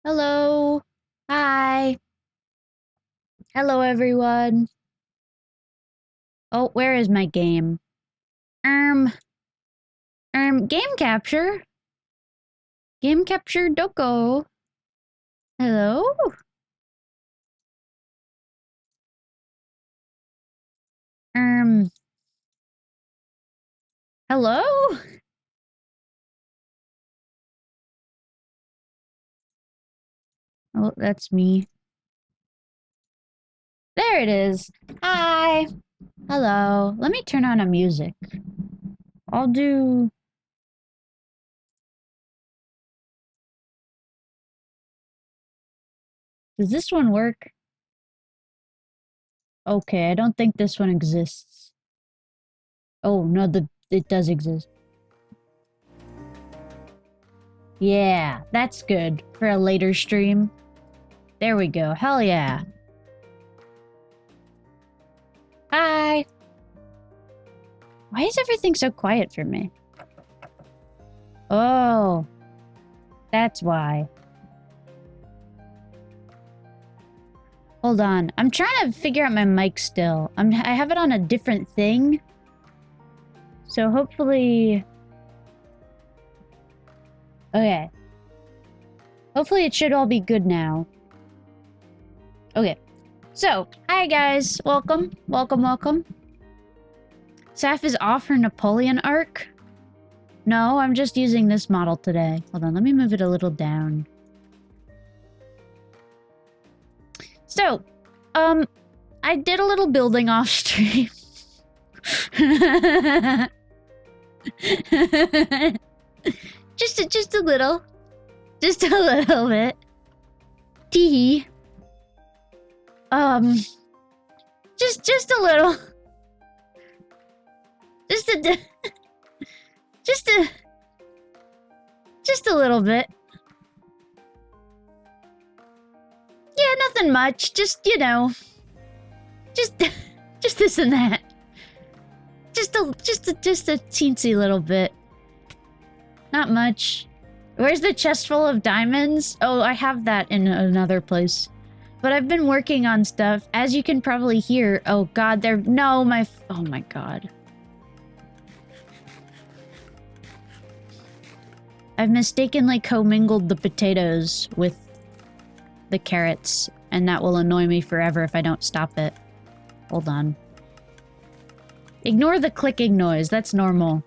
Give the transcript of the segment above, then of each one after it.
Hello. Hi. Hello, everyone. Oh, where is my game? Um, game capture. Game capture Doko. Hello? Um, hello? Oh, that's me. There it is. Hi. Hello. Let me turn on a music. I'll do... Does this one work? Okay, I don't think this one exists. Oh, no, it does exist. Yeah, that's good for a later stream. There we go. Hell yeah. Hi. Why is everything so quiet for me? Oh, that's why. Hold on. I'm trying to figure out my mic still. I have it on a different thing. So hopefully... Okay. Hopefully it should all be good now. Okay. So, hi guys. Welcome. Welcome, welcome. Saf is off her Napoleon arc. No, I'm just using this model today. Hold on, let me move it a little down. So, I did a little building off stream. just a little. Just a little bit. Tee. Just a little. Just a little bit. Yeah, nothing much. Just, you know, just this and that. Just a teensy little bit. Not much. Where's the chest full of diamonds? Oh, I have that in another place. But I've been working on stuff. As you can probably hear. Oh god, oh my god. I've mistakenly commingled the potatoes with the carrots, and that will annoy me forever if I don't stop it. Hold on. Ignore the clicking noise, that's normal.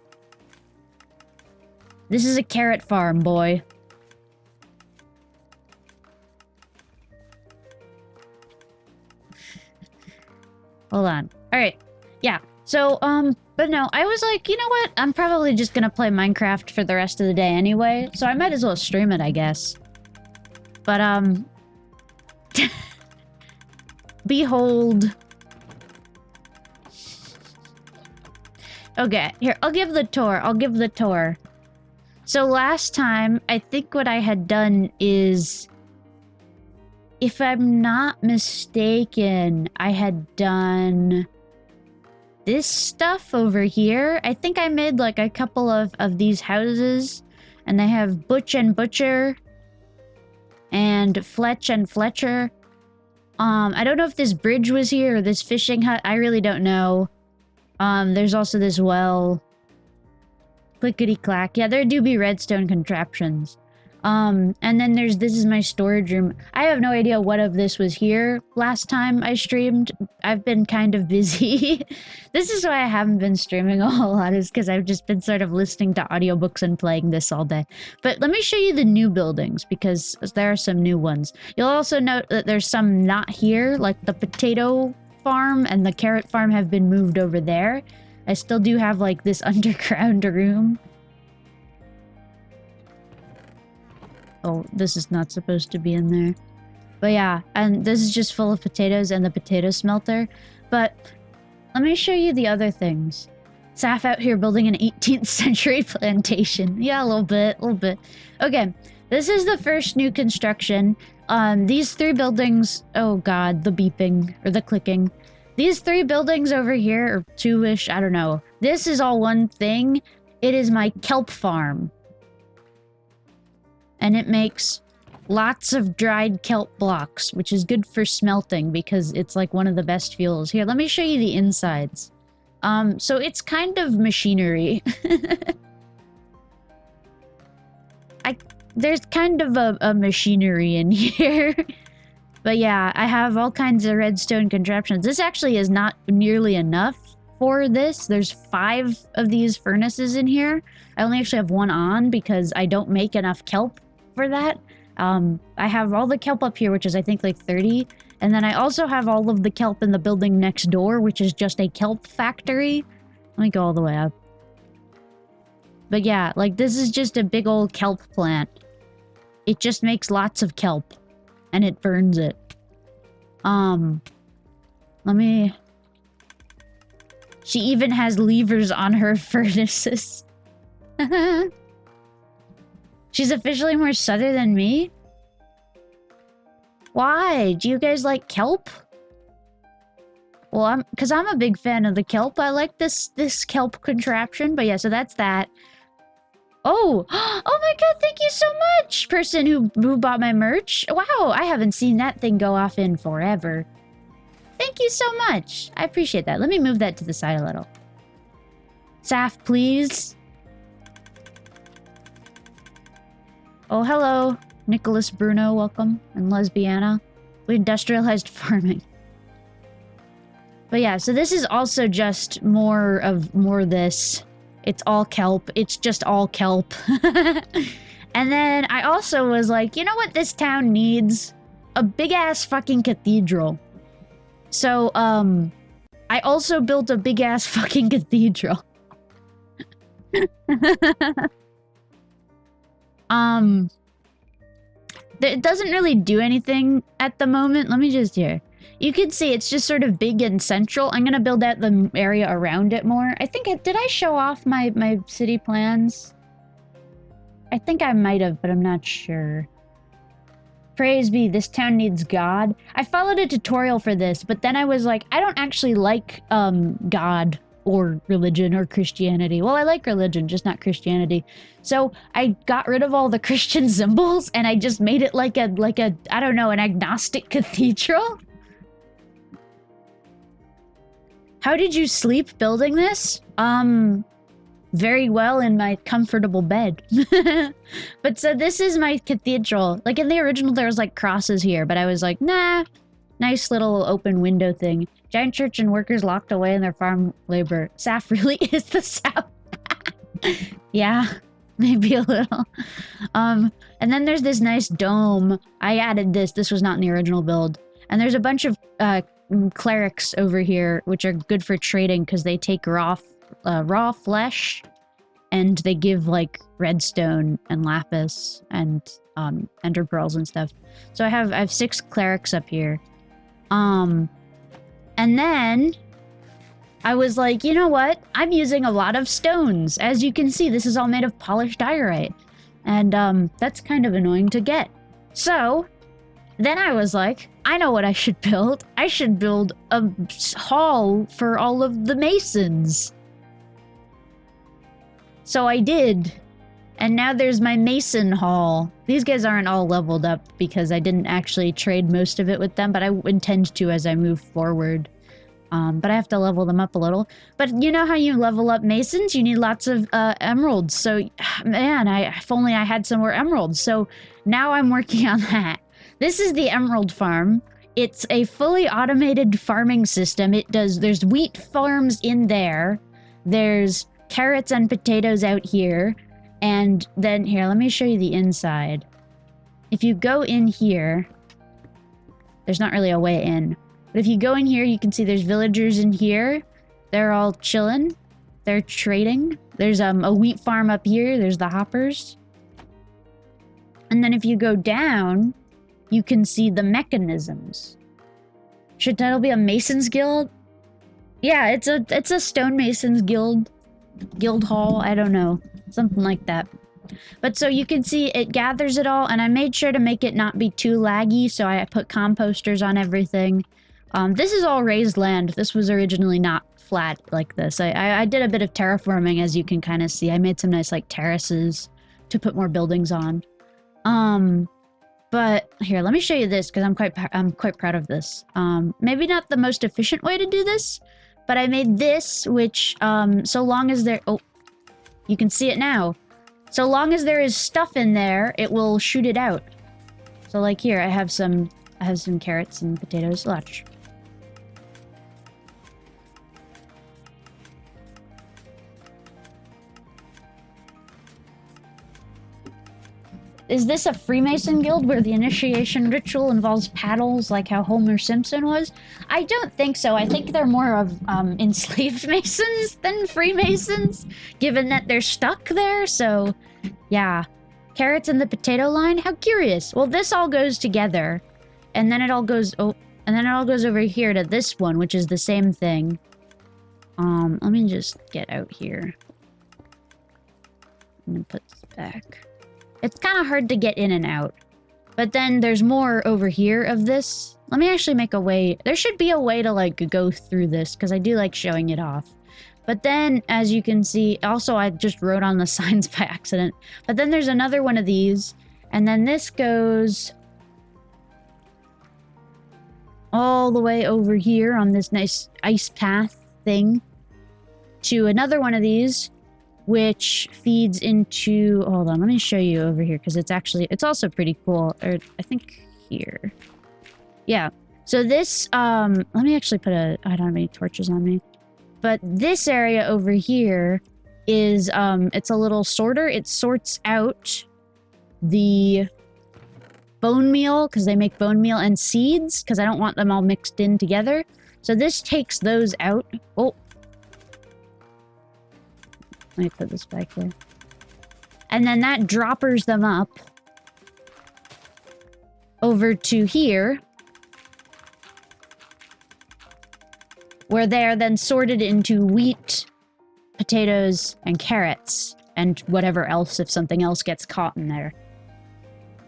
This is a carrot farm, boy. Hold on. Alright. Yeah. So, but no, I was like, you know what? I'm probably just gonna play Minecraft for the rest of the day anyway, so I might as well stream it, I guess. But, behold. Okay, here, I'll give the tour. So last time, I think what I had done is... If I'm not mistaken, I had done... this stuff over here. I think I made like a couple of these houses. And they have Butch and Butcher. And Fletch and Fletcher. I don't know if this bridge was here or this fishing hut. I really don't know. There's also this well. Clickety-clack. Yeah, there do be redstone contraptions. And then this is my storage room. I have no idea what of this was here last time I streamed. I've been kind of busy. This is why I haven't been streaming a whole lot, is because I've just been sort of listening to audiobooks and playing this all day. But let me show you the new buildings, because there are some new ones. You'll also note that there's some not here, like the potato farm and the carrot farm have been moved over there. I still do have like this underground room. Oh, this is not supposed to be in there. But yeah, and this is just full of potatoes and the potato smelter. But let me show you the other things. Saf out here building an 18th century plantation. Yeah, a little bit. Okay, this is the first new construction. These three buildings... Oh god, the beeping, or the clicking. These three buildings over here, or two-ish, I don't know. This is all one thing. It is my kelp farm. And it makes lots of dried kelp blocks, which is good for smelting because it's like one of the best fuels. Here, let me show you the insides. So it's kind of machinery. There's kind of a machinery in here. But yeah, I have all kinds of redstone contraptions. This actually is not nearly enough for this. There's 5 of these furnaces in here. I only actually have 1 on because I don't make enough kelp for that. I have all the kelp up here, which is I think like 30. And then I also have all of the kelp in the building next door, which is just a kelp factory. Let me go all the way up. But yeah, like this is just a big old kelp plant. It just makes lots of kelp. And it burns it. Let me... She even has levers on her furnaces. She's officially more southern than me? Why? Do you guys like kelp? Well, because I'm a big fan of the kelp. I like this kelp contraption. But yeah, so that's that. Oh! Oh my god, thank you so much, person who bought my merch. Wow, I haven't seen that thing go off in forever. Thank you so much. I appreciate that. Let me move that to the side a little. Saf, please. Oh, hello. Nicholas Bruno, welcome. And Lesbiana. We industrialized farming. But yeah, so this is also just more this. It's all kelp. It's just all kelp. And then I also was like, you know what this town needs? A big-ass fucking cathedral. So, I also built a big-ass fucking cathedral. It doesn't really do anything at the moment. Let me just here. You can see it's just sort of big and central. I'm gonna build out the area around it more. I think did I show off my city plans? I think I might have, but I'm not sure. Praise be, this town needs God. I followed a tutorial for this, but then I was like, I don't actually like God or religion or Christianity. Well, I like religion, just not Christianity. So I got rid of all the Christian symbols and I just made it like a I don't know, an agnostic cathedral. How did you sleep building this? Very well in my comfortable bed. But so this is my cathedral. Like in the original, there was like crosses here, but I was like, nah, nice little open window thing. Giant church and workers locked away in their farm labor. Saf really is the South. Yeah, maybe a little. And then there's this nice dome. I added this. This was not in the original build. And there's a bunch of clerics over here, which are good for trading because they take raw flesh and they give like redstone and lapis and ender pearls and stuff. So I have 6 clerics up here. And then I was like, you know what? I'm using a lot of stones. As you can see, this is all made of polished diorite. And that's kind of annoying to get. So then I was like, I know what I should build. I should build a hall for all of the masons. So I did. And now there's my mason hall. These guys aren't all leveled up because I didn't actually trade most of it with them, but I intend to as I move forward. But I have to level them up a little. But you know how you level up masons? You need lots of emeralds. So, man, if only I had some more emeralds. So now I'm working on that. This is the emerald farm. It's a fully automated farming system. There's wheat farms in there. There's carrots and potatoes out here. And then, here, let me show you the inside. If you go in here, there's not really a way in. But if you go in here, you can see there's villagers in here. They're all chilling. They're trading. There's a wheat farm up here. There's the hoppers. And then if you go down, you can see the mechanisms. Should title be a Mason's Guild? Yeah, it's a stonemasons guild hall. I don't know. Something like that. But so you can see it gathers it all, and I made sure to make it not be too laggy, so I put composters on everything. This is all raised land. This was originally not flat like this. I did a bit of terraforming, as you can kind of see. I made some nice like terraces to put more buildings on. But here, let me show you this because I'm quite proud of this. Maybe not the most efficient way to do this, but I made this, which so long as there, oh, you can see it now. So long as there is stuff in there, it will shoot it out. So like here, I have some carrots and potatoes. Watch. Is this a Freemason guild where the initiation ritual involves paddles like how Homer Simpson was? I don't think so. I think they're more of enslaved Masons than Freemasons, given that they're stuck there, so yeah. Carrots in the potato line? How curious. Well, this all goes together, and then it all goes, oh, and then it all goes over here to this one, which is the same thing. Let me just get out here. I'm gonna put this back. It's kind of hard to get in and out. But then there's more over here of this. Let me actually make a way. There should be a way to, like, go through this, because I do like showing it off. But then, as you can see, also I just wrote on the signs by accident. But then there's another one of these. And then this goes all the way over here on this nice ice path thing to another one of these, which feeds into, hold on, let me show you over here, because it's also pretty cool. Or I think here. Yeah. So this, let me actually put I don't have any torches on me. But this area over here is, it's a little sorter. It sorts out the bone meal, because they make bone meal, and seeds, because I don't want them all mixed in together. So this takes those out. Oh. Let me put this back here. And then that droppers them up over to here, where they are then sorted into wheat, potatoes, and carrots, and whatever else if something else gets caught in there.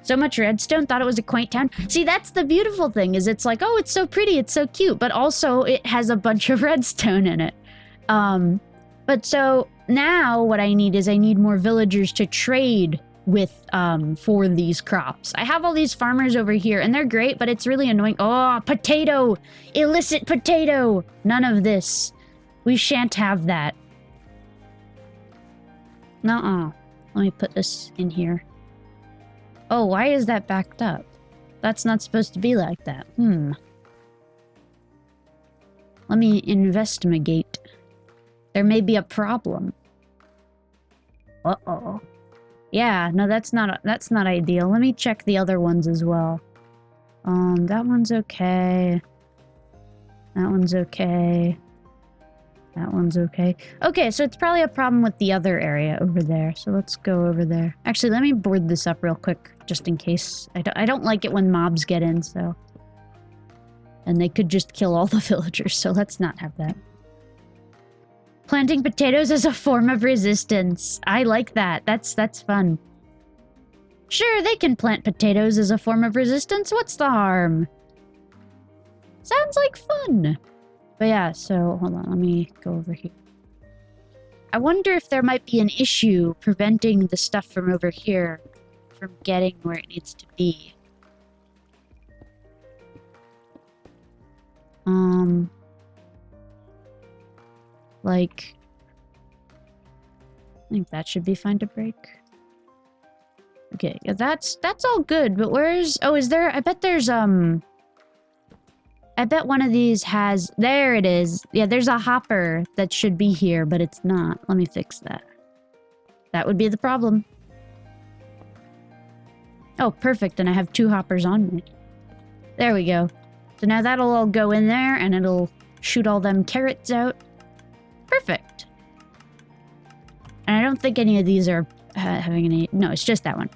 So much redstone, thought it was a quaint town. See, that's the beautiful thing, is it's like, oh, it's so pretty, it's so cute, but also it has a bunch of redstone in it. But so now what I need more villagers to trade with for these crops. I have all these farmers over here, and they're great, but it's really annoying. Oh, potato! Illicit potato! None of this. We shan't have that. Nuh-uh. Let me put this in here. Oh, why is that backed up? That's not supposed to be like that. Let me investigate. There may be a problem. Uh-oh. Yeah, no, that's not ideal. Let me check the other ones as well. That one's okay. That one's okay. That one's okay. Okay, so it's probably a problem with the other area over there. So let's go over there. Actually, let me board this up real quick, just in case. I don't like it when mobs get in, so. And they could just kill all the villagers, so let's not have that. Planting potatoes as a form of resistance. I like that. That's fun. Sure, they can plant potatoes as a form of resistance. What's the harm? Sounds like fun. But yeah, so hold on. Let me go over here. I wonder if there might be an issue preventing the stuff from over here from getting where it needs to be. Like, I think that should be fine to break. Okay, yeah, that's all good, but where's, oh, is there, I bet there's, I bet one of these has, there it is. Yeah, there's a hopper that should be here, but it's not. Let me fix that. That would be the problem. Oh, perfect, and I have 2 hoppers on me. There we go. So now that'll all go in there, and it'll shoot all them carrots out. Perfect. And I don't think any of these are having any... No, it's just that one.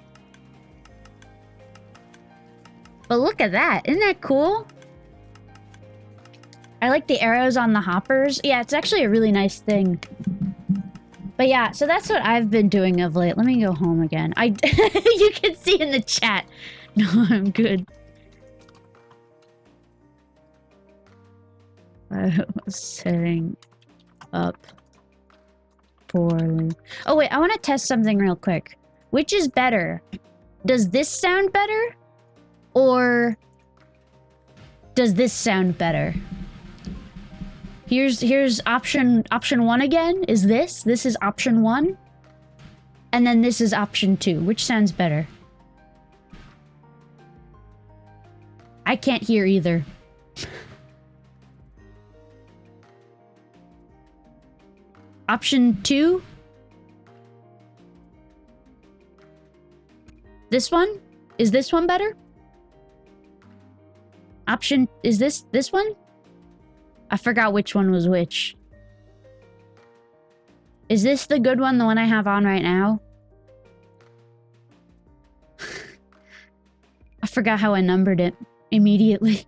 But look at that. Isn't that cool? I like the arrows on the hoppers. Yeah, it's actually a really nice thing. But yeah, so that's what I've been doing of late. Let me go home again. You can see in the chat. No, I'm good. I was setting up poorly. Oh wait, I want to test something real quick. Which is better? Does this sound better? Or does this sound better? Here's option 1 again. Is this? This is option 1. And then this is option 2. Which sounds better? I can't hear either. Option 2? This one? Is this one better? Option... Is this one? I forgot which one was which. Is this the good one, the one I have on right now? I forgot how I numbered it immediately.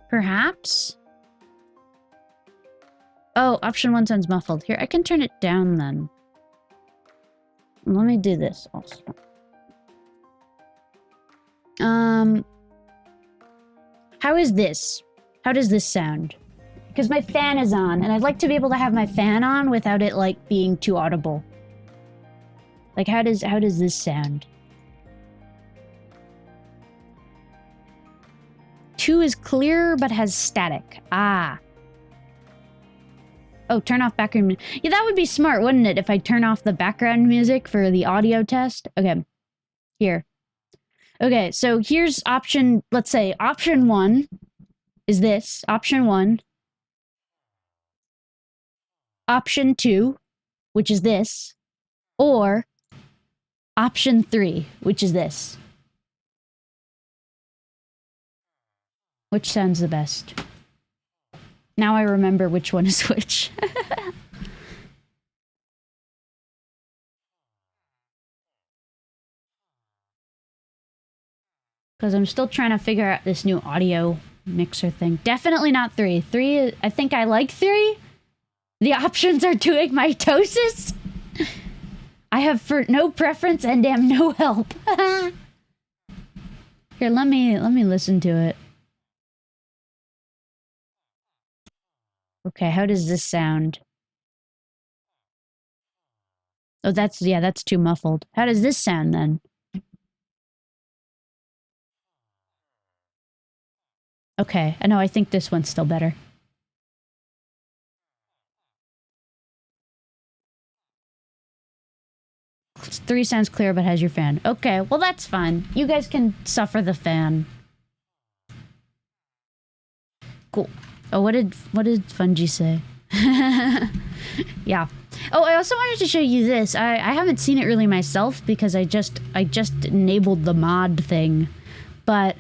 Perhaps? Oh, option 1 sounds muffled. Here, I can turn it down then. Let me do this also. How is this? How does this sound? Because my fan is on, and I'd like to be able to have my fan on without it, like, being too audible. Like, how does this sound? 2 is clear, but has static. Ah. Oh, turn off background music. Yeah, that would be smart, wouldn't it, if I turn off the background music for the audio test? Okay. Here. Okay, so here's option... Let's say option 1 is this. Option 1. Option 2, which is this. Or option 3, which is this. Which sounds the best? Now I remember which one is which. Because I'm still trying to figure out this new audio mixer thing. Definitely not 3. 3, I think I like 3. The options are doing mitosis. I have no preference and am no help. Here, let me listen to it. Okay, how does this sound? Oh, that's too muffled. How does this sound then? Okay, I know, I think this one's still better. Three sounds clear but has your fan. Okay, well that's fine. You guys can suffer the fan. Cool. Oh, what did Fungi say? Yeah. Oh, I also wanted to show you this. I haven't seen it really myself because I just enabled the mod thing. But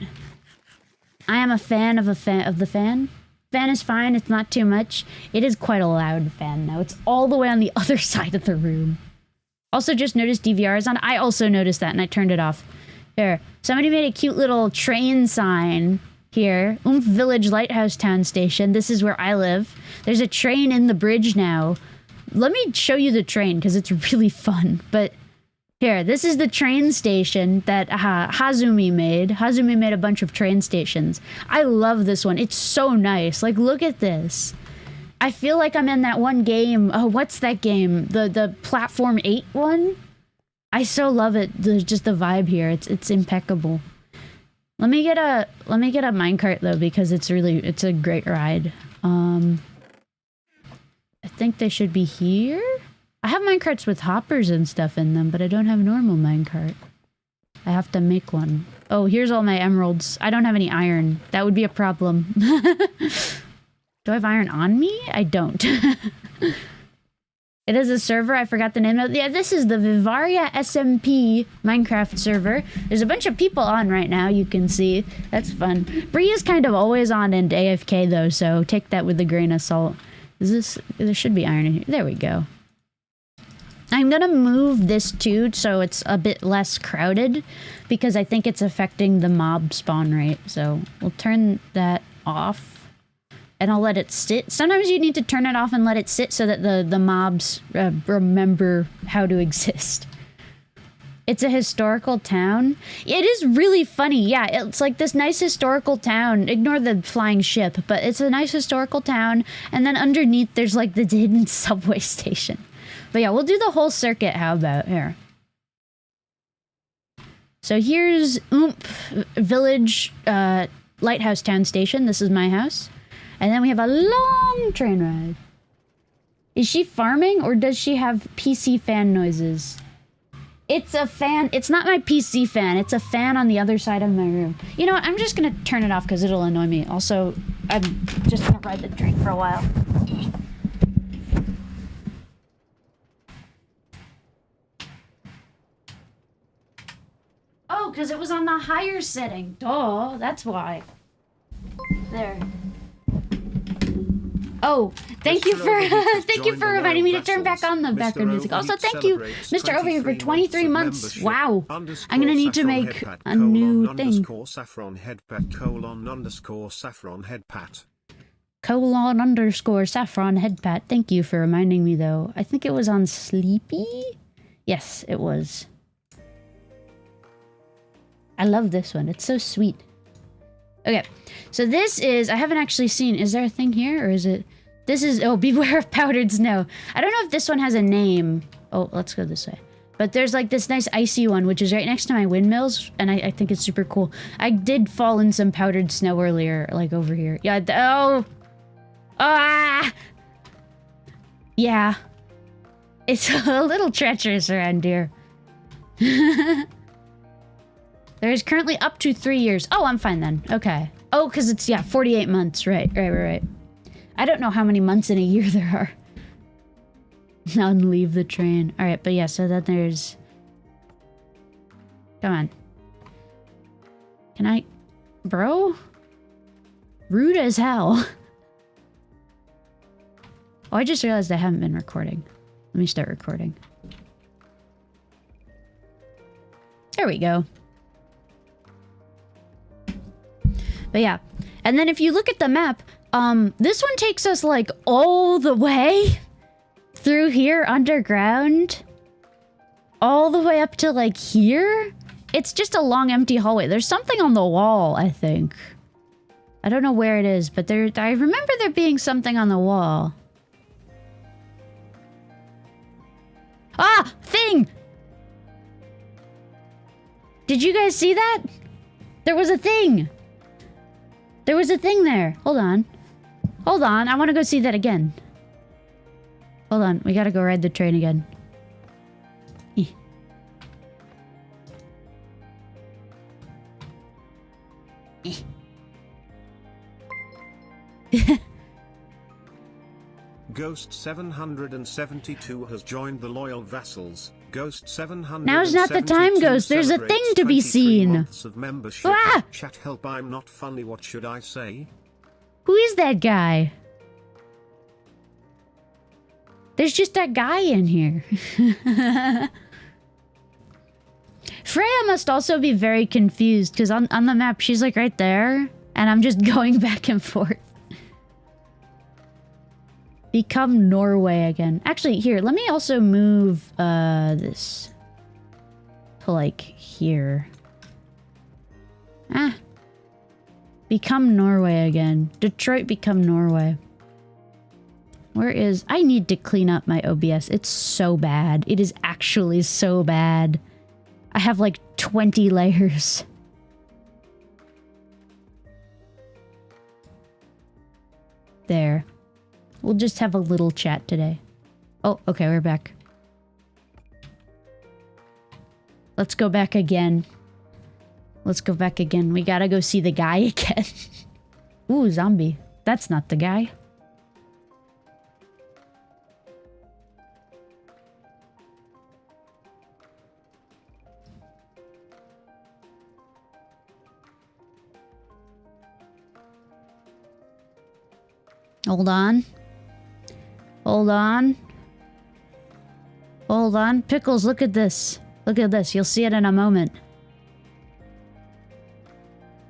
I am a fan of the fan. Fan is fine, it's not too much. It is quite a loud fan though. It's all the way on the other side of the room. Also just noticed DVR is on. I also noticed that and I turned it off. Here. Somebody made a cute little train sign here. Oomph Village Lighthouse Town Station. This is where I live. There's a train in the bridge now. Let me show you the train because it's really fun. But here, this is the train station that Hazumi made. Hazumi made a bunch of train stations. I love this one. It's so nice. Like, look at this. I feel like I'm in that one game. Oh, what's that game? The Platform 8 one? I so love it. Just the vibe here. It's impeccable. Let me get a minecart though because it's a great ride. I think they should be here. I have minecarts with hoppers and stuff in them, but I don't have a normal minecart. I have to make one. Oh, here's all my emeralds. I don't have any iron. That would be a problem. Do I have iron on me? I don't. It is a server. I forgot the name of it. Yeah, this is the Vivaria SMP Minecraft server. There's a bunch of people on right now, you can see. That's fun. Bree is kind of always on and AFK though, so take that with a grain of salt. There should be iron in here. There we go. I'm gonna move this too so it's a bit less crowded because I think it's affecting the mob spawn rate. So we'll turn that off. And I'll let it sit. Sometimes you need to turn it off and let it sit so that the mobs remember how to exist. It's a historical town. It is really funny. Yeah, it's like this nice historical town. Ignore the flying ship, but it's a nice historical town. And then underneath there's like the hidden subway station. But yeah, we'll do the whole circuit. How about here? So here's Village Lighthouse Town Station. This is my house. And then we have a long train ride. Is she farming or does she have PC fan noises? It's a fan. It's not my PC fan. It's a fan on the other side of my room. You know what? I'm just going to turn it off because it'll annoy me. Also, I'm just going to ride the train for a while. Oh, because it was on the higher setting. Duh, that's why. There. Oh, thank you for reminding me to turn back on the background music. Also, thank you, Mr. Over here, for 23 months. Wow. I'm gonna need to make a new thing. Saffron headpat _saffron headpat. _saffron headpat. Thank you for reminding me, though. I think it was on Sleepy? Yes, it was. I love this one. It's so sweet. Okay, so this is, I haven't actually seen, is there a thing here, or is it, this is, oh, beware of powdered snow. I don't know if this one has a name. Oh, let's go this way. But there's like this nice icy one, which is right next to my windmills, and I think it's super cool. I did fall in some powdered snow earlier, like over here. Yeah, oh! Ah! Yeah. It's a little treacherous around here. There's currently up to 3 years. Oh, I'm fine then. Okay. Oh, because it's, yeah, 48 months. Right. I don't know how many months in a year there are. Unleave the train. Alright, but yeah, so then there's... Come on. Can I... Bro? Rude as hell. Oh, I just realized I haven't been recording. Let me start recording. There we go. But yeah, and then if you look at the map, this one takes us like all the way through here underground, all the way up to like here. It's just a long empty hallway. There's something on the wall, I think. I don't know where it is, but I remember there being something on the wall. Ah, thing! Did you guys see that? There was a thing. There was a thing there. Hold on. Hold on. I want to go see that again. Hold on. We gotta go ride the train again. Ghost 772 has joined the loyal vassals. Ghost 772. Now's not the time, Ghost. There's a thing to be seen. Ah! Chat help, I'm not funny. What should I say? Who is that guy? There's just that guy in here. Freya must also be very confused because on the map she's like right there and I'm just going back and forth. Become Norway again. Actually, here, let me also move this to like here. Ah. Become Norway again. Detroit become Norway. Where is... I need to clean up my OBS. It's so bad. It is actually so bad. I have like 20 layers. There. We'll just have a little chat today. Oh, okay, we're back. Let's go back again. Let's go back again. We gotta go see the guy again. Ooh, zombie. That's not the guy. Hold on. Hold on. Hold on. Pickles, look at this. Look at this. You'll see it in a moment.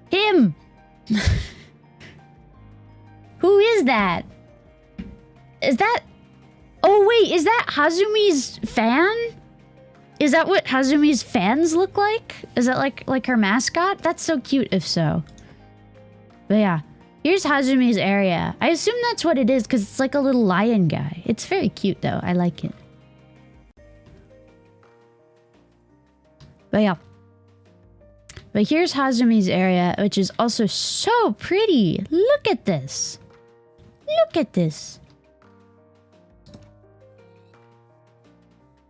Him! Who is that? Is that... Oh, wait. Is that Hazumi's fan? Is that what Hazumi's fans look like? Is that like her mascot? That's so cute if so. But yeah. Here's Hazumi's area. I assume that's what it is because it's like a little lion guy. It's very cute though. I like it. But yeah. But here's Hazumi's area, which is also so pretty. Look at this. Look at this.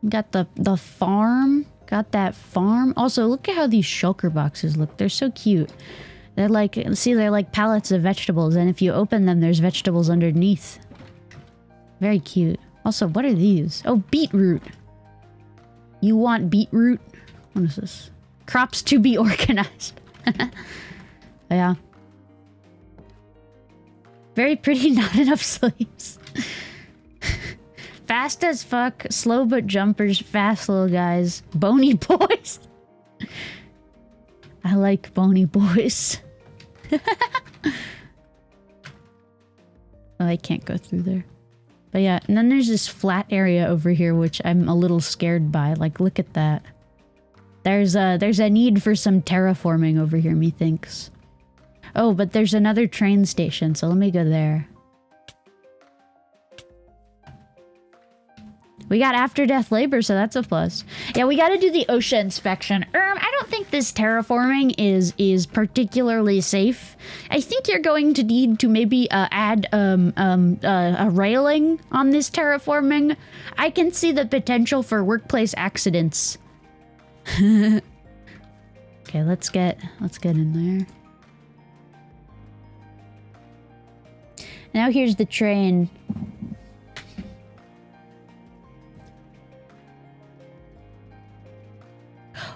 Got the farm. Got that farm. Also, look at how these shulker boxes look. They're so cute. They're like, see, they're like pallets of vegetables. And if you open them, there's vegetables underneath. Very cute. Also, what are these? Oh, beetroot. You want beetroot? What is this? Crops to be organized. Yeah. Very pretty, not enough sleeves. Fast as fuck, slow but jumpers, fast little guys. Bony boys. I like bony boys. Oh, I can't go through there. But yeah, and then there's this flat area over here, which I'm a little scared by. Like, look at that. There's a need for some terraforming over here, methinks. Oh, but there's another train station, so let me go there. We got after death labor, so that's a plus. Yeah, we gotta do the OSHA inspection. I don't think this terraforming is particularly safe. I think you're going to need to maybe add a railing on this terraforming. I can see the potential for workplace accidents. Okay, let's get in there. Now here's the train.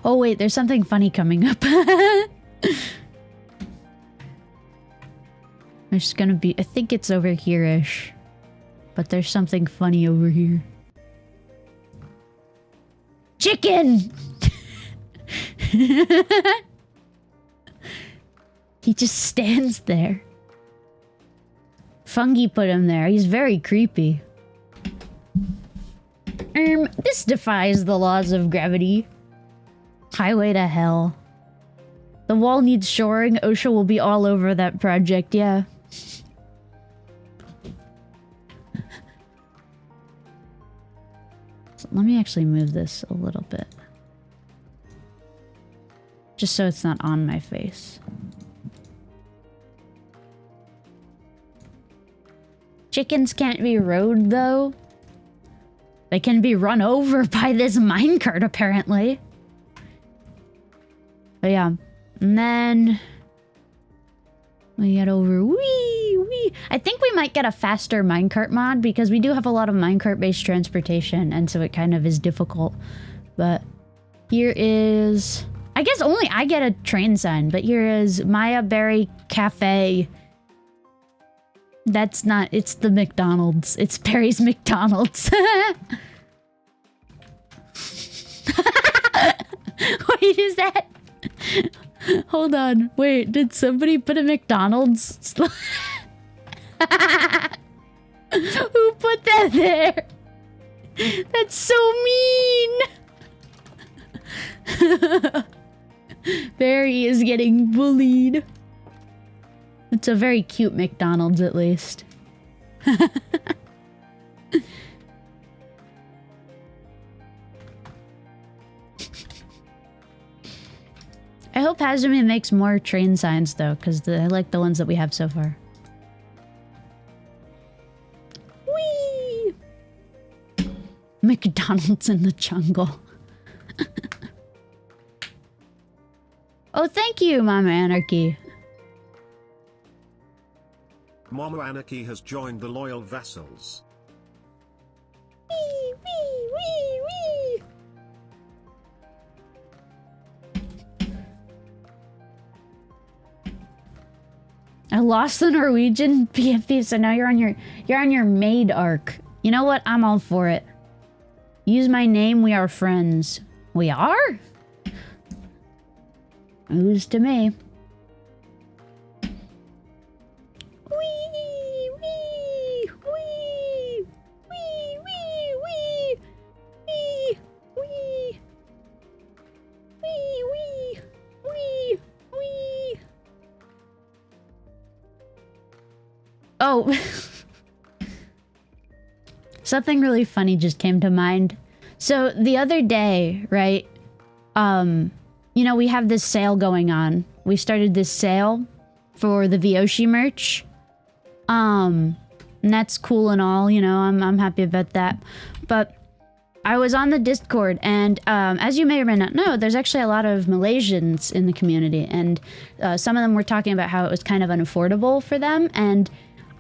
Oh wait, there's something funny coming up. There's gonna be, I think it's over here-ish. But there's something funny over here. Chicken! He just stands there. Fungi put him there. He's very creepy. This defies the laws of gravity. Highway to hell. The wall needs shoring. OSHA will be all over that project, yeah. So let me actually move this a little bit. Just so it's not on my face. Chickens can't be rode, though. They can be run over by this minecart, apparently. But yeah. And then we get over. Wee! I think we might get a faster minecart mod because we do have a lot of minecart-based transportation, and so it kind of is difficult. But here is... I guess only I get a train sign, but here is Maya Berry Cafe. That's not... It's the McDonald's. It's Barry's McDonald's. Wait, is that... Hold on. Wait, did somebody put a McDonald's? Who put that there? That's so mean! Barry is getting bullied. It's a very cute McDonald's, at least. I hope Hazumi makes more train signs, though, because I like the ones that we have so far. Whee! McDonald's in the jungle. Oh, thank you, Mama Anarchy. Mama Anarchy has joined the loyal vassals. Wee, wee, wee, wee. I lost the Norwegian PFP, so now you're on your maid arc. You know what? I'm all for it. Use my name, we are friends. We are? Who's to me? Wee, wee, wee, wee, wee, wee, wee, wee, wee, wee, wee. Oh. Something really funny just came to mind. So the other day, right? you know, we have this sale going on. We started this sale for the Vyoshi merch. And that's cool and all, you know, I'm happy about that. But I was on the Discord, and as you may or may not know, there's actually a lot of Malaysians in the community, and some of them were talking about how it was kind of unaffordable for them, and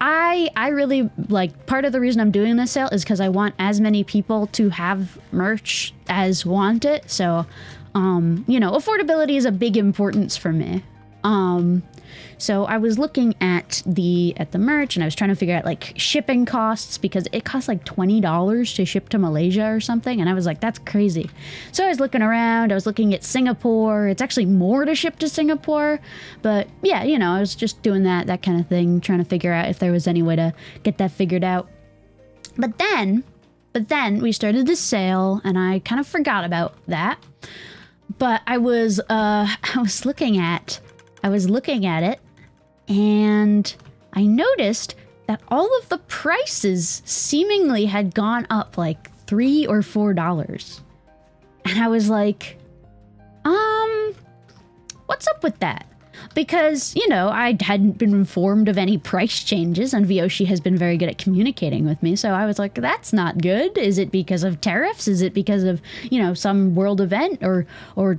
I really, like, part of the reason I'm doing this sale is because I want as many people to have merch as want it, so, you know, affordability is a big importance for me. So I was looking at the merch, and I was trying to figure out like shipping costs, because it costs like $20 to ship to Malaysia or something, and I was like, that's crazy. So I was looking around, I was looking at Singapore. It's actually more to ship to Singapore, but yeah, you know, I was just doing that kind of thing, trying to figure out if there was any way to get that figured out. But then we started the sale, and I kind of forgot about that. But I was looking at it, and I noticed that all of the prices seemingly had gone up like $3 or $4. And I was like, what's up with that? Because, you know, I hadn't been informed of any price changes, and Vyoshi has been very good at communicating with me. So I was like, that's not good. Is it because of tariffs? Is it because of, you know, some world event or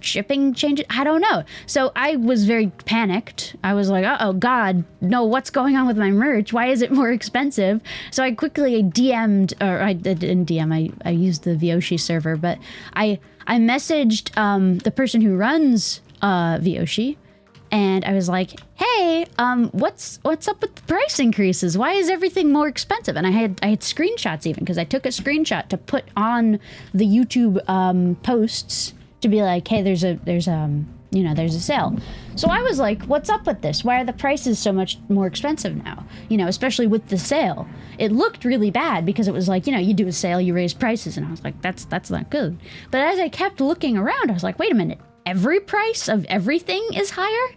shipping changes? I don't know. So I was very panicked. I was like, oh God, no, what's going on with my merch? Why is it more expensive? So I quickly DM'd, or I didn't DM, I used the Vyoshi server, but I messaged the person who runs Vyoshi. And I was like, hey, what's up with the price increases? Why is everything more expensive? And I had screenshots even, because I took a screenshot to put on the YouTube posts to be like, hey, there's a sale. So I was like, what's up with this? Why are the prices so much more expensive now? You know, especially with the sale. It looked really bad because it was like, you know, you do a sale, you raise prices. And I was like, that's not good. But as I kept looking around, I was like, wait a minute. Every price of everything is higher?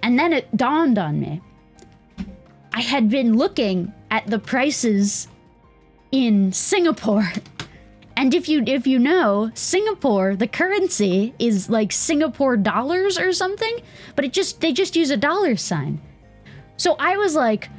And then it dawned on me. I had been looking at the prices in Singapore. And if you know, Singapore, the currency is like Singapore dollars or something, but they just use a dollar sign. So I was like,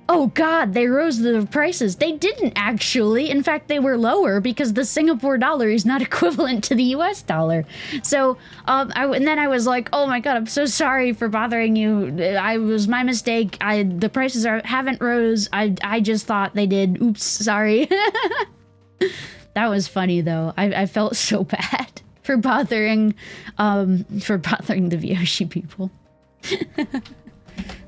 oh God, they rose the prices. They didn't actually. In fact, they were lower because the Singapore dollar is not equivalent to the US dollar. So, and then I was like, oh my God, I'm so sorry for bothering you. It was my mistake. The prices haven't rose. I just thought they did. Oops, sorry. That was funny though. I felt so bad for bothering the Vyoshi people.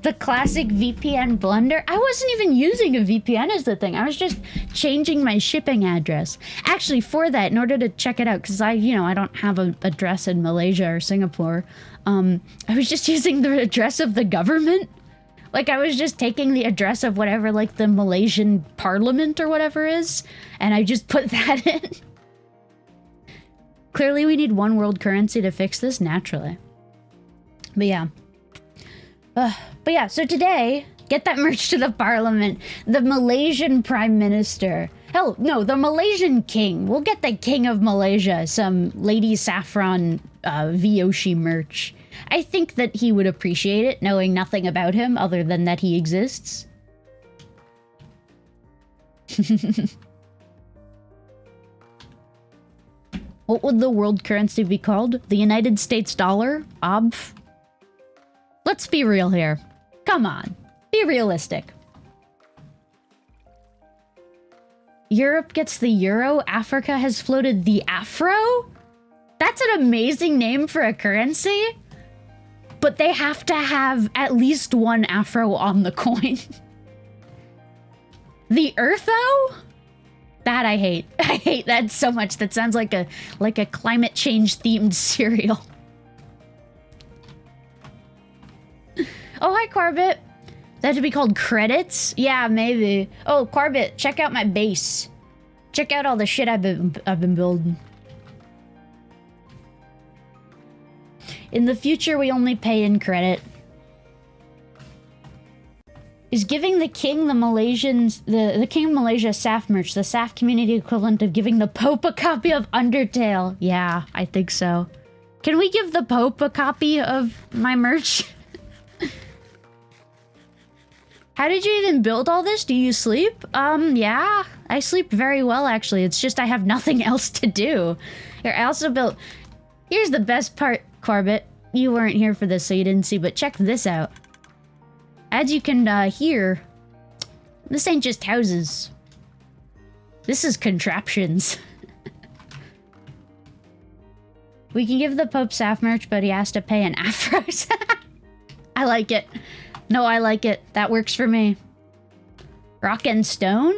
The classic VPN blunder. I wasn't even using a VPN as the thing. I was just changing my shipping address. Actually, for that, in order to check it out, because I don't have an address in Malaysia or Singapore, I was just using the address of the government. Like, I was just taking the address of whatever, like, the Malaysian parliament or whatever is, and I just put that in. Clearly, we need one world currency to fix this, naturally. But yeah, so today, get that merch to the parliament. The Malaysian prime minister. Hell, no, the Malaysian king. We'll get the king of Malaysia some Lady Saffron Vyoshi merch. I think that he would appreciate it, knowing nothing about him other than that he exists. What would the world currency be called? The United States dollar? OBF? Let's be real here. Come on. Be realistic. Europe gets the euro. Africa has floated the afro? That's an amazing name for a currency. But they have to have at least one afro on the coin. The eartho? That I hate. I hate that so much. That sounds like a climate change themed cereal. Oh, hi, Corbett. That should be called credits? Yeah, maybe. Oh, Corbett, check out my base. Check out all the shit I've been building. In the future, we only pay in credit. is giving the king the Malaysians the king of Malaysia Saff merch, the Saff community equivalent of giving the Pope a copy of Undertale. Yeah, I think so. Can we give the Pope a copy of my merch? How did you even build all this? Do you sleep? Yeah, I sleep very well actually. It's just I have nothing else to do. Here, I also built... Here's the best part, Corbett. You weren't here for this, so you didn't see, but check this out. As you can hear, this ain't just houses. This is contraptions. We can give the Pope Saff merch, but he has to pay an afros. I like it. No, I like it. That works for me. Rock and stone?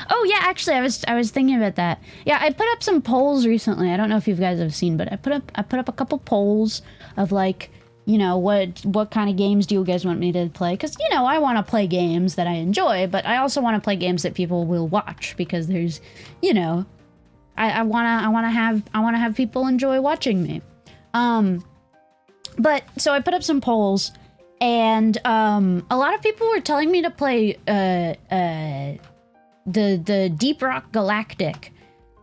Oh yeah, actually, I was thinking about that. Yeah, I put up some polls recently. I don't know if you guys have seen, but I put up a couple polls of like, you know, what kind of games do you guys want me to play? Because, you know, I want to play games that I enjoy, but I also want to play games that people will watch because there's, you know, I wanna have people enjoy watching me. But so I put up some polls, and a lot of people were telling me to play the Deep Rock Galactic,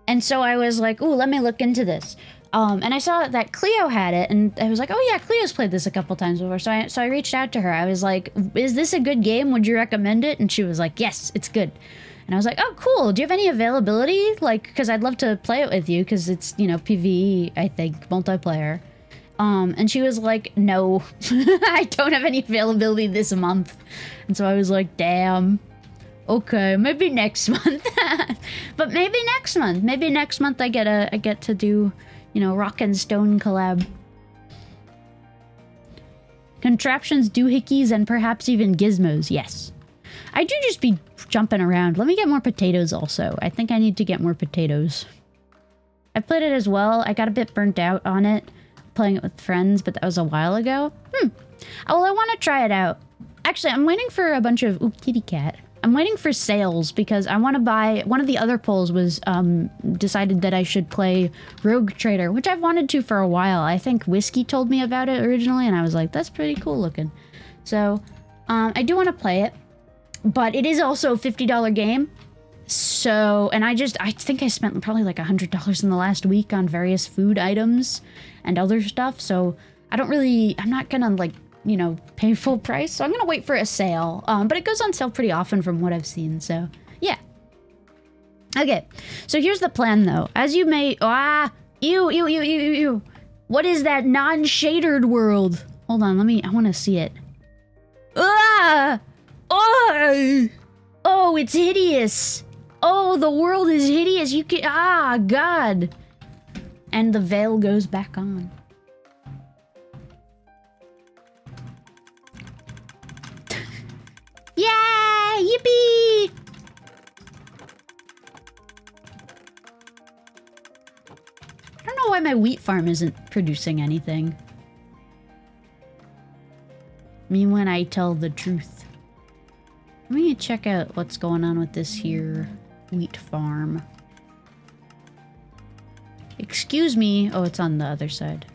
and so I was like, ooh, let me look into this. And I saw that Cleo had it, and I was like, oh yeah, Cleo's played this a couple times before. So I reached out to her. I was like, is this a good game? Would you recommend it? And she was like, yes, it's good. And I was like, oh, cool. Do you have any availability? Like, because I'd love to play it with you, because it's, you know, PvE, I think, multiplayer. And she was like, no, I don't have any availability this month. And so I was like, damn. Okay, maybe next month. But maybe next month. Maybe next month I get to do, you know, rock and stone collab. Contraptions, doohickeys, and perhaps even gizmos, yes. I do just be jumping around. Let me get more potatoes also. I think I need to get more potatoes. I played it as well. I got a bit burnt out on it, playing it with friends, but that was a while ago. Oh, well, I want to try it out. Actually, I'm waiting for a bunch of... Ooh, kitty cat. I'm waiting for sales because I want to buy... One of the other polls was decided that I should play Rogue Trader, which I've wanted to for a while. I think Whiskey told me about it originally, and I was like, that's pretty cool looking. So, I do want to play it, but it is also a $50 game. So, and I think I spent probably like $100 in the last week on various food items and other stuff. So, I'm not gonna like, you know, pay full price. So I'm gonna wait for a sale. But it goes on sale pretty often from what I've seen. So yeah. Okay. So here's the plan though. As you may, ew. What is that non-shadered world? Hold on. I want to see it. Oh, it's hideous. Oh, the world is hideous. You can, God. And the veil goes back on. Yeah! Yippee! I don't know why my wheat farm isn't producing anything. Me when I tell the truth. Let me check out what's going on with this here wheat farm. Excuse me. Oh, it's on the other side.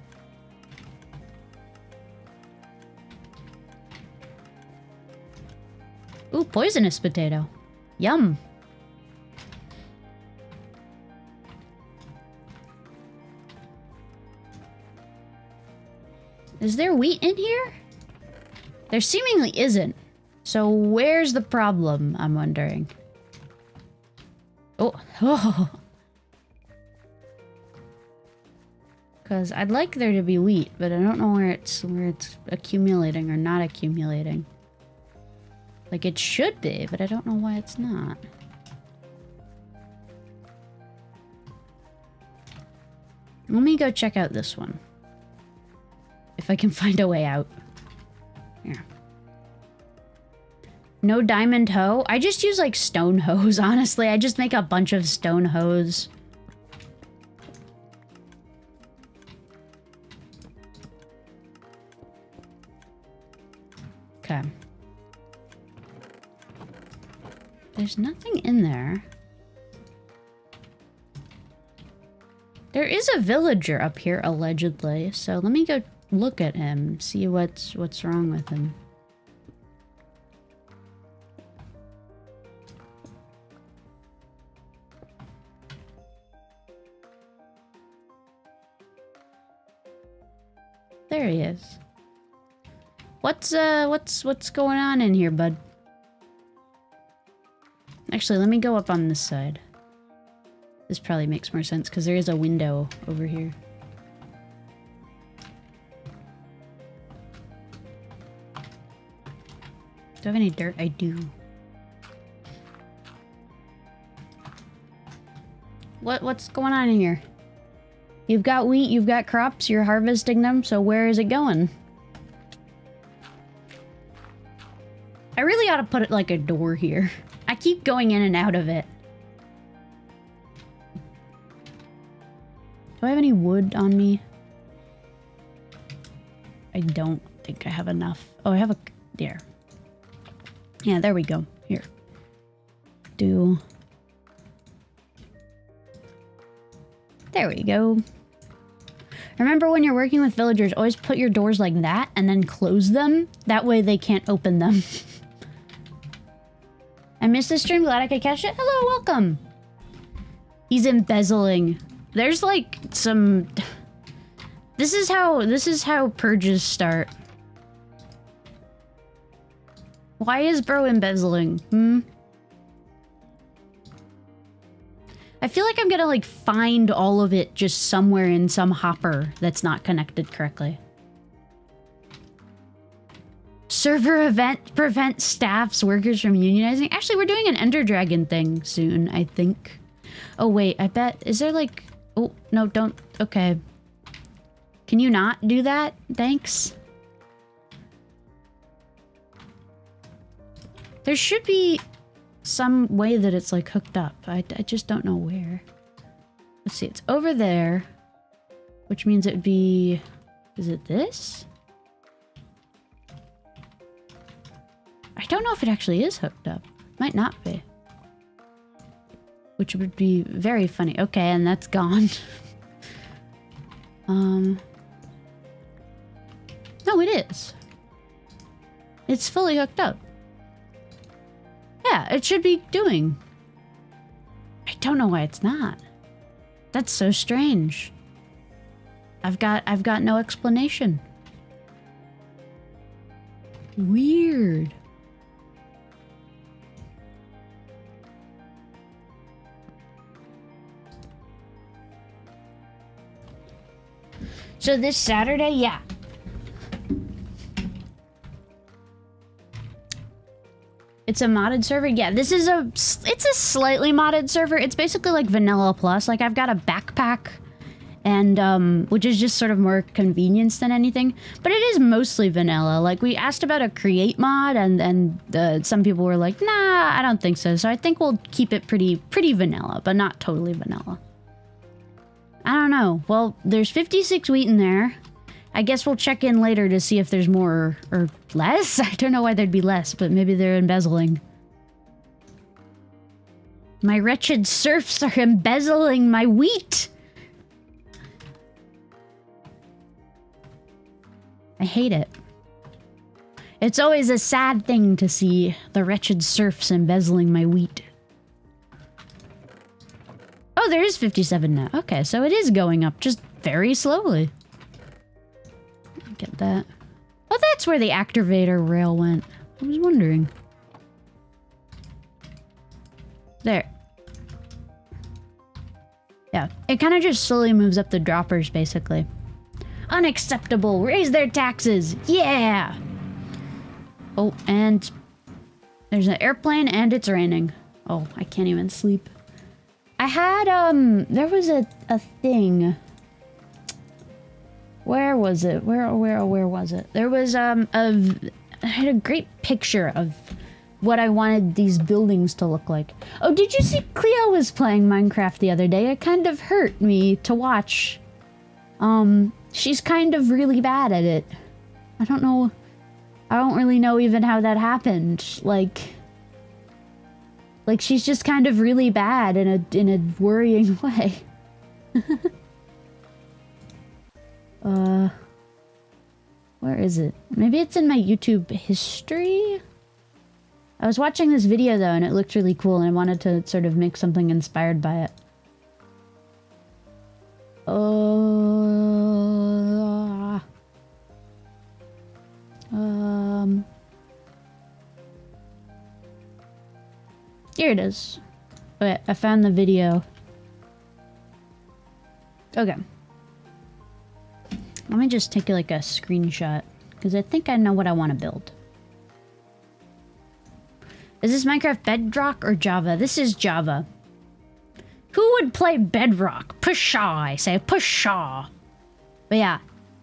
Ooh, poisonous potato. Yum. Is there wheat in here? There seemingly isn't. So where's the problem, I'm wondering. Oh. Because I'd like there to be wheat, but I don't know where it's accumulating or not accumulating. Like it should be, but I don't know why it's not. Let me go check out this one. If I can find a way out. Here. No diamond hoe? I just use like stone hoes, honestly. I just make a bunch of stone hoes. Okay. There's nothing in there. There is a villager up here, allegedly. So let me go look at him, see what's wrong with him. he is. What's going on in here, bud? Actually, let me go up on this side. This probably makes more sense because there is a window over here. Do I have any dirt? I do. What's going on in here? You've got wheat, you've got crops, you're harvesting them, so where is it going? I really ought to put it like a door here. I keep going in and out of it. Do I have any wood on me? I don't think I have enough. Oh, I have a... there. Yeah, there we go. Here. There we go. Remember when you're working with villagers, always put your doors like that and then close them. That way they can't open them. I missed the stream. Glad I could catch it. Hello, welcome. He's embezzling. There's like some... This is how purges start. Why is bro embezzling? I feel like I'm gonna like find all of it just somewhere in some hopper that's not connected correctly. Server event prevents staff's workers from unionizing. Actually, we're doing an Ender Dragon thing soon, I think. Oh wait, I bet, is there like... Oh, no, don't, okay. Can you not do that? Thanks. There should be some way that it's like hooked up. I just don't know where. Let's see, it's over there. Which means it would be... Is it this? I don't know if it actually is hooked up. Might not be. Which would be very funny. Okay, and that's gone. No, it is. It's fully hooked up. Yeah, it should be doing. I don't know why it's not. That's so strange. I've got no explanation. Weird. So this Saturday, yeah. It's a modded server? Yeah, this is it's a slightly modded server. It's basically like vanilla plus. Like I've got a backpack and which is just sort of more convenience than anything, but it is mostly vanilla. Like we asked about a create mod and some people were like, nah, I don't think so. So I think we'll keep it pretty vanilla, but not totally vanilla. I don't know. Well, there's 56 wheat in there. I guess we'll check in later to see if there's more or less. I don't know why there'd be less, but maybe they're embezzling. My wretched serfs are embezzling my wheat. I hate it. It's always a sad thing to see the wretched serfs embezzling my wheat. Oh, there is 57 now. Okay, so it is going up just very slowly. Get that. Oh, that's where the activator rail went. I was wondering. There. Yeah, it kind of just slowly moves up the droppers, basically. Unacceptable! Raise their taxes! Yeah! Oh, and there's an airplane and it's raining. Oh, I can't even sleep. I had, there was a thing. Where was it? Where was it? There was, I had a great picture of what I wanted these buildings to look like. Oh, did you see Cleo was playing Minecraft the other day? It kind of hurt me to watch. She's kind of really bad at it. I don't know. I don't really know even how that happened. Like she's just kind of really bad in a worrying way. Where is it? Maybe it's in my YouTube history? I was watching this video though and it looked really cool and I wanted to sort of make something inspired by it. Here it is. Okay, I found the video. Okay. Let me just take like a screenshot, because I think I know what I want to build. Is this Minecraft Bedrock or Java? This is Java. Who would play Bedrock? Pshaw, I say. Pshaw. But yeah.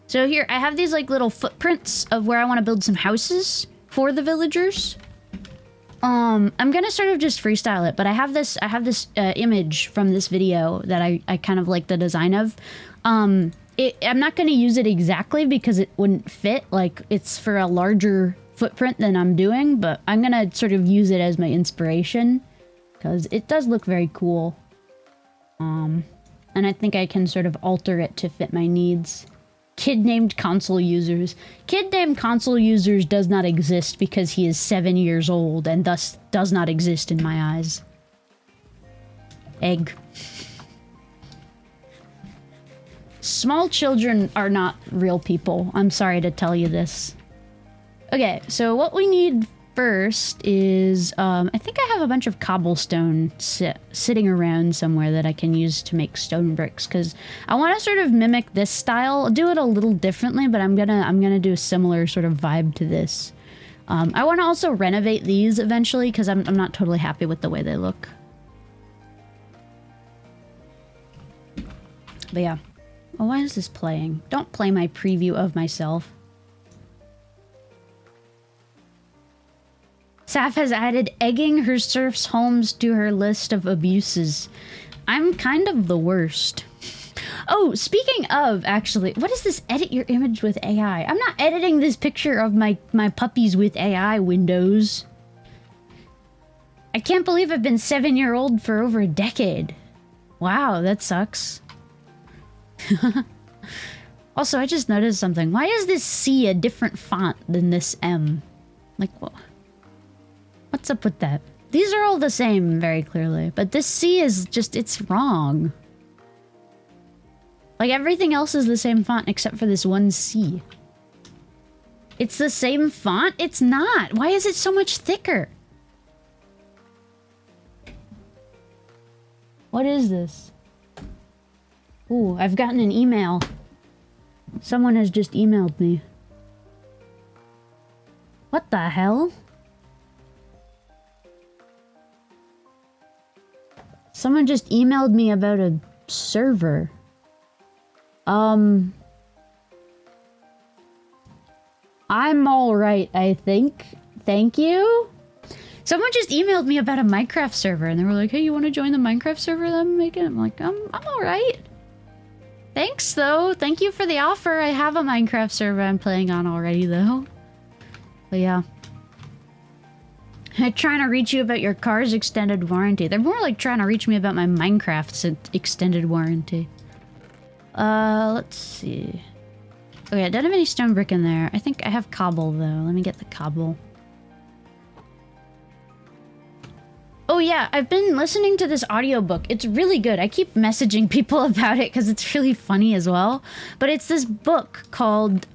So here, I have these like little footprints of where I want to build some houses for the villagers. I'm gonna sort of just freestyle it, but I have this image from this video that I kind of like the design of. I'm not gonna use it exactly because it wouldn't fit. Like, it's for a larger footprint than I'm doing, but I'm gonna sort of use it as my inspiration because it does look very cool. And I think I can sort of alter it to fit my needs. Kid named console users. Kid named console users does not exist because he is 7 years old and thus does not exist in my eyes. Egg. Small children are not real people. I'm sorry to tell you this. Okay, so what we need first is, I think I have a bunch of cobblestone sitting around somewhere that I can use to make stone bricks, because I want to sort of mimic this style. I'll do it a little differently, but I'm gonna do a similar sort of vibe to this. I want to also renovate these eventually, because I'm not totally happy with the way they look. But yeah. Oh, why is this playing? Don't play my preview of myself. Saf has added egging her serfs' homes to her list of abuses. I'm kind of the worst. Oh, speaking of, actually, what is this edit your image with AI? I'm not editing this picture of my puppies with AI, Windows. I can't believe I've been 7-year-old for over a decade. Wow, that sucks. Also, I just noticed something. Why is this C a different font than this M? Like, what? What's up with that? These are all the same, very clearly. But this C is just, it's wrong. Like, everything else is the same font except for this one C. It's the same font? It's not. Why is it so much thicker? What is this? Ooh, I've gotten an email. Someone has just emailed me. What the hell? Someone just emailed me about a server. I'm alright, I think. Thank you? Someone just emailed me about a Minecraft server, and they were like, hey, you want to join the Minecraft server that I'm making? I'm like, I'm alright. Thanks, though. Thank you for the offer. I have a Minecraft server I'm playing on already, though. But yeah. I'm trying to reach you about your car's extended warranty. They're more like trying to reach me about my Minecraft's extended warranty. Let's see. Okay, I don't have any stone brick in there. I think I have cobble, though. Let me get the cobble. Oh yeah, I've been listening to this audiobook. It's really good. I keep messaging people about it because it's really funny as well. But it's this book called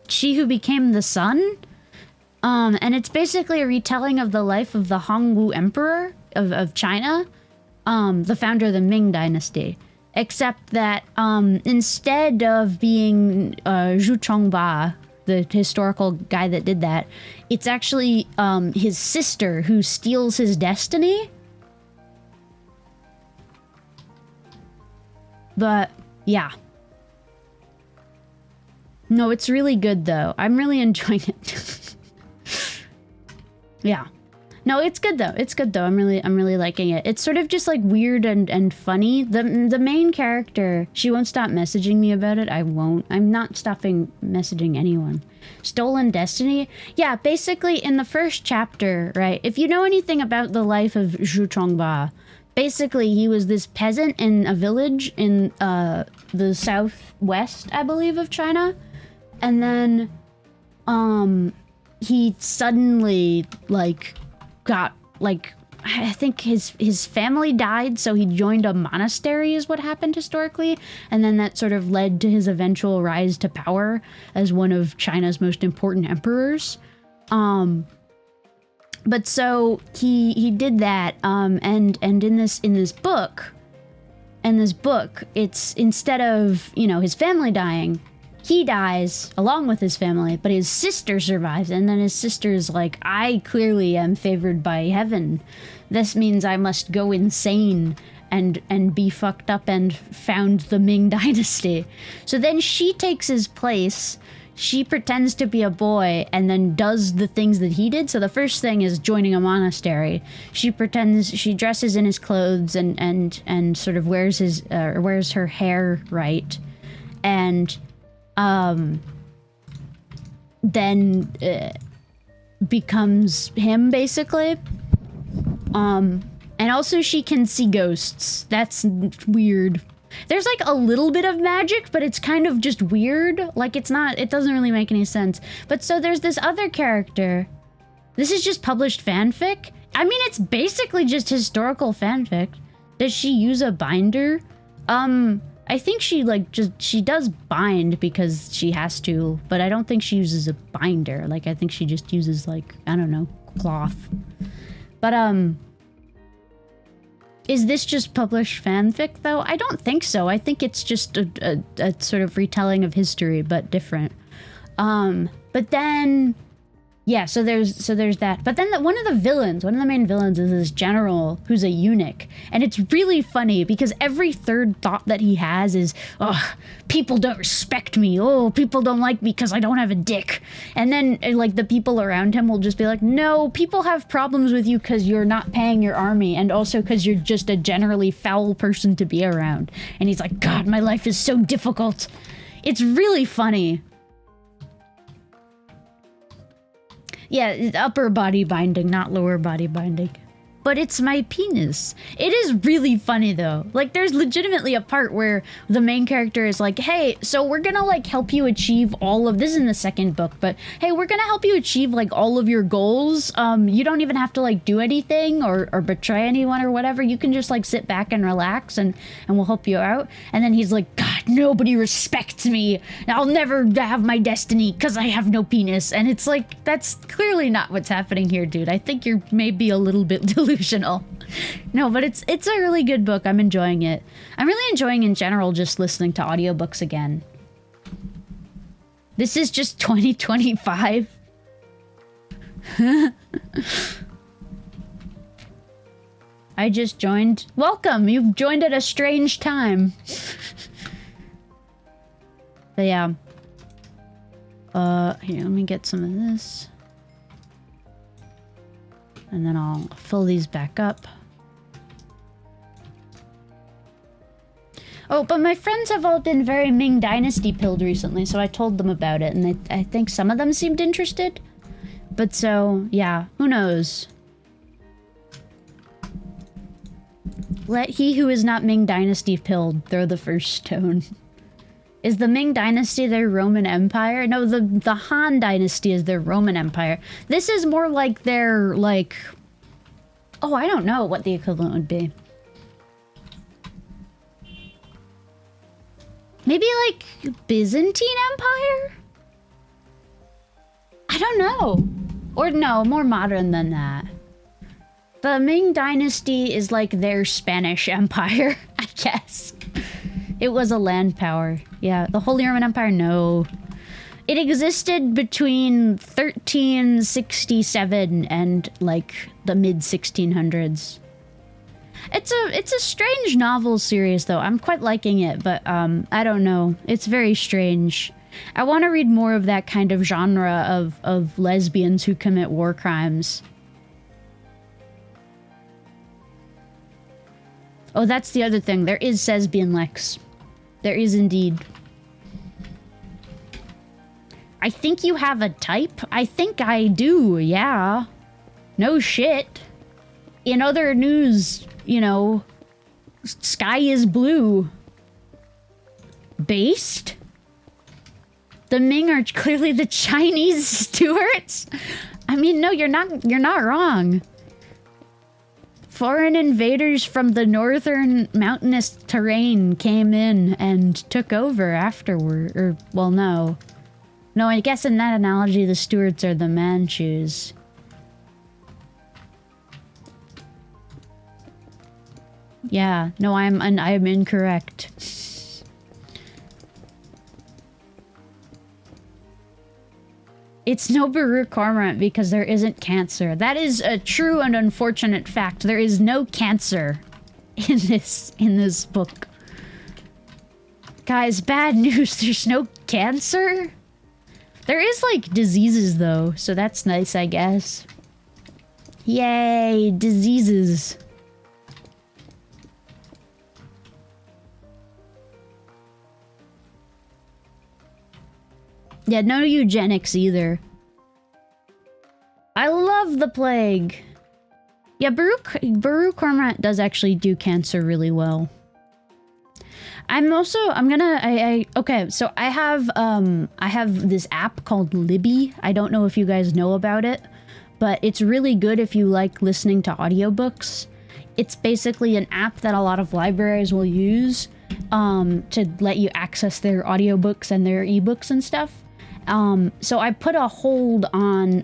She Who Became the Sun. And it's basically a retelling of the life of the Hongwu Emperor of China, the founder of the Ming Dynasty. Except that instead of being Zhu Chongba, the historical guy that did that, it's actually his sister who steals his destiny. But yeah. No, it's really good though. I'm really enjoying it. Yeah. No, it's good though. It's good though. I'm really liking it. It's sort of just like weird and funny. The main character, she won't stop messaging me about it. I won't. I'm not stopping messaging anyone. Stolen Destiny? Yeah, basically in the first chapter, right? If you know anything about the life of Zhu Chongba, basically he was this peasant in a village in the southwest, I believe, of China. And then he suddenly like got like I think his family died, so he joined a monastery is what happened historically, and then that sort of led to his eventual rise to power as one of China's most important emperors. But so he did that, and in this book, it's instead of, you know, his family dying, he dies along with his family, but his sister survives, and then his sister's like, I clearly am favored by heaven. This means I must go insane and be fucked up and found the Ming Dynasty. So then she takes his place. She pretends to be a boy and then does the things that he did. So the first thing is joining a monastery. She dresses in his clothes and sort of wears her hair right, and then becomes him basically. And also she can see ghosts. That's weird. There's like a little bit of magic, but it's kind of just weird. Like it doesn't really make any sense. But so there's this other character. This is just published fanfic. I mean, it's basically just historical fanfic. Does she use a binder? I think she does bind because she has to, but I don't think she uses a binder. Like I think she just uses like, I don't know, cloth. But is this just published fanfic, though? I don't think so. I think it's just a sort of retelling of history, but different. But then, yeah, so there's that. But then one of the main villains is this general who's a eunuch. And it's really funny because every third thought that he has is, oh, people don't respect me. Oh, people don't like me because I don't have a dick. And then, like, the people around him will just be like, no, people have problems with you because you're not paying your army. And also because you're just a generally foul person to be around. And he's like, God, my life is so difficult. It's really funny. Yeah, it's upper body binding, not lower body binding. But it's my penis. It is really funny though. Like there's legitimately a part where the main character is like, hey, so we're gonna like help you achieve all of this is in the second book, but hey, we're gonna help you achieve like all of your goals. You don't even have to like do anything or betray anyone or whatever. You can just like sit back and relax and we'll help you out. And then he's like, God, nobody respects me. I'll never have my destiny because I have no penis. And it's like, that's clearly not what's happening here, dude. I think you're maybe a little bit delusional. No, but it's a really good book. I'm enjoying it. I'm really enjoying in general just listening to audiobooks again. This is just 2025. I just joined. Welcome. You've joined at a strange time. But yeah. Here, let me get some of this. And then I'll fill these back up. Oh, but my friends have all been very Ming Dynasty pilled recently, so I told them about it, and I think some of them seemed interested. But so, yeah, who knows? Let he who is not Ming Dynasty pilled throw the first stone. Is the Ming Dynasty their Roman Empire? No, the Han Dynasty is their Roman Empire. This is more like their, like... Oh, I don't know what the equivalent would be. Maybe, like, Byzantine Empire? I don't know. Or no, more modern than that. The Ming Dynasty is like their Spanish Empire, I guess. It was a land power. Yeah, the Holy Roman Empire, no. It existed between 1367 and, like, the mid-1600s. It's a strange novel series, though. I'm quite liking it, but, I don't know. It's very strange. I want to read more of that kind of genre of lesbians who commit war crimes. Oh, that's the other thing. There is Lesbian Lex. There is indeed. I think you have a type? I think I do, yeah. No shit. In other news, you know, sky is blue. Based? The Ming are clearly the Chinese Stuarts? I mean, no, you're not wrong. foreign invaders from the northern mountainous terrain came in and took over afterward. Or, well, no. No, I guess in that analogy, the Stuarts are the Manchus. Yeah, no, I'm incorrect. It's no Baruch Cormorant because there isn't cancer. That is a true and unfortunate fact. There is no cancer in this book. Guys, bad news. There's no cancer. There is like diseases though, so that's nice, I guess. Yay, diseases. Yeah, no eugenics either. I love the plague. Yeah, Baruch Cormorant does actually do cancer really well. Okay, so I have this app called Libby. I don't know if you guys know about it, but it's really good if you like listening to audiobooks. It's basically an app that a lot of libraries will use to let you access their audiobooks and their ebooks and stuff. So I put a hold on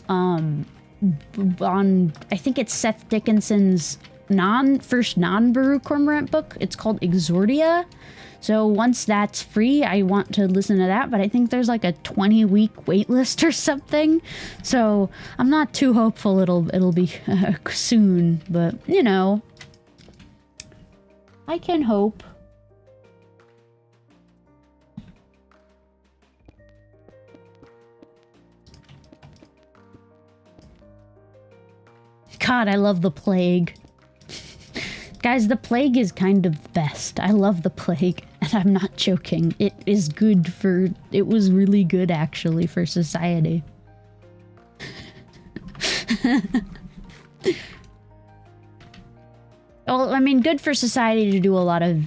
I think it's Seth Dickinson's first non-Baruch Cormorant book. It's called Exordia. So once that's free, I want to listen to that, but I think there's like a 20-week wait list or something. So I'm not too hopeful it'll be soon, but you know, I can hope. God, I love the plague. Guys, the plague is kind of best. I love the plague, and I'm not joking. It was really good actually for society. Well, I mean, good for society to do a lot of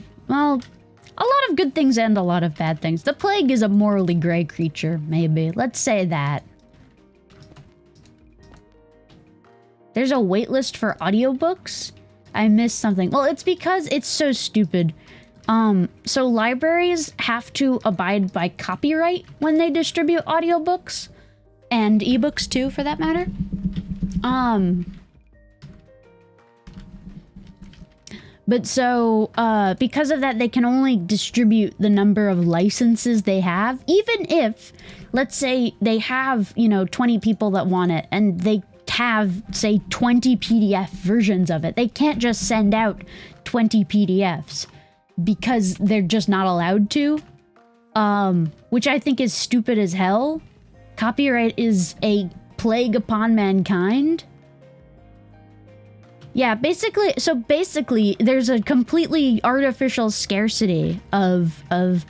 good things and a lot of bad things. The plague is a morally gray creature, maybe. Let's say that. There's a waitlist for audiobooks? I missed something. Well, it's because it's so stupid. So libraries have to abide by copyright when they distribute audiobooks. And ebooks too, for that matter. But so, because of that, they can only distribute the number of licenses they have. Even if, let's say, they have, 20 people that want it, and they have, say, 20 PDF versions of it. They can't just send out 20 PDFs because they're just not allowed to. Which I think is stupid as hell. Copyright is a plague upon mankind. Yeah, basically, there's a completely artificial scarcity of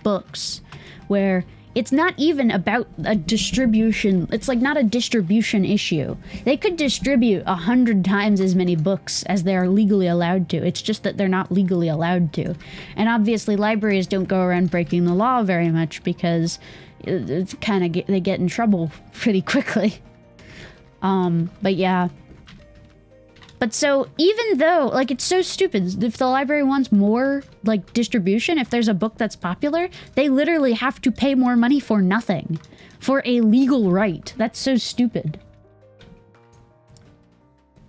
books where it's not even about a distribution. It's like not a distribution issue. They could distribute 100 times as many books as they are legally allowed to. It's just that they're not legally allowed to. And obviously libraries don't go around breaking the law very much because it's kind of they get in trouble pretty quickly. But yeah. But so, even though, like, it's so stupid, if the library wants more, like, distribution, if there's a book that's popular, they literally have to pay more money for nothing. For a legal right. That's so stupid.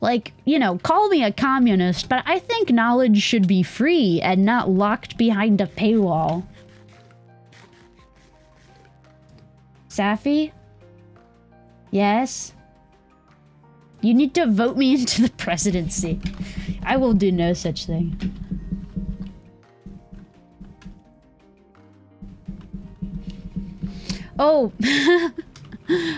Like, call me a communist, but I think knowledge should be free and not locked behind a paywall. Safi? Yes? You need to vote me into the presidency. I will do no such thing. Oh,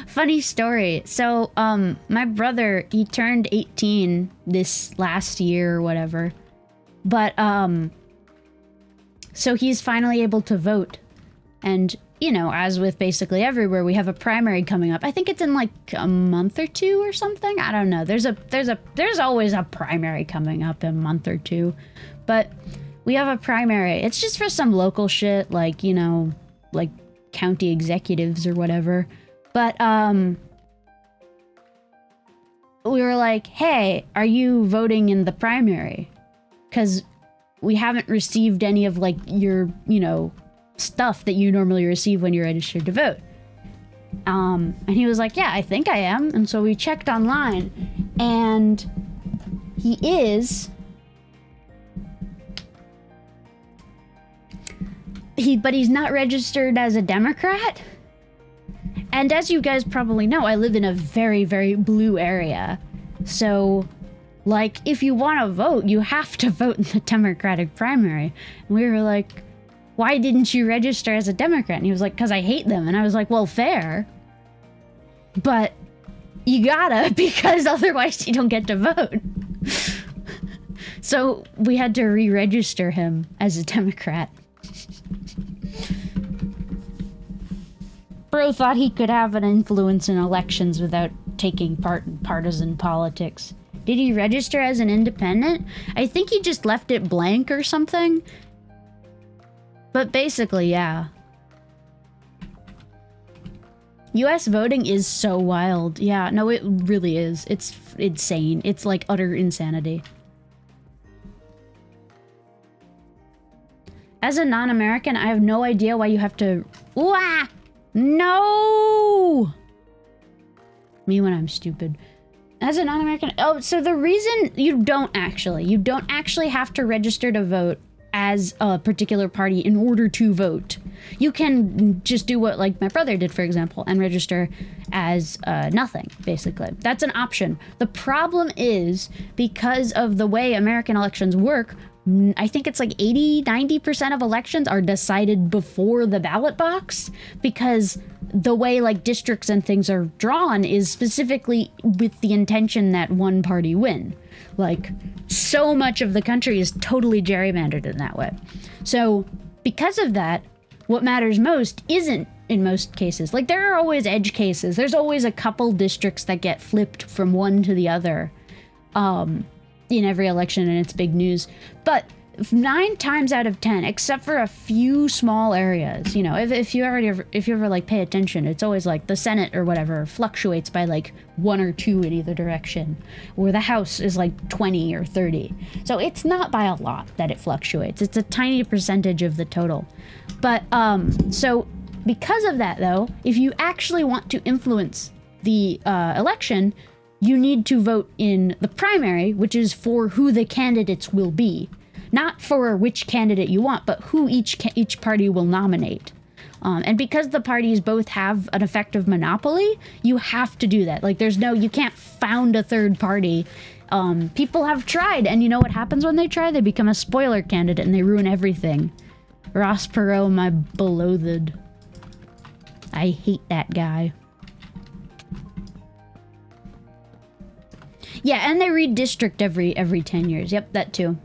funny story. So, my brother, he turned 18 this last year or whatever. But, so he's finally able to vote. And, as with basically everywhere, we have a primary coming up. I think it's in like a month or two or something. I don't know. There's always a primary coming up in a month or two. But we have a primary. It's just for some local shit, like, like county executives or whatever. But, we were like, hey, are you voting in the primary? Because we haven't received any of like your, you know, stuff that you normally receive when you're registered to vote. And he was like, yeah, I think I am. And so we checked online, and he is. But he's not registered as a Democrat. And as you guys probably know, I live in a very, very blue area. So, like, if you want to vote, you have to vote in the Democratic primary. And we were like, why didn't you register as a Democrat? And he was like, because I hate them. And I was like, well, fair. But you gotta, because otherwise you don't get to vote. So we had to re-register him as a Democrat. Bro thought he could have an influence in elections without taking part in partisan politics. Did he register as an independent? I think he just left it blank or something. But basically, yeah. US voting is so wild. Yeah, no, it really is. It's insane. It's like utter insanity. As a non-American, I have no idea why you have to... Wah! No! Me when I'm stupid. As a non-American... Oh, so the reason you don't actually have to register to vote as a particular party in order to vote. You can just do what, like, my brother did, for example, and register as nothing, basically. That's an option. The problem is, because of the way American elections work, I think it's like 80-90% of elections are decided before the ballot box, because the way like districts and things are drawn is specifically with the intention that one party win. Like, so much of the country is totally gerrymandered in that way. So because of that, what matters most isn't in most cases. Like, there are always edge cases. There's always a couple districts that get flipped from one to the other. In every election, and it's big news. But 9 times out of 10, except for a few small areas, you know, if you ever like pay attention, it's always like the Senate or whatever fluctuates by like 1 or 2 in either direction, or the House is like 20 or 30. So it's not by a lot that it fluctuates. It's a tiny percentage of the total. But so because of that, though, if you actually want to influence the election, you need to vote in the primary, which is for who the candidates will be. Not for which candidate you want, but who each party will nominate. And because the parties both have an effective monopoly, you have to do that. Like, you can't found a third party. People have tried, and you know what happens when they try? They become a spoiler candidate and they ruin everything. Ross Perot, my beloved. I hate that guy. Yeah, and they redistrict every 10 years. Yep, that too.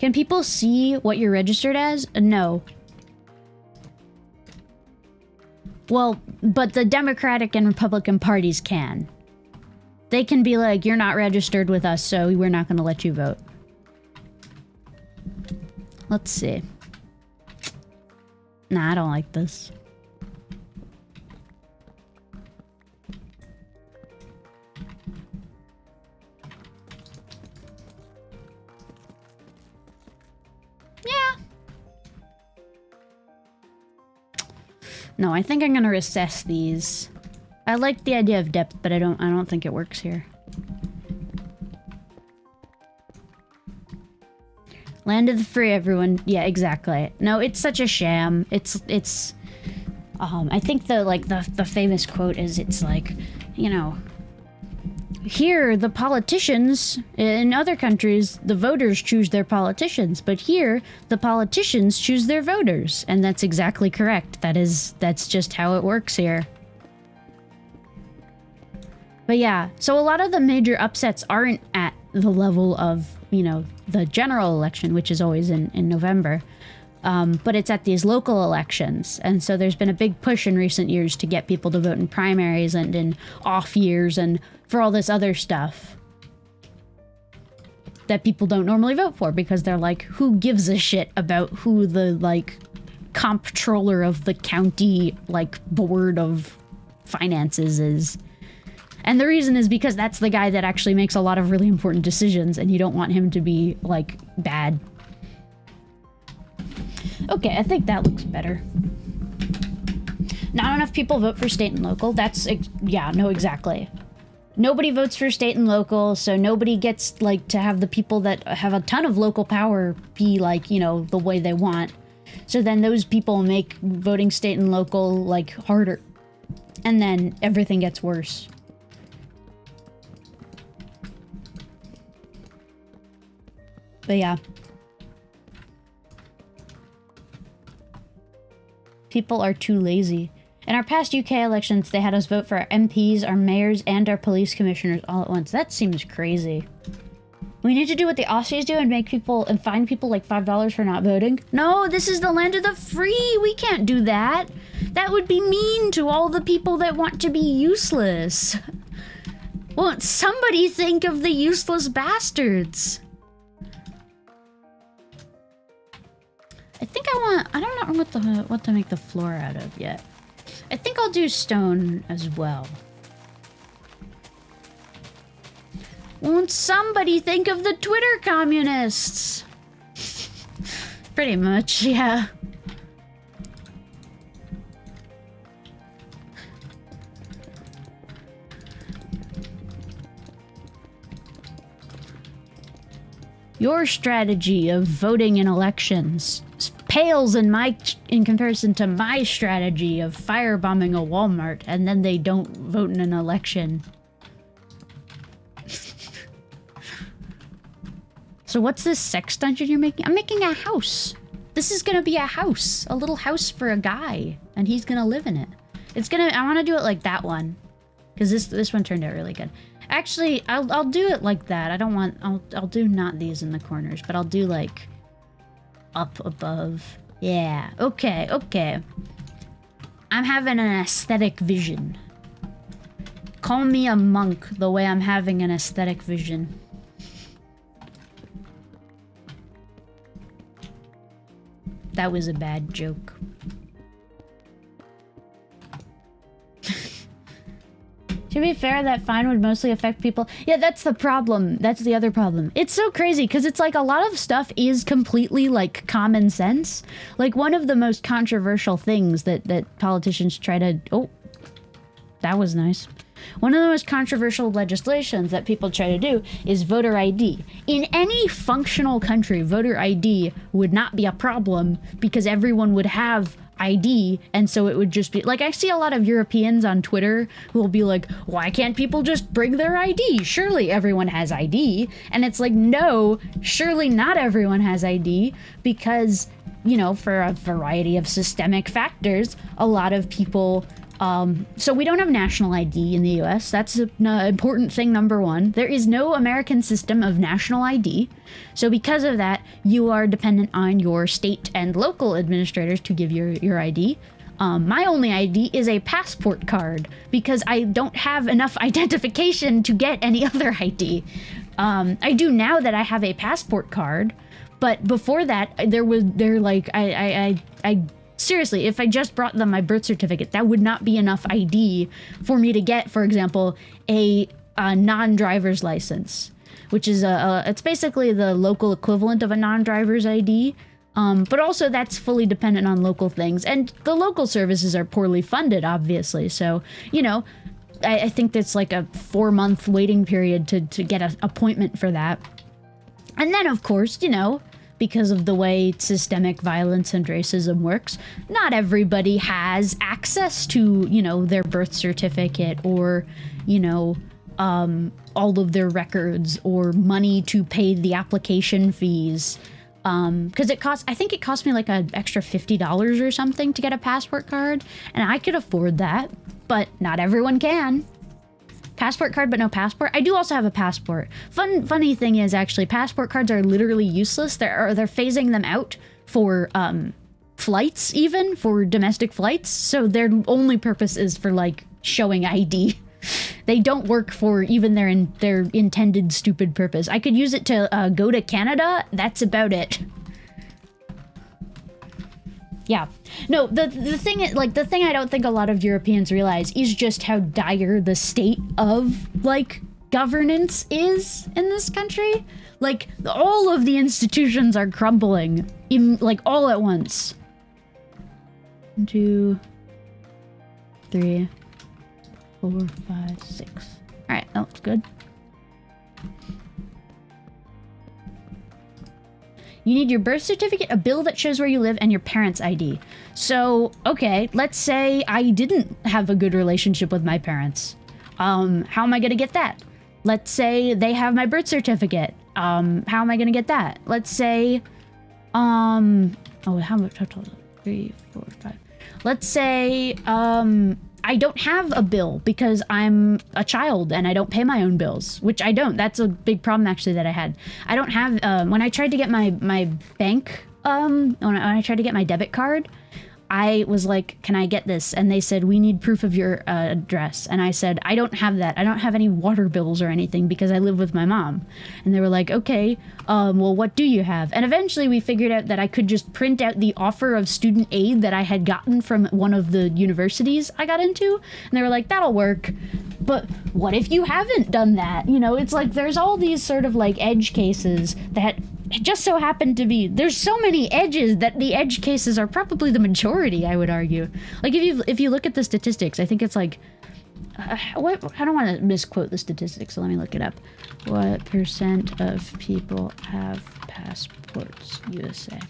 Can people see what you're registered as? No. Well, but the Democratic and Republican parties can. They can be like, you're not registered with us, so we're not going to let you vote. Let's see. Nah, I don't like this. Yeah. No, I think I'm gonna recess these. I like the idea of depth, but I don't think it works here. Land of the free, everyone. Yeah, exactly. No, it's such a sham. It's I think the famous quote is, it's like, you know, here the politicians, in other countries the voters choose their politicians, but here the politicians choose their voters. And that's exactly correct. That's just how it works here. But yeah, so a lot of the major upsets aren't at the level of, you know, the general election, which is always in November. But it's at these local elections. And so there's been a big push in recent years to get people to vote in primaries and in off years and for all this other stuff that people don't normally vote for, because they're like, who gives a shit about who the, like, comptroller of the county, like, board of finances is? And the reason is because that's the guy that actually makes a lot of really important decisions, and you don't want him to be, like, bad. Okay, I think that looks better. Not enough people vote for state and local. That's, yeah, no, exactly. Nobody votes for state and local, so nobody gets, like, to have the people that have a ton of local power be, like, you know, the way they want. So then those people make voting state and local, like, harder. And then everything gets worse. But yeah. People are too lazy. In our past UK elections, they had us vote for our MPs, our mayors, and our police commissioners all at once. That seems crazy. We need to do what the Aussies do and make people and fine people like $5 for not voting. No, this is the land of the free. We can't do that. That would be mean to all the people that want to be useless. Won't somebody think of the useless bastards? I think I don't know what to make the floor out of yet. I think I'll do stone as well. Won't somebody think of the Twitter communists? Pretty much, yeah. Your strategy of voting in elections pales in comparison to my strategy of firebombing a Walmart, and then they don't vote in an election. So what's this sex dungeon you're making? I'm making a house. This is gonna be a house. A little house for a guy. And he's gonna live in it. I wanna do it like that one. Because this one turned out really good. Actually, I'll do it like that. I'll do not these in the corners, but I'll do like up above. Yeah, okay. I'm having an aesthetic vision. Call me a monk the way I'm having an aesthetic vision. That was a bad joke. To be fair, that fine would mostly affect people. Yeah, that's the problem. That's the other problem. It's so crazy because it's like a lot of stuff is completely like common sense. Like one of the most controversial things that politicians try to... Oh, that was nice. One of the most controversial legislations that people try to do is voter ID. In any functional country, voter ID would not be a problem because everyone would have ID, and so it would just be like, I see a lot of Europeans on Twitter who will be like, why can't people just bring their ID? Surely everyone has ID. And it's like, no, surely not everyone has ID because, you know, for a variety of systemic factors, a lot of people... So we don't have national ID in the US. That's an important thing, number one. There is no American system of national ID. So because of that, you are dependent on your state and local administrators to give your ID. My only ID is a passport card because I don't have enough identification to get any other ID. I do now that I have a passport card, but before that, seriously, if I just brought them my birth certificate, that would not be enough ID for me to get, for example, a non-driver's license, which is it's basically the local equivalent of a non-driver's ID. But also that's fully dependent on local things, and the local services are poorly funded, obviously. So, you know, I think that's like a 4-month waiting period to get an appointment for that. And then, of course, you know, because of the way systemic violence and racism works, not everybody has access to, you know, their birth certificate or, you know, all of their records or money to pay the application fees. Because I think it cost me like an extra $50 or something to get a passport card, and I could afford that, but not everyone can. Passport card, but no passport. I do also have a passport. Funny thing is, actually, passport cards are literally useless. They're phasing them out for flights, even for domestic flights. So their only purpose is for like showing ID. They don't work for even their intended stupid purpose. I could use it to go to Canada. That's about it. Yeah. No, the thing is, like, the thing I don't think a lot of Europeans realize is just how dire the state of, like, governance is in this country. Like, all of the institutions are crumbling, in, like, all at once. 1, 2, 3, 4, 5, 6. Alright, that looks good. You need your birth certificate, a bill that shows where you live, and your parents' ID. So, okay, let's say I didn't have a good relationship with my parents. How am I gonna get that? Let's say they have my birth certificate. How am I gonna get that? Let's say, oh, how much total? 3, 4, 5. Let's say, I don't have a bill because I'm a child and I don't pay my own bills, which I don't. That's a big problem actually that I had. I don't have, when I tried to get my bank, when I tried to get my debit card, I was like, can I get this? And they said, we need proof of your address. And I said, I don't have that. I don't have any water bills or anything because I live with my mom. And they were like, okay, well, what do you have? And eventually we figured out that I could just print out the offer of student aid that I had gotten from one of the universities I got into. And they were like, that'll work. But what if you haven't done that? You know, it's like there's all these sort of like edge cases that just so happen to be, there's so many edges that the edge cases are probably the majority, I would argue. Like if you look at the statistics, I think it's like, I don't want to misquote the statistics, so let me look it up. What % of people have passports, USA?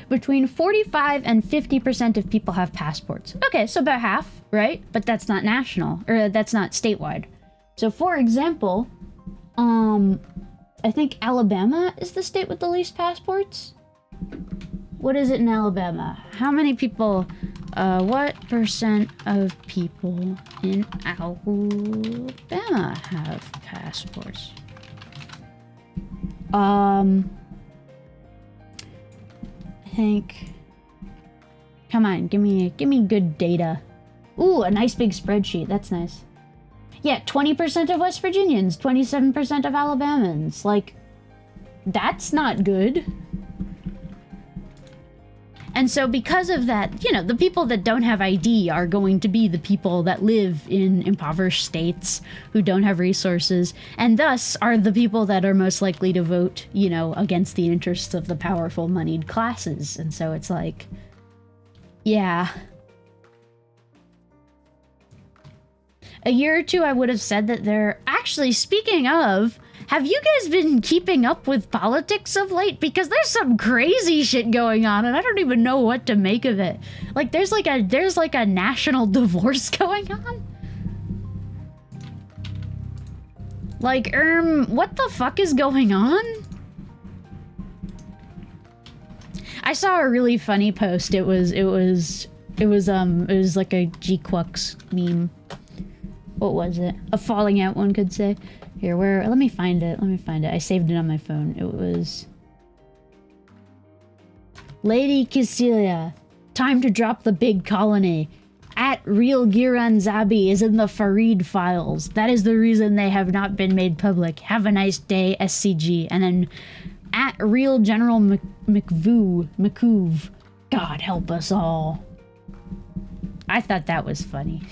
Between 45 and 50% of people have passports. Okay, so about half, right? But that's not national, or that's not statewide. So for example, I think Alabama is the state with the least passports. What is it in Alabama? How many people, what % of people in Alabama have passports? I think, come on, give me good data. Ooh, a nice big spreadsheet, that's nice. Yeah, 20% of West Virginians, 27% of Alabamans. Like, that's not good. And so because of that, you know, the people that don't have ID are going to be the people that live in impoverished states who don't have resources, and thus are the people that are most likely to vote, you know, against the interests of the powerful moneyed classes. And so it's like, yeah. A year or two, I would have said that they're... Actually, speaking of, have you guys been keeping up with politics of late? Because there's some crazy shit going on, and I don't even know what to make of it. Like, there's like a national divorce going on? Like, what the fuck is going on? I saw a really funny post. It was like a G-Quux meme. What was it? A falling out, one could say. Here, where? Let me find it. I saved it on my phone. It was... Lady Kisilia. Time to drop the big colony. At Real Giranzabi is in the Farid files. That is the reason they have not been made public. Have a nice day, SCG. And then at Real General McCoove. God help us all. I thought that was funny.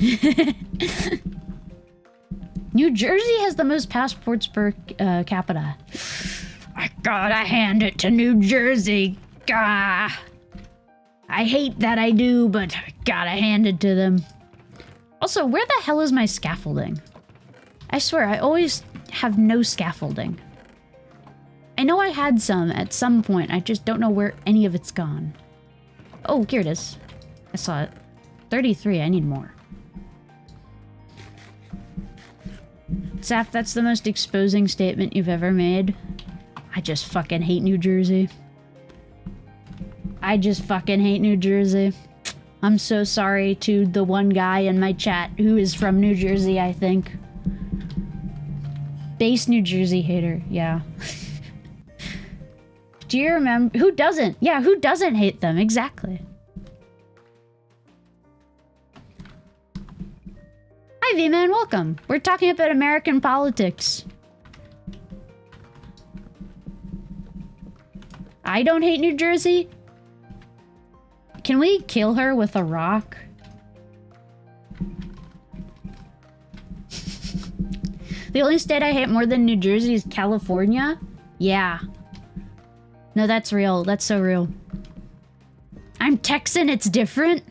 New Jersey has the most passports per capita. I gotta hand it to New Jersey. Gah. I hate that I do, but I gotta hand it to them. Also, where the hell is my scaffolding? I swear, I always have no scaffolding. I know I had some at some point, I just don't know where any of it's gone. Oh, here it is. I saw it. 33, I need more. Saf, that's the most exposing statement you've ever made. I just fucking hate New Jersey. I just fucking hate New Jersey. I'm so sorry to the one guy in my chat who is from New Jersey, I think. Base New Jersey hater, yeah. Do you remember? Who doesn't? Yeah, who doesn't hate them? Exactly. Hi, V-Man, welcome. We're talking about American politics. I don't hate New Jersey. Can we kill her with a rock? The only state I hate more than New Jersey is California? Yeah. No, that's real. That's so real. I'm Texan, it's different.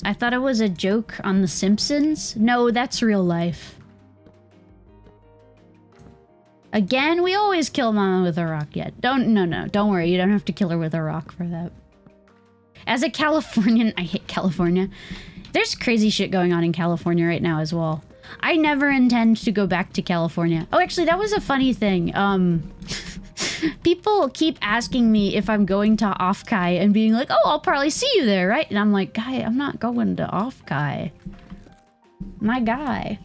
I thought it was a joke on The Simpsons. No, that's real life. Again, we always kill Mama with a rock yet. No, don't worry. You don't have to kill her with a rock for that. As a Californian, I hate California. There's crazy shit going on in California right now as well. I never intend to go back to California. Oh, actually, that was a funny thing. People keep asking me if I'm going to Off-Kai and being like, oh, I'll probably see you there, right? And I'm like, guy, I'm not going to Off-Kai. My guy.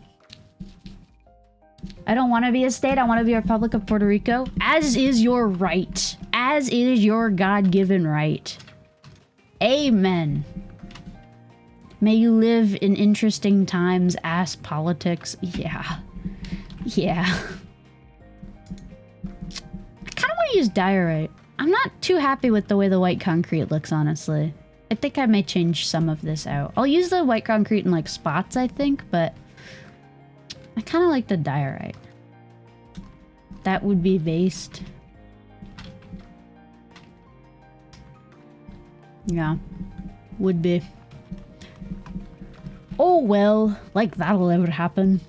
I don't want to be a state. I want to be a Republic of Puerto Rico. As is your right. As is your God-given right. Amen. May you live in interesting times, ass politics. Yeah. Yeah. I kind of want to use diorite. I'm not too happy with the way the white concrete looks, honestly. I think I may change some of this out. I'll use the white concrete in, like, spots, I think, but I kind of like the diorite. That would be based. Yeah. Would be. Oh well, like that'll ever happen,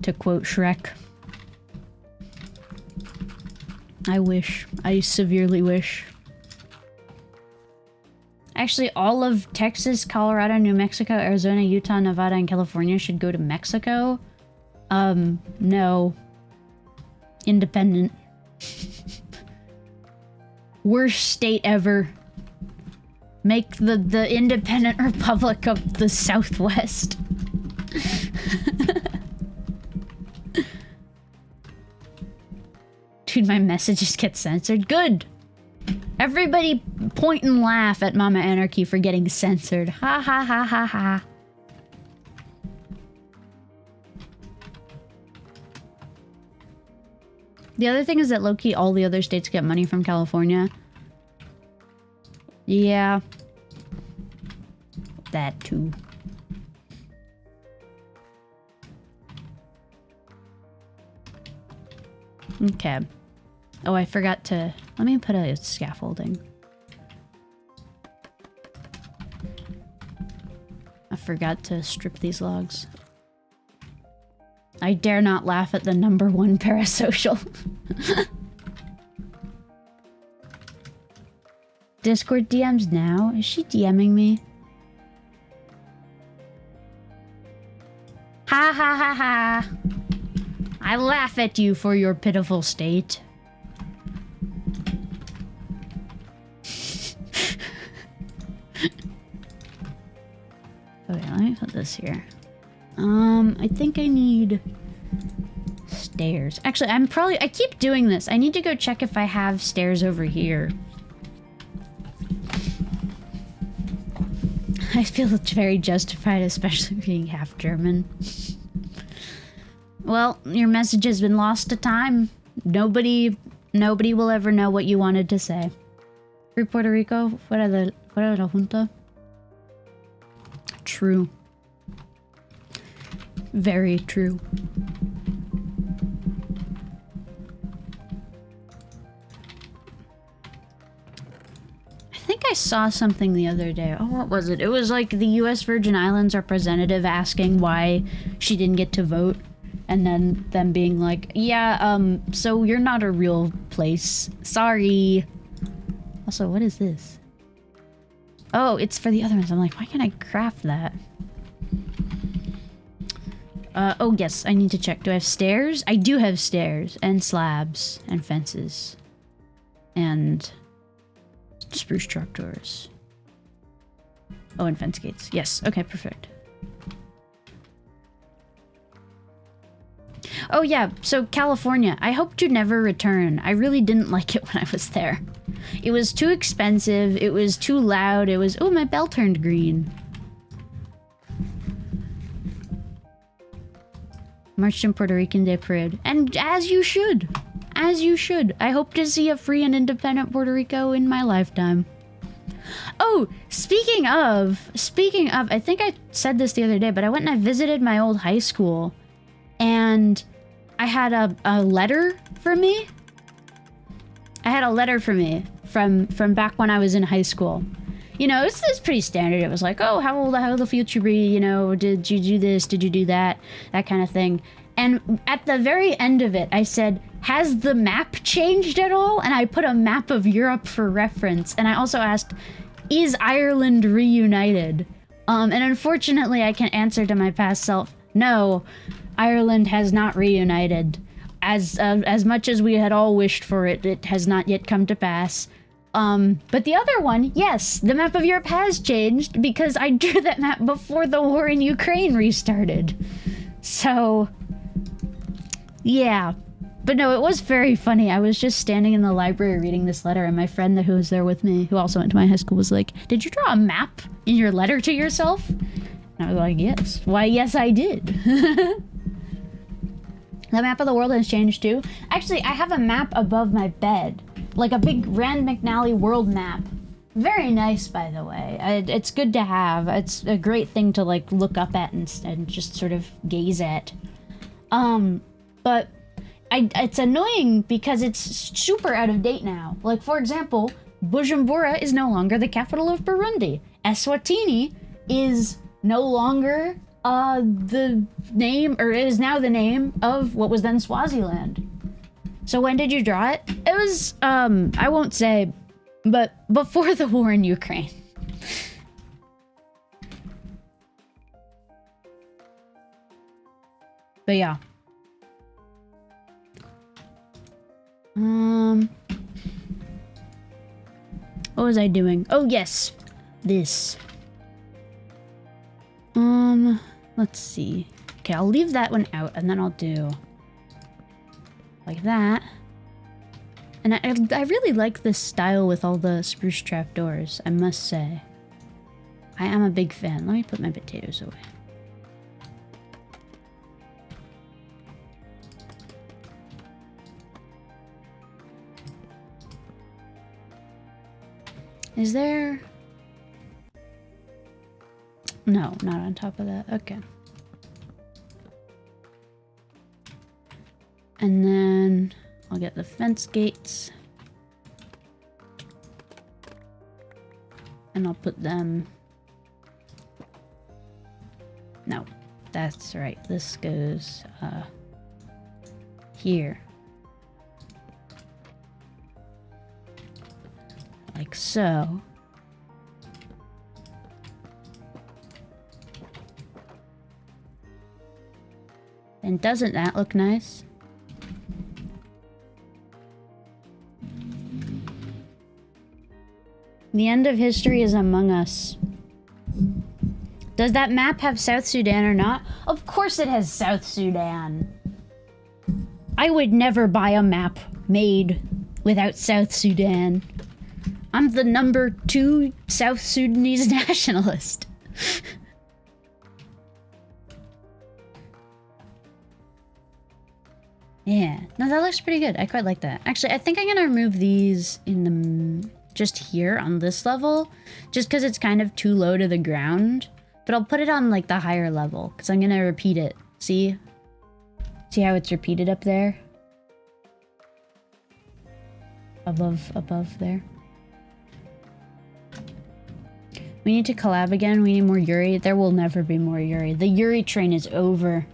to quote Shrek. I wish. I severely wish. Actually, all of Texas, Colorado, New Mexico, Arizona, Utah, Nevada, and California should go to Mexico. No. Independent. Worst state ever. Make the independent republic of the Southwest. Dude, my messages get censored. Good. Everybody point and laugh at Mama Anarchy for getting censored. Ha ha ha ha ha. The other thing is that low-key all the other states get money from California. Yeah. That too. Okay. Oh, I forgot to... Let me put a scaffolding. I forgot to strip these logs. I dare not laugh at the #1 parasocial. Discord DMs now? Is she DMing me? Ha ha ha ha! I laugh at you for your pitiful state. Okay, let me put this here. I think I need stairs. Actually, I keep doing this. I need to go check if I have stairs over here. I feel it's very justified, especially being half German. Well, your message has been lost to time. Nobody will ever know what you wanted to say. Free Puerto Rico, fuera de la junta. True. Very true. I think I saw something the other day. Oh, what was it? It was like the U.S. Virgin Islands representative asking why she didn't get to vote. And then them being like, yeah, so you're not a real place. Sorry. Also, what is this? Oh, it's for the other ones. I'm like, why can't I craft that? Oh yes, I need to check. Do I have stairs? I do have stairs and slabs and fences and spruce trapdoors. Oh, and fence gates. Yes. Okay, perfect. Oh yeah, so California. I hope to never return. I really didn't like it when I was there. It was too expensive. It was too loud. It was... Oh, my bell turned green. Marched in Puerto Rican Day Parade. And as you should. As you should. I hope to see a free and independent Puerto Rico in my lifetime. Oh, speaking of, I think I said this the other day, but I went and I visited my old high school. And I had a letter for me. I had a letter for me from back when I was in high school. You know, it's pretty standard. It was like, oh, how will the future be? You know, did you do this? Did you do that? That kind of thing. And at the very end of it, I said, has the map changed at all? And I put a map of Europe for reference. And I also asked, is Ireland reunited? And unfortunately, I can answer to my past self, no, Ireland has not reunited. As much as we had all wished for it, it has not yet come to pass. But the other one, yes, the map of Europe has changed because I drew that map before the war in Ukraine restarted. So, yeah. But no, it was very funny. I was just standing in the library reading this letter, and my friend who was there with me, who also went to my high school, was like, did you draw a map in your letter to yourself? And I was like, yes. Why, yes, I did. The map of the world has changed too. Actually, I have a map above my bed. Like a big Rand McNally world map. Very nice, by the way. It's good to have. It's a great thing to like look up at and just sort of gaze at. But it's annoying because it's super out of date now. Like, for example, Bujumbura is no longer the capital of Burundi. Eswatini is no longer the name, or it is now the name of what was then Swaziland. So when did you draw it? It was, I won't say, but before the war in Ukraine. But yeah. What was I doing? Oh yes, this. Let's see. Okay, I'll leave that one out, and then I'll do like that. And I really like this style with all the spruce trapdoors, I must say. I am a big fan. Let me put my potatoes away. Is there... No, not on top of that. Okay. And then I'll get the fence gates. And I'll put them... No, that's right. This goes here. Like so. And doesn't that look nice? The end of history is among us. Does that map have South Sudan or not? Of course it has South Sudan. I would never buy a map made without South Sudan. I'm the #2 South Sudanese nationalist. Yeah, no, that looks pretty good. I quite like that. Actually, I think I'm gonna remove these in the just here on this level, just because it's kind of too low to the ground. But I'll put it on like the higher level because I'm gonna repeat it. See how it's repeated up there? Above there. We need to collab again. We need more Yuri. There will never be more Yuri. The Yuri train is over.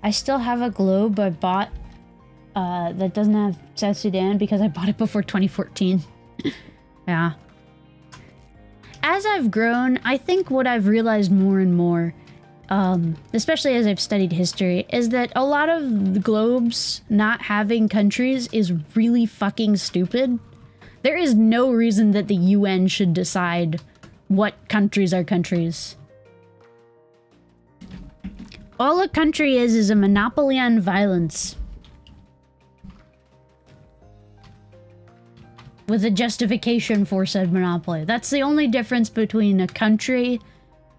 I still have a globe I bought that doesn't have South Sudan because I bought it before 2014. Yeah. As I've grown, I think what I've realized more and more, especially as I've studied history, is that a lot of the globes not having countries is really fucking stupid. There is no reason that the UN should decide what countries are countries. All a country is a monopoly on violence. with a justification for said monopoly. That's the only difference between a country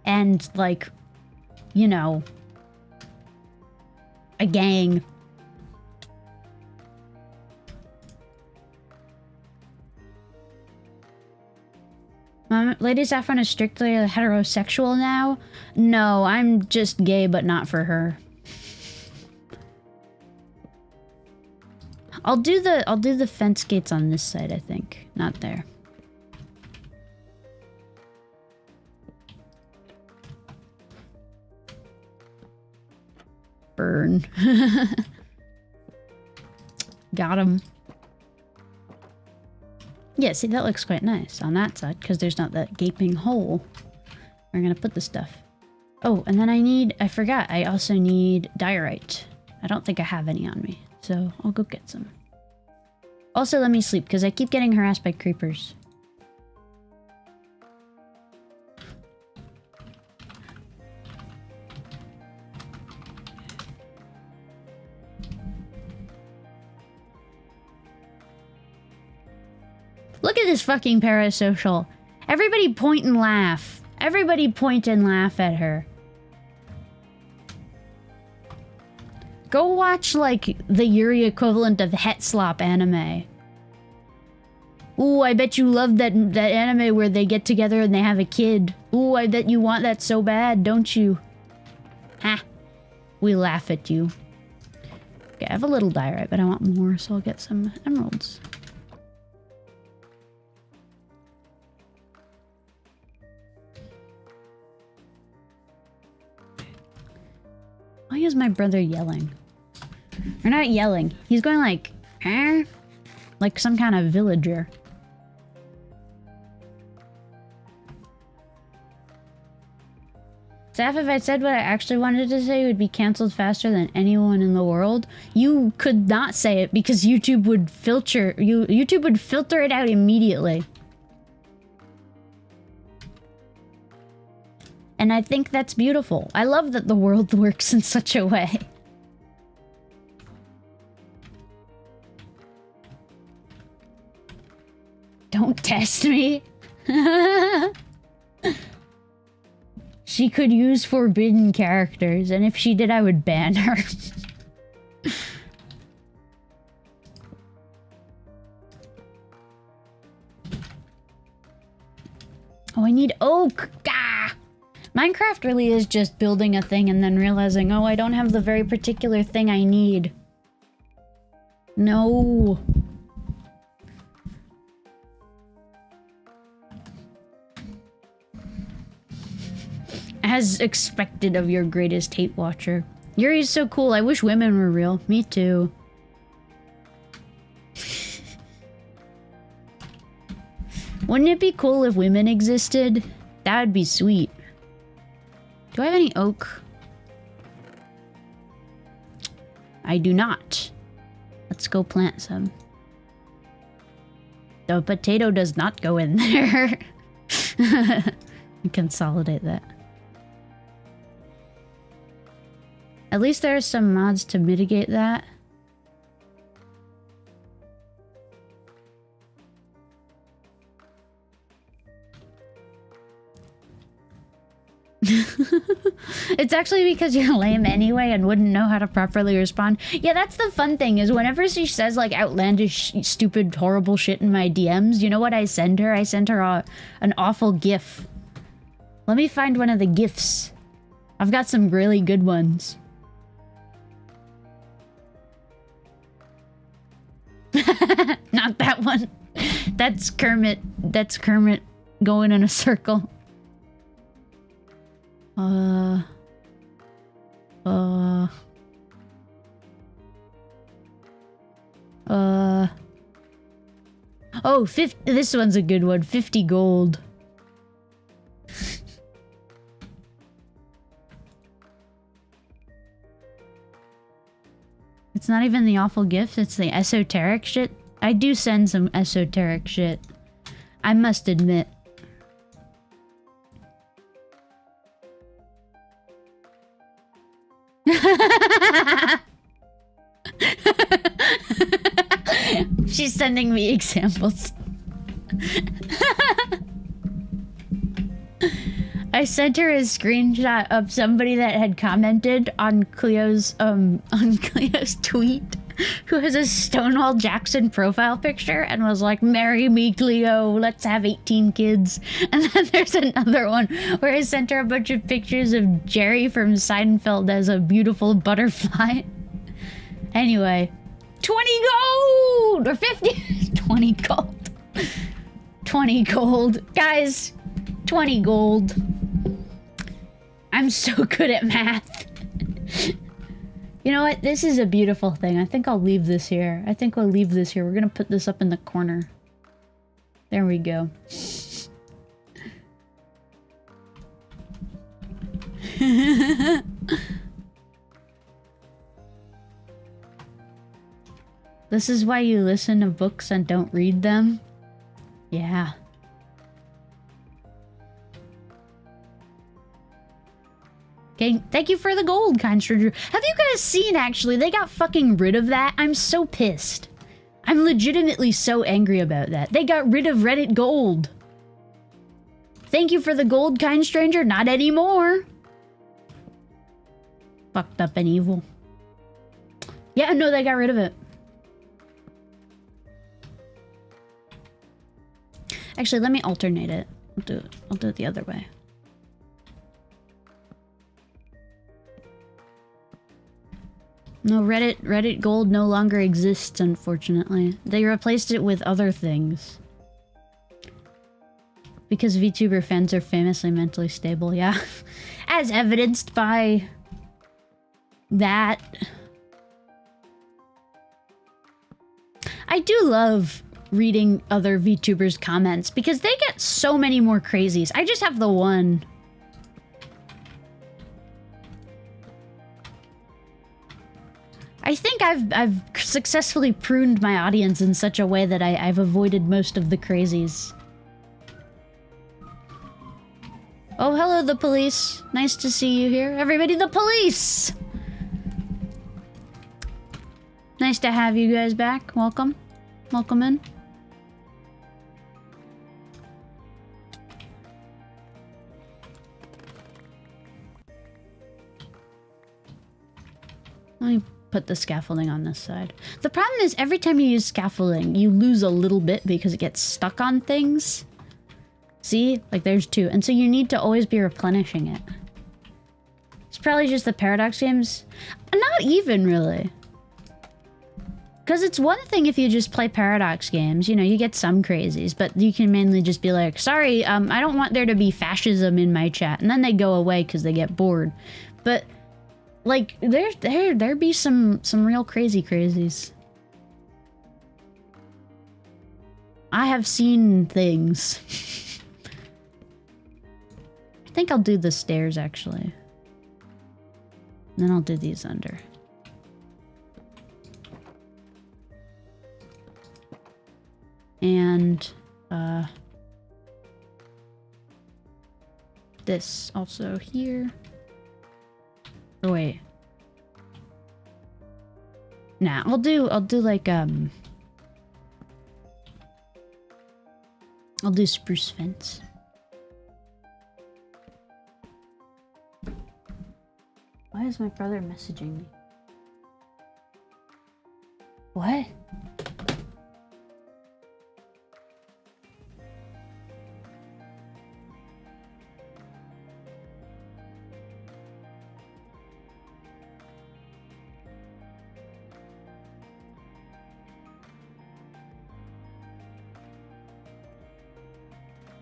and, like, you know, a gang. Lady Saffron is strictly heterosexual now? No, I'm just gay, but not for her. I'll do the fence gates on this side, I think. Not there. Burn. Got him. Yeah, see, that looks quite nice on that side, because there's not that gaping hole. We're gonna put the stuff. Oh, and then I forgot, I also need diorite. I don't think I have any on me, so I'll go get some. Also, let me sleep, because I keep getting harassed by creepers. Look at this fucking parasocial. Everybody point and laugh. Everybody point and laugh at her. Go watch, like, the Yuri equivalent of Hetslop anime. Ooh, I bet you love that anime where they get together and they have a kid. Ooh, I bet you want that so bad, don't you? Ha. We laugh at you. Okay, I have a little diorite, but I want more, so I'll get some emeralds. Why is my brother yelling? Or not yelling. He's going like, huh? Like some kind of villager. Saf, if I said what I actually wanted to say, it would be cancelled faster than anyone in the world. You could not say it because YouTube would filter it out immediately. And I think that's beautiful. I love that the world works in such a way. Don't test me. She could use forbidden characters, and if she did, I would ban her. Oh, I need oak. Gah! Minecraft really is just building a thing and then realizing, oh, I don't have the very particular thing I need. No. As expected of your greatest hate watcher. Yuri's so cool. I wish women were real. Me too. Wouldn't it be cool if women existed? That would be sweet. Do I have any oak? I do not. Let's go plant some. The potato does not go in there. Consolidate that. At least there are some mods to mitigate that. It's actually because you're lame anyway and wouldn't know how to properly respond. Yeah, that's the fun thing, is whenever she says like outlandish, stupid, horrible shit in my DMs, you know what I send her? I send her an awful GIF. Let me find one of the GIFs. I've got some really good ones. Not that one. That's Kermit. That's Kermit going in a circle. Oh, this one's a good one. 50 gold. It's not even the awful gift, it's the esoteric shit. I do send some esoteric shit. I must admit. She's sending me examples. I sent her a screenshot of somebody that had commented on Cleo's tweet, who has a Stonewall Jackson profile picture and was like, "Marry me, Cleo, let's have 18 kids." And then there's another one where I sent her a bunch of pictures of Jerry from Seinfeld as a beautiful butterfly. Anyway, 20 gold! Or 50? 20 gold. 20 gold. Guys, 20 gold. I'm so good at math. You know what? This is a beautiful thing. I think I'll leave this here. I think we'll leave this here. We're gonna put this up in the corner. There we go. This is why you listen to books and don't read them? Yeah. Okay, thank you for the gold, kind stranger. Have you guys seen, actually, they got fucking rid of that? I'm so pissed. I'm legitimately so angry about that. They got rid of Reddit gold. Thank you for the gold, kind stranger. Not anymore. Fucked up and evil. Yeah, no, they got rid of it. Actually, let me alternate it. I'll do it the other way. No, Reddit Gold no longer exists, unfortunately. They replaced it with other things. Because VTuber fans are famously mentally stable, yeah. As evidenced by that. I do love reading other VTubers' comments because they get so many more crazies. I just have the one. I think I've successfully pruned my audience in such a way that I've avoided most of the crazies. Oh, hello, the police. Nice to see you here. Everybody, the police! Nice to have you guys back. Welcome. Welcome in. Let me put the scaffolding on this side. The problem is every time you use scaffolding, you lose a little bit because it gets stuck on things. See? Like there's two. And so you need to always be replenishing it. It's probably just the Paradox games. Not even really. Because it's one thing if you just play Paradox games, you know, you get some crazies, but you can mainly just be like, sorry, I don't want there to be fascism in my chat. And then they go away because they get bored. But like, there be some real crazies. I have seen things. I think I'll do the stairs, actually. And then I'll do these under. And, this also here. Oh, wait. Nah, I'll do like, I'll do spruce fence. Why is my brother messaging me? What?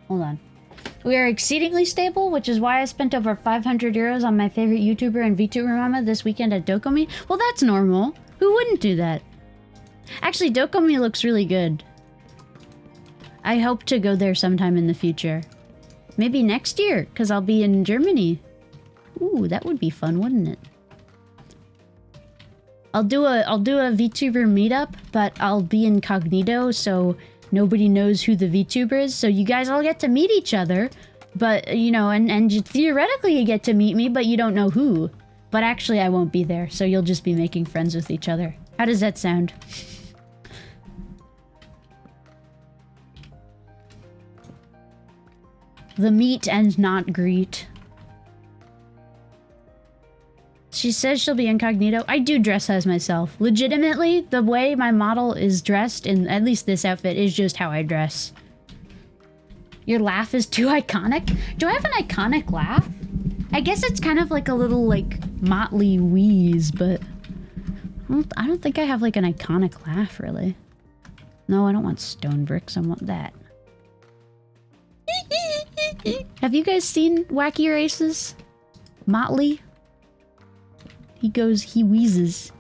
Hold on. We are exceedingly stable, which is why I spent over 500 euros on my favorite YouTuber and VTuber mama this weekend at Dokomi. Well, that's normal. Who wouldn't do that? Actually, Dokomi looks really good. I hope to go there sometime in the future. Maybe next year, because I'll be in Germany. Ooh, that would be fun, wouldn't it? I'll do a VTuber meetup, but I'll be incognito, so nobody knows who the VTuber is, so you guys all get to meet each other, but, you know, and theoretically you get to meet me, but you don't know who. But actually I won't be there, so you'll just be making friends with each other. How does that sound? The meet and not greet. She says she'll be incognito. I do dress as myself. Legitimately, the way my model is dressed, in at least this outfit, is just how I dress. Your laugh is too iconic? Do I have an iconic laugh? I guess it's kind of like a little, like, motley wheeze, but... I don't think I have, like, an iconic laugh, really. No, I don't want stone bricks. I want that. Have you guys seen Wacky Races? Motley? He wheezes.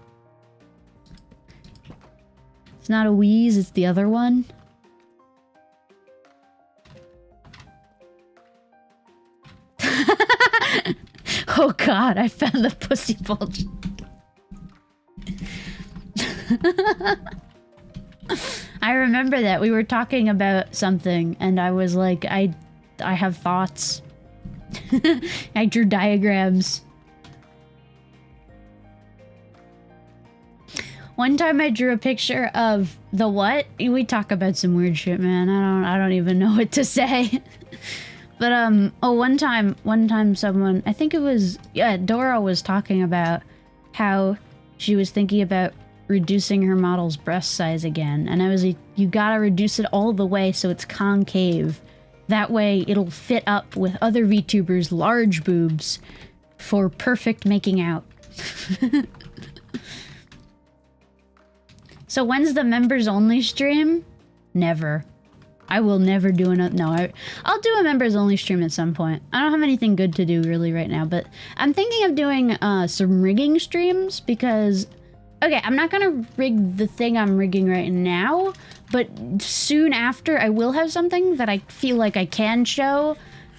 It's not a wheeze, it's the other one. Oh god, I found the pussy bulge. I remember that we were talking about something and I was like, I have thoughts. I drew diagrams. One time I drew a picture of the what? We talk about some weird shit, man. I don't even know what to say. But one time someone, I think it was, yeah, Dora was talking about how she was thinking about reducing her model's breast size again. And I was like, you gotta reduce it all the way so it's concave. That way it'll fit up with other VTubers' large boobs for perfect making out. So when's the members only stream? Never. I will never do another. No, I'll do a members only stream at some point. I don't have anything good to do really right now, but I'm thinking of doing some rigging streams because, okay, I'm not gonna rig the thing I'm rigging right now, but soon after I will have something that I feel like I can show,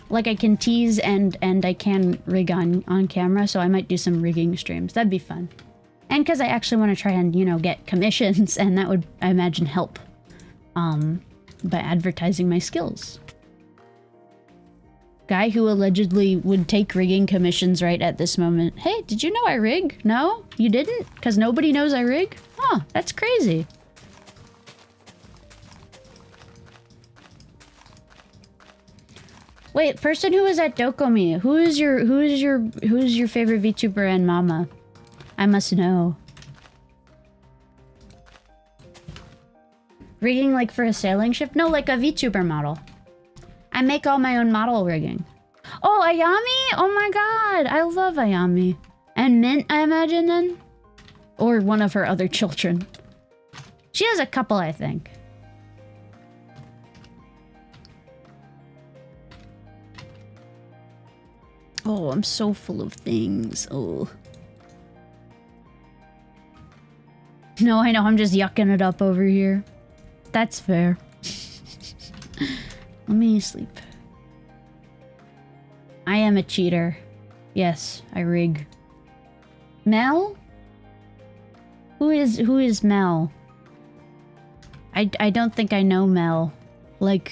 like I can tease and I can rig on camera, so I might do some rigging streams. That'd be fun. And because I actually want to try and, you know, get commissions, and that would, I imagine, help by advertising my skills. Guy who allegedly would take rigging commissions right at this moment. Hey, did you know I rig? No? You didn't? Because nobody knows I rig? Huh, that's crazy. Wait, person who was at Dokomi, who is your favorite VTuber and mama? I must know. Rigging like for a sailing ship? No, like a VTuber model. I make all my own model rigging. Oh, Ayami? Oh my god, I love Ayami. And Mint, I imagine then? Or one of her other children. She has a couple, I think. Oh, I'm so full of things. Oh. No, I know, I'm just yucking it up over here. That's fair. Let me sleep. I am a cheater. Yes, I rig. Mel? Who is Mel? I don't think I know Mel. Like...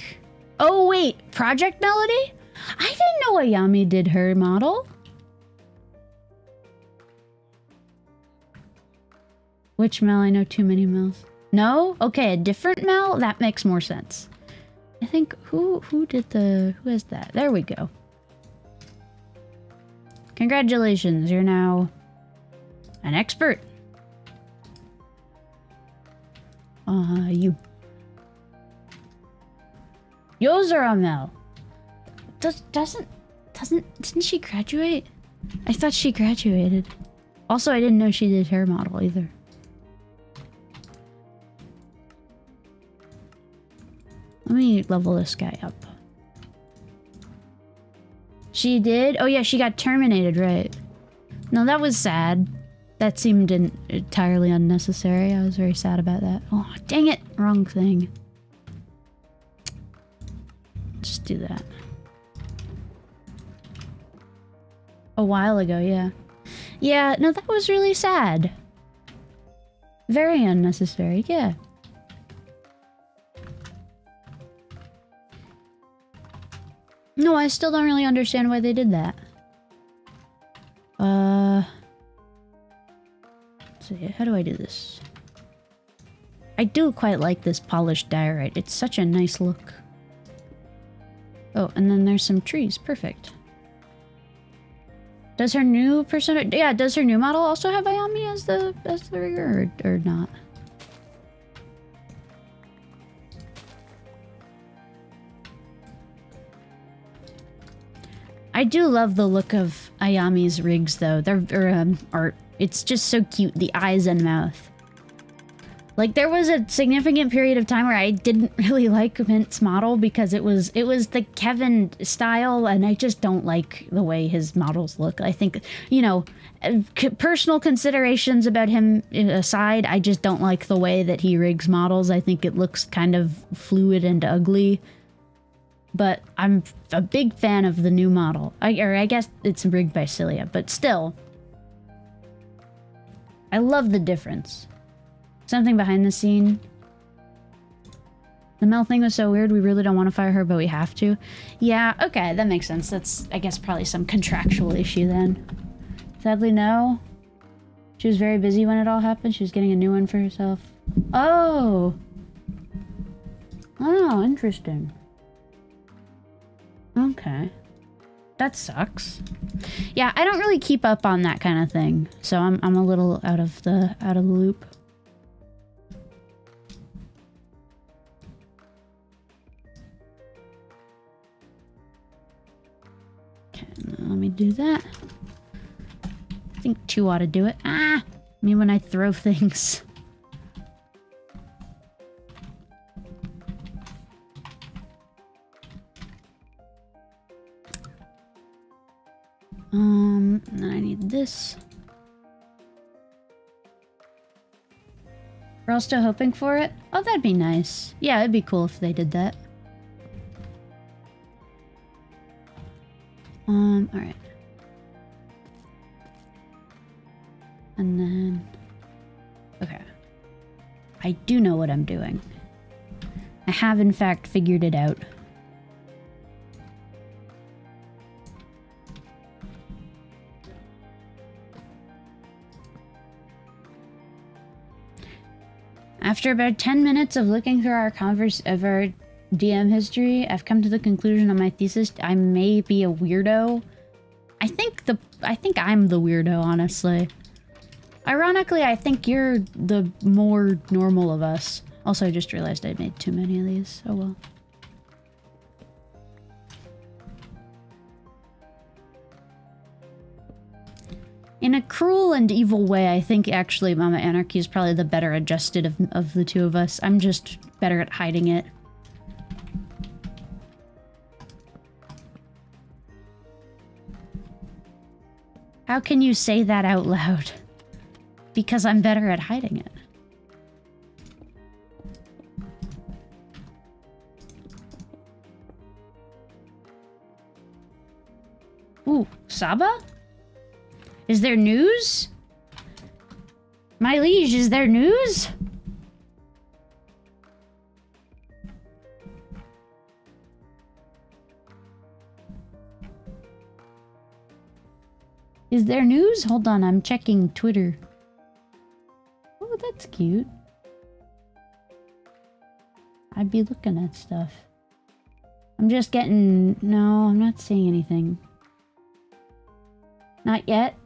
Oh wait, Project Melody? I didn't know Ayami did her model. Which Mel? I know too many Mels. No? Okay, a different Mel? That makes more sense. I think, who is that? There we go. Congratulations, you're now an expert. You. Yozora Mel. Didn't she graduate? I thought she graduated. Also, I didn't know she did hair model either. Let me level this guy up. She did? Oh yeah, she got terminated, right? No, that was sad. That seemed entirely unnecessary. I was very sad about that. Oh, dang it! Wrong thing. Just do that. A while ago, yeah. Yeah, no, that was really sad. Very unnecessary, yeah. No, I still don't really understand why they did that. Let's see, how do I do this? I do quite like this polished diorite. It's such a nice look. Oh, and then there's some trees. Perfect. Does her new persona... Yeah, does her new model also have Ayami as the rigger or not? I do love the look of Ayami's rigs, though. They're, art. It's just so cute. The eyes and mouth. Like, there was a significant period of time where I didn't really like Mint's model because it was the Kevin style, and I just don't like the way his models look. I think, you know, personal considerations about him aside, I just don't like the way that he rigs models. I think it looks kind of fluid and ugly. But I'm a big fan of the new model. I guess it's rigged by Cilia, but still. I love the difference. Something behind the scene. The Mel thing was so weird, we really don't want to fire her, but we have to. Yeah, okay, that makes sense. That's, I guess, probably some contractual issue then. Sadly, no. She was very busy when it all happened. She was getting a new one for herself. Oh! Oh, interesting. Okay. That sucks. Yeah, I don't really keep up on that kind of thing, so I'm a little out of the loop. Okay, let me do that. I think 2 ought to do it. Ah! Me when I throw things. And then I need this. We're all still hoping for it? Oh, that'd be nice. Yeah, it'd be cool if they did that. Alright. And then... Okay. I do know what I'm doing. I have, in fact, figured it out. After about 10 minutes of looking through our DM history, I've come to the conclusion on my thesis I may be a weirdo. I think I'm the weirdo, honestly. Ironically, I think you're the more normal of us. Also, I just realized I made too many of these. Oh well. In a cruel and evil way, I think actually Mama Anarchy is probably the better adjusted of the two of us. I'm just better at hiding it. How can you say that out loud? Because I'm better at hiding it. Ooh, Saba? Is there news? My liege, is there news? Is there news? Hold on, I'm checking Twitter. Oh, that's cute. I'd be looking at stuff. I'm just getting... No, I'm not seeing anything. Not yet.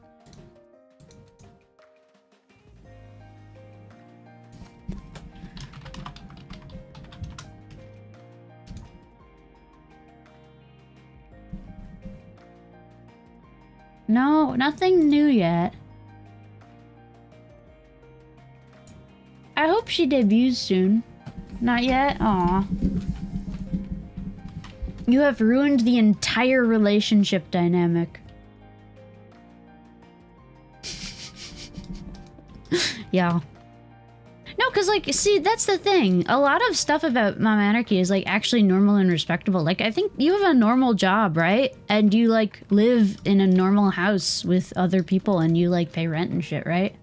No, nothing new yet. I hope she debuts soon. Not yet? Aw. You have ruined the entire relationship dynamic. Yeah. No, because, like, see, that's the thing. A lot of stuff about Mom Anarchy is, like, actually normal and respectable. Like, I think you have a normal job, right? And you, like, live in a normal house with other people and you, like, pay rent and shit, right?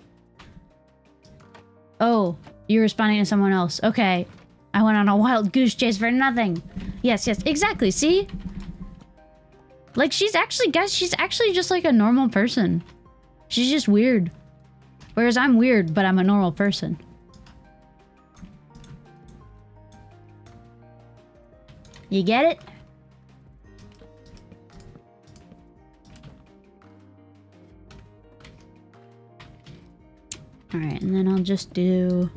Oh, you're responding to someone else. Okay. I went on a wild goose chase for nothing. Yes, yes, exactly, see? Like, she's actually, guys, she's actually just, like, a normal person. She's just weird. Whereas I'm weird, but I'm a normal person. You get it? Alright, and then I'll just do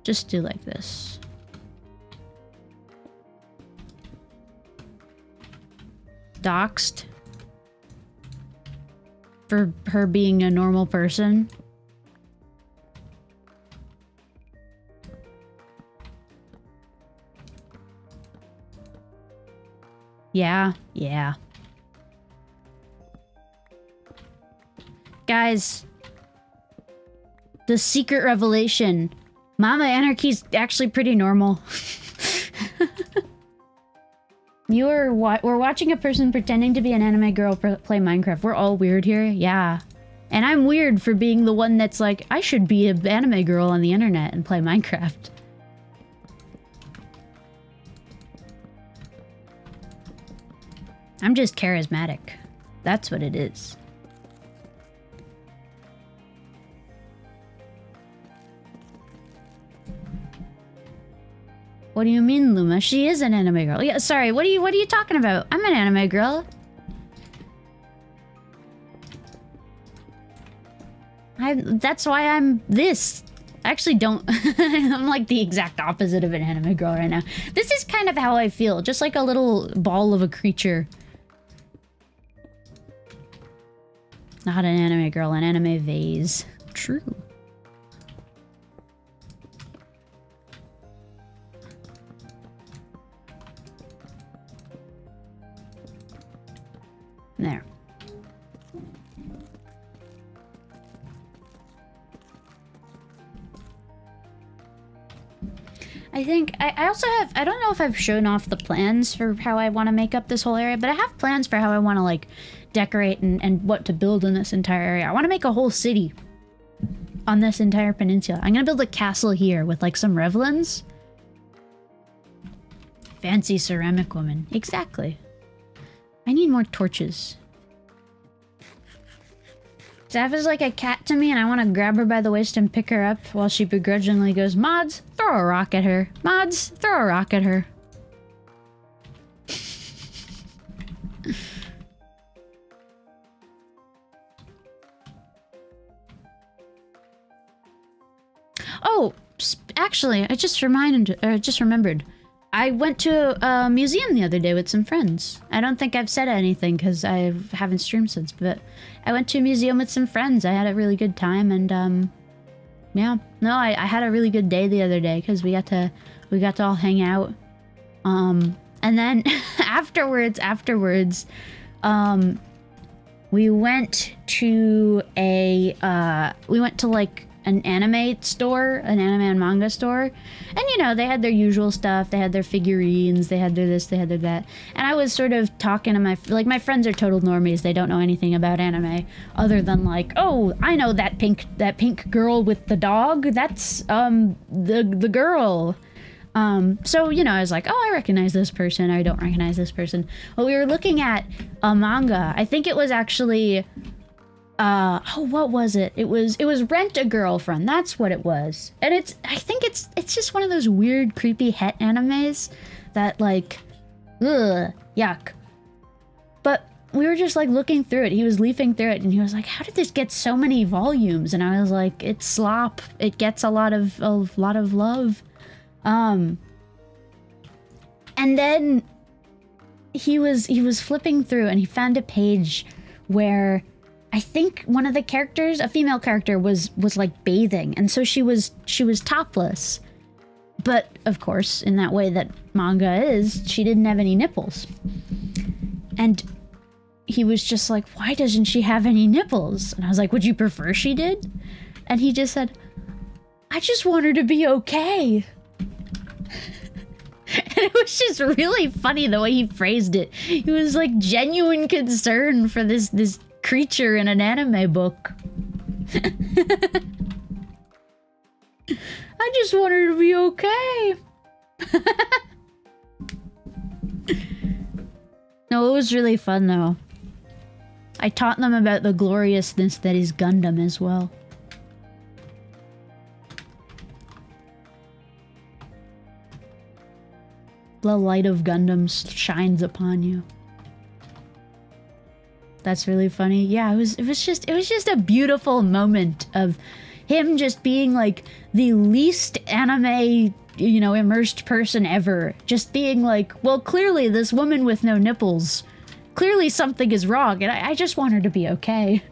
like this. Doxed. For her being a normal person. Yeah, yeah. Guys, the secret revelation. Mama Anarchy's actually pretty normal. We're watching a person pretending to be an anime girl play Minecraft. We're all weird here. Yeah. And I'm weird for being the one that's like, I should be an anime girl on the internet and play Minecraft. I'm just charismatic. That's what it is. What do you mean, Luma? She is an anime girl. Yeah, sorry. What are you talking about? I'm an anime girl. That's why I'm this. I actually don't. I'm like the exact opposite of an anime girl right now. This is kind of how I feel. Just like a little ball of a creature. Not an anime girl, an anime vase. True. There. I think, I also have, I don't know if I've shown off the plans for how I want to make up this whole area, but I have plans for how I want to, like, decorate and what to build in this entire area. I want to make a whole city on this entire peninsula. I'm gonna build a castle here with, like, some Revlins. Fancy ceramic woman. Exactly. I need more torches. Zaph is like a cat to me, and I want to grab her by the waist and pick her up while she begrudgingly goes, Mods, throw a rock at her. Mods, throw a rock at her. Oh, actually, I just remembered. I went to a museum the other day with some friends. I don't think I've said anything because I haven't streamed since, but I went to a museum with some friends. I had a really good time, and yeah, no, I had a really good day the other day because we got to all hang out. And then afterwards, we went to like an anime store, an anime and manga store, and you know, they had their usual stuff. They had their figurines, they had their this, they had their that, and I was sort of talking to my friends are total normies. They don't know anything about anime other than like, oh, I know that pink girl with the dog, that's the girl. So, you know, I was like, oh, I recognize this person, or I don't recognize this person. Well, we were looking at a manga. I think it was actually oh, what was it? It was Rent a Girlfriend. That's what it was. And I think it's just one of those weird, creepy het animes that, like, ugh, yuck. But we were just like looking through it. He was leafing through it, and he was like, how did this get so many volumes? And I was like, it's slop. It gets a lot of love. And then he was flipping through, and he found a page where I think one of the characters, a female character, was like bathing, and so she was topless. But of course, in that way that manga is, she didn't have any nipples. And he was just like, why doesn't she have any nipples? And I was like, would you prefer she did? And he just said, I just want her to be okay. And it was just really funny the way he phrased it. He was like genuine concern for this creature in an anime book. I just want her to be okay. No, it was really fun though. I taught them about the gloriousness that is Gundam as well. The light of Gundam shines upon you. That's really funny. Yeah, it was just a beautiful moment of him just being like the least anime, you know, immersed person ever. Just being like, well, clearly this woman with no nipples, clearly something is wrong, and I just want her to be okay.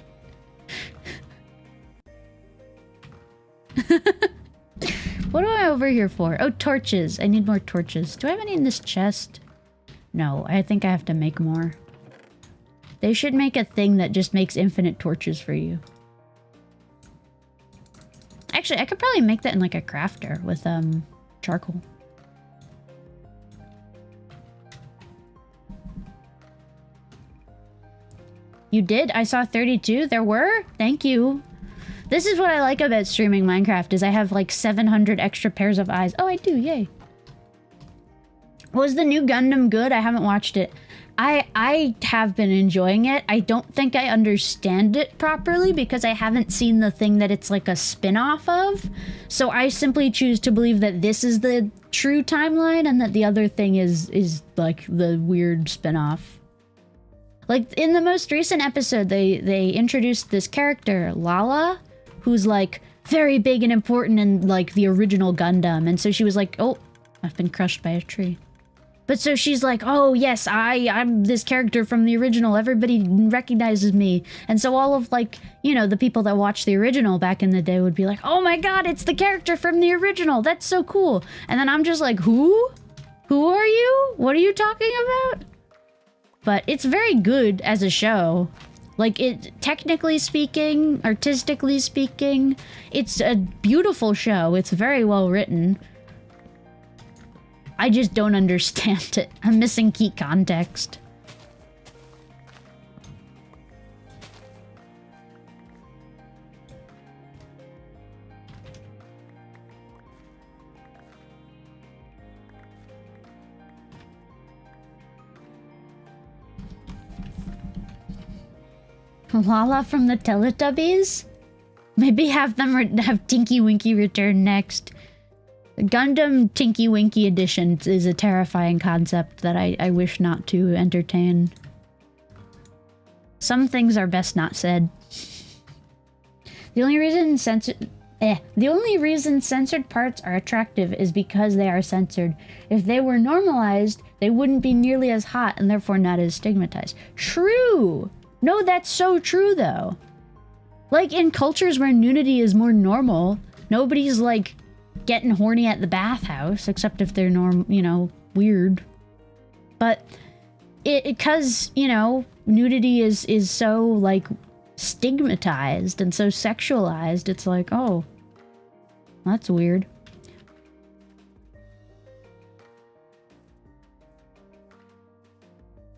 What am I over here for? Oh, torches. I need more torches. Do I have any in this chest? No, I think I have to make more. They should make a thing that just makes infinite torches for you. Actually, I could probably make that in like a crafter with charcoal. You did? I saw 32. There were? Thank you. This is what I like about streaming Minecraft, is I have like 700 extra pairs of eyes. Oh, I do. Yay. Was the new Gundam good? I haven't watched it. I have been enjoying it. I don't think I understand it properly because I haven't seen the thing that it's like a spin-off of. So I simply choose to believe that this is the true timeline and that the other thing is like the weird spin-off. Like in the most recent episode, they introduced this character, Lala, who's like very big and important in like the original Gundam. And so she was like, oh, I've been crushed by a tree. But so she's like, oh yes, I'm this character from the original. Everybody recognizes me. And so all of like, you know, the people that watched the original back in the day would be like, oh my god, it's the character from the original. That's so cool. And then I'm just like, who? Who are you? What are you talking about? But it's very good as a show. Like, it, technically speaking, artistically speaking, it's a beautiful show. It's very well written. I just don't understand it. I'm missing key context. Lala from the Teletubbies? Maybe have them have Tinky Winky return next. Gundam Tinky Winky Edition is a terrifying concept that I wish not to entertain. Some things are best not said. The only reason censored parts are attractive is because they are censored. If they were normalized, they wouldn't be nearly as hot and therefore not as stigmatized. True! No, that's so true though. Like in cultures where nudity is more normal, nobody's like getting horny at the bathhouse, except if they're you know, weird. But because, you know, nudity is so like stigmatized and so sexualized, it's like, oh, that's weird.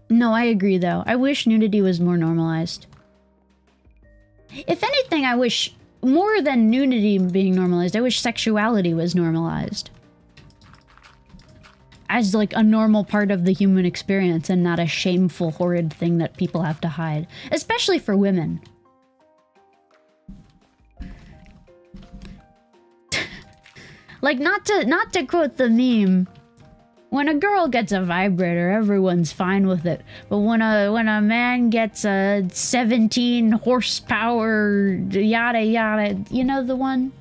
No, I agree though. I wish nudity was more normalized. If anything, I wish more than nudity being normalized, I wish sexuality was normalized. As like a normal part of the human experience and not a shameful, horrid thing that people have to hide. Especially for women. Like, not to quote the meme, when a girl gets a vibrator, everyone's fine with it. But when a man gets a 17 horsepower yada yada, you know the one?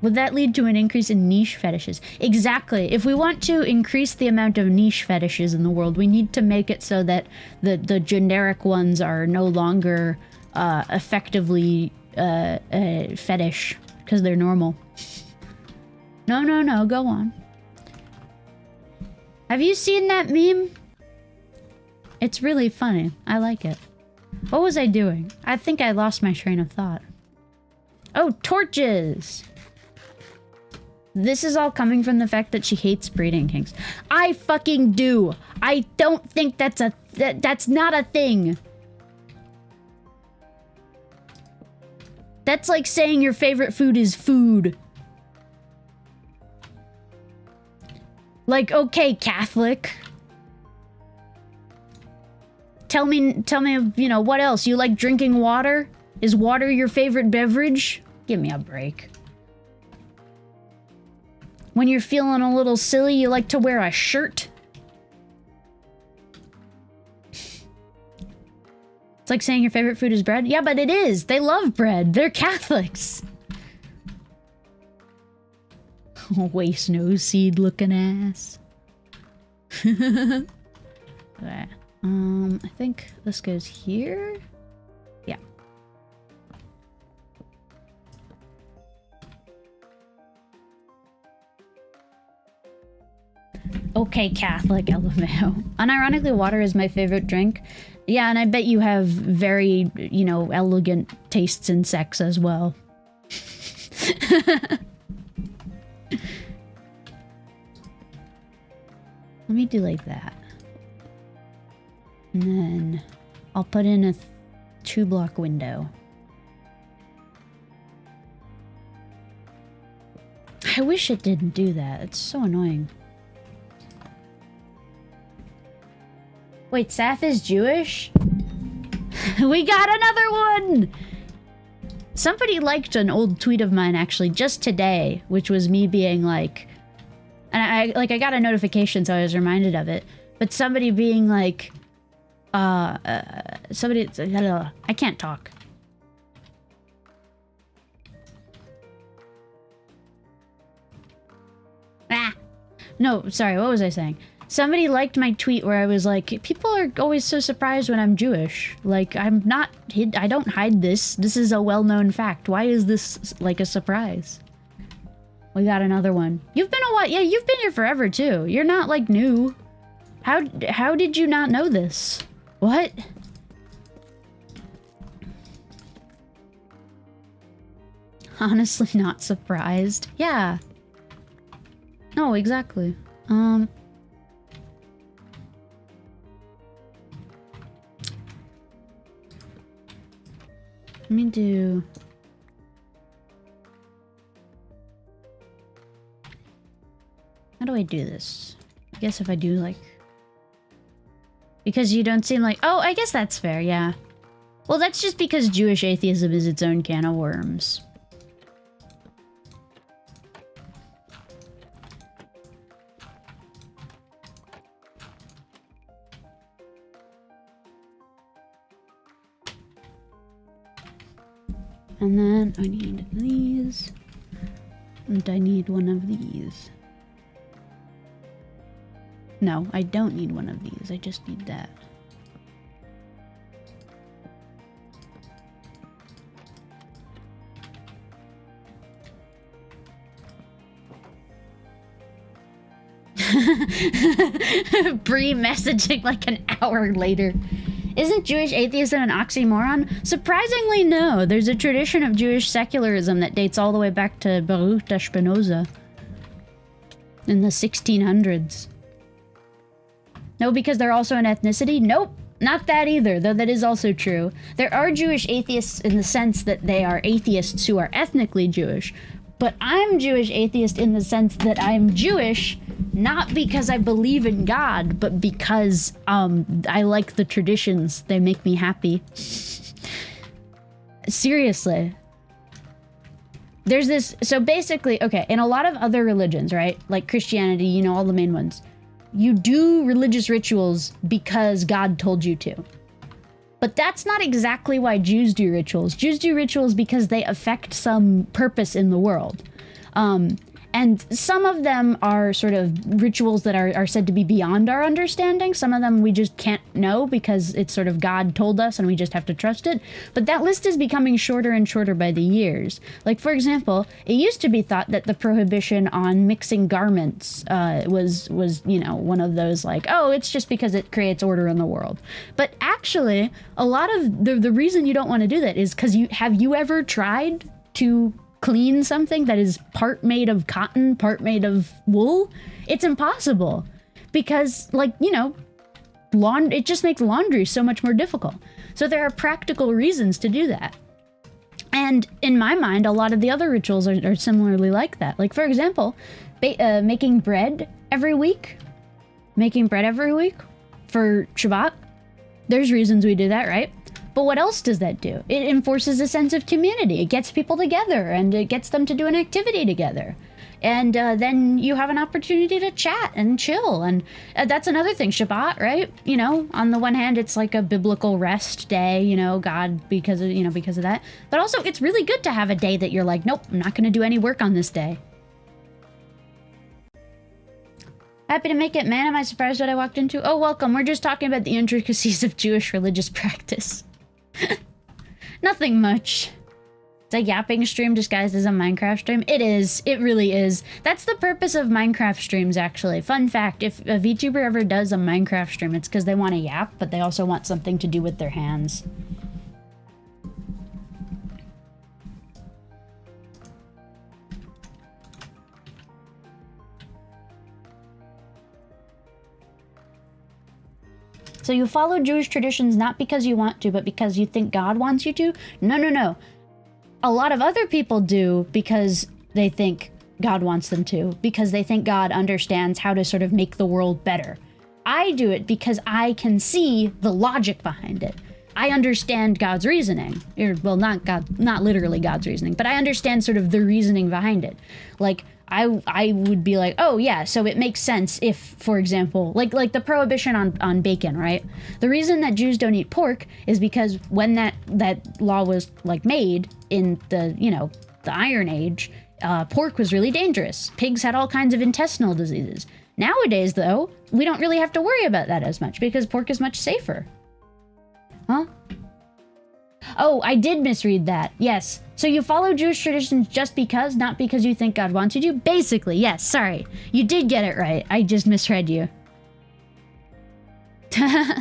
Would that lead to an increase in niche fetishes? Exactly. If we want to increase the amount of niche fetishes in the world, we need to make it so that the generic ones are no longer effectively fetish. Because they're normal. No, go on. Have you seen that meme? It's really funny. I like it. What was I doing? I think I lost my train of thought. Oh, torches! This is all coming from the fact that she hates breeding kinks. I fucking do! I don't think that's that's not a thing! That's like saying your favorite food is food. Like, okay, Catholic. Tell me, you know, what else? You like drinking water? Is water your favorite beverage? Give me a break. When you're feeling a little silly, you like to wear a shirt? It's like saying your favorite food is bread. Yeah, but it is. They love bread. They're Catholics. Waste no seed looking ass. Okay. I think this goes here. Yeah. Okay, Catholic LMAO. Unironically, water is my favorite drink. Yeah, and I bet you have very, you know, elegant tastes in sex as well. Let me do like that. And then I'll put in a 2-block window. I wish it didn't do that. It's so annoying. Wait, Saf is Jewish? We got another one! Somebody liked an old tweet of mine actually just today, which was me being like, and I got a notification, so I was reminded of it. But somebody being like, somebody, I can't talk. Ah, no, sorry, what was I saying? Somebody liked my tweet where I was like, people are always so surprised when I'm Jewish. Like, I don't hide this. This is a well-known fact. Why is this like a surprise? We got another one. You've been a while. Yeah, you've been here forever too. You're not like new. How did you not know this? What? Honestly, not surprised. Yeah. No, exactly. Let me do... How do I do this? I guess if I do like... Because you don't seem like... Oh, I guess that's fair, yeah. Well, that's just because Jewish atheism is its own can of worms. And then I need these. And I need one of these. No, I don't need one of these. I just need that. Bree messaging like an hour later. Isn't Jewish atheism an oxymoron? Surprisingly, no. There's a tradition of Jewish secularism that dates all the way back to Baruch Spinoza in the 1600s. No, because they're also an ethnicity? Nope, not that either, though that is also true. There are Jewish atheists in the sense that they are atheists who are ethnically Jewish, but I'm Jewish atheist in the sense that I'm Jewish not because I believe in God, but because I like the traditions. They make me happy. Seriously. There's this, so basically, okay, in a lot of other religions, right? Like Christianity, you know, all the main ones. You do religious rituals because God told you to. But that's not exactly why Jews do rituals. Jews do rituals because they affect some purpose in the world. And some of them are sort of rituals that are said to be beyond our understanding. Some of them we just can't know because it's sort of God told us and we just have to trust it. But that list is becoming shorter and shorter by the years. Like, for example, it used to be thought that the prohibition on mixing garments was, you know, one of those like, oh, it's just because it creates order in the world. But actually, a lot of the reason you don't want to do that is because have you ever tried to clean something that is part made of cotton, part made of wool? It's impossible because, like, you know, it just makes laundry so much more difficult. So there are practical reasons to do that. And in my mind, a lot of the other rituals are similarly like that. Like, for example, making bread every week. Making bread every week for Shabbat. There's reasons we do that, right? But what else does that do? It enforces a sense of community. It gets people together and it gets them to do an activity together. And then you have an opportunity to chat and chill. And that's another thing, Shabbat, right? You know, on the one hand, it's like a biblical rest day, you know, God, because of that. But also, it's really good to have a day that you're like, nope, I'm not going to do any work on this day. Happy to make it, man. Am I surprised what I walked into? Oh, welcome. We're just talking about the intricacies of Jewish religious practice. Nothing much. It's a yapping stream disguised as a Minecraft stream. It is. It really is. That's the purpose of Minecraft streams, actually. Fun fact, if a VTuber ever does a Minecraft stream, it's because they want to yap, but they also want something to do with their hands. So you follow Jewish traditions not because you want to, but because you think God wants you to? No, no, no. A lot of other people do because they think God wants them to, because they think God understands how to sort of make the world better. I do it because I can see the logic behind it. I understand God's reasoning. Well, not literally God's reasoning, but I understand sort of the reasoning behind it. Like, I would be like, oh yeah, so it makes sense if, for example, like the prohibition on bacon, right? The reason that Jews don't eat pork is because when that law was like made in the, you know, the Iron Age, pork was really dangerous. Pigs had all kinds of intestinal diseases. Nowadays, though, we don't really have to worry about that as much because pork is much safer. Huh? Oh, I did misread that. Yes. So you follow Jewish traditions just because, not because you think God wants you to? Basically, yes. Sorry. You did get it right. I just misread you.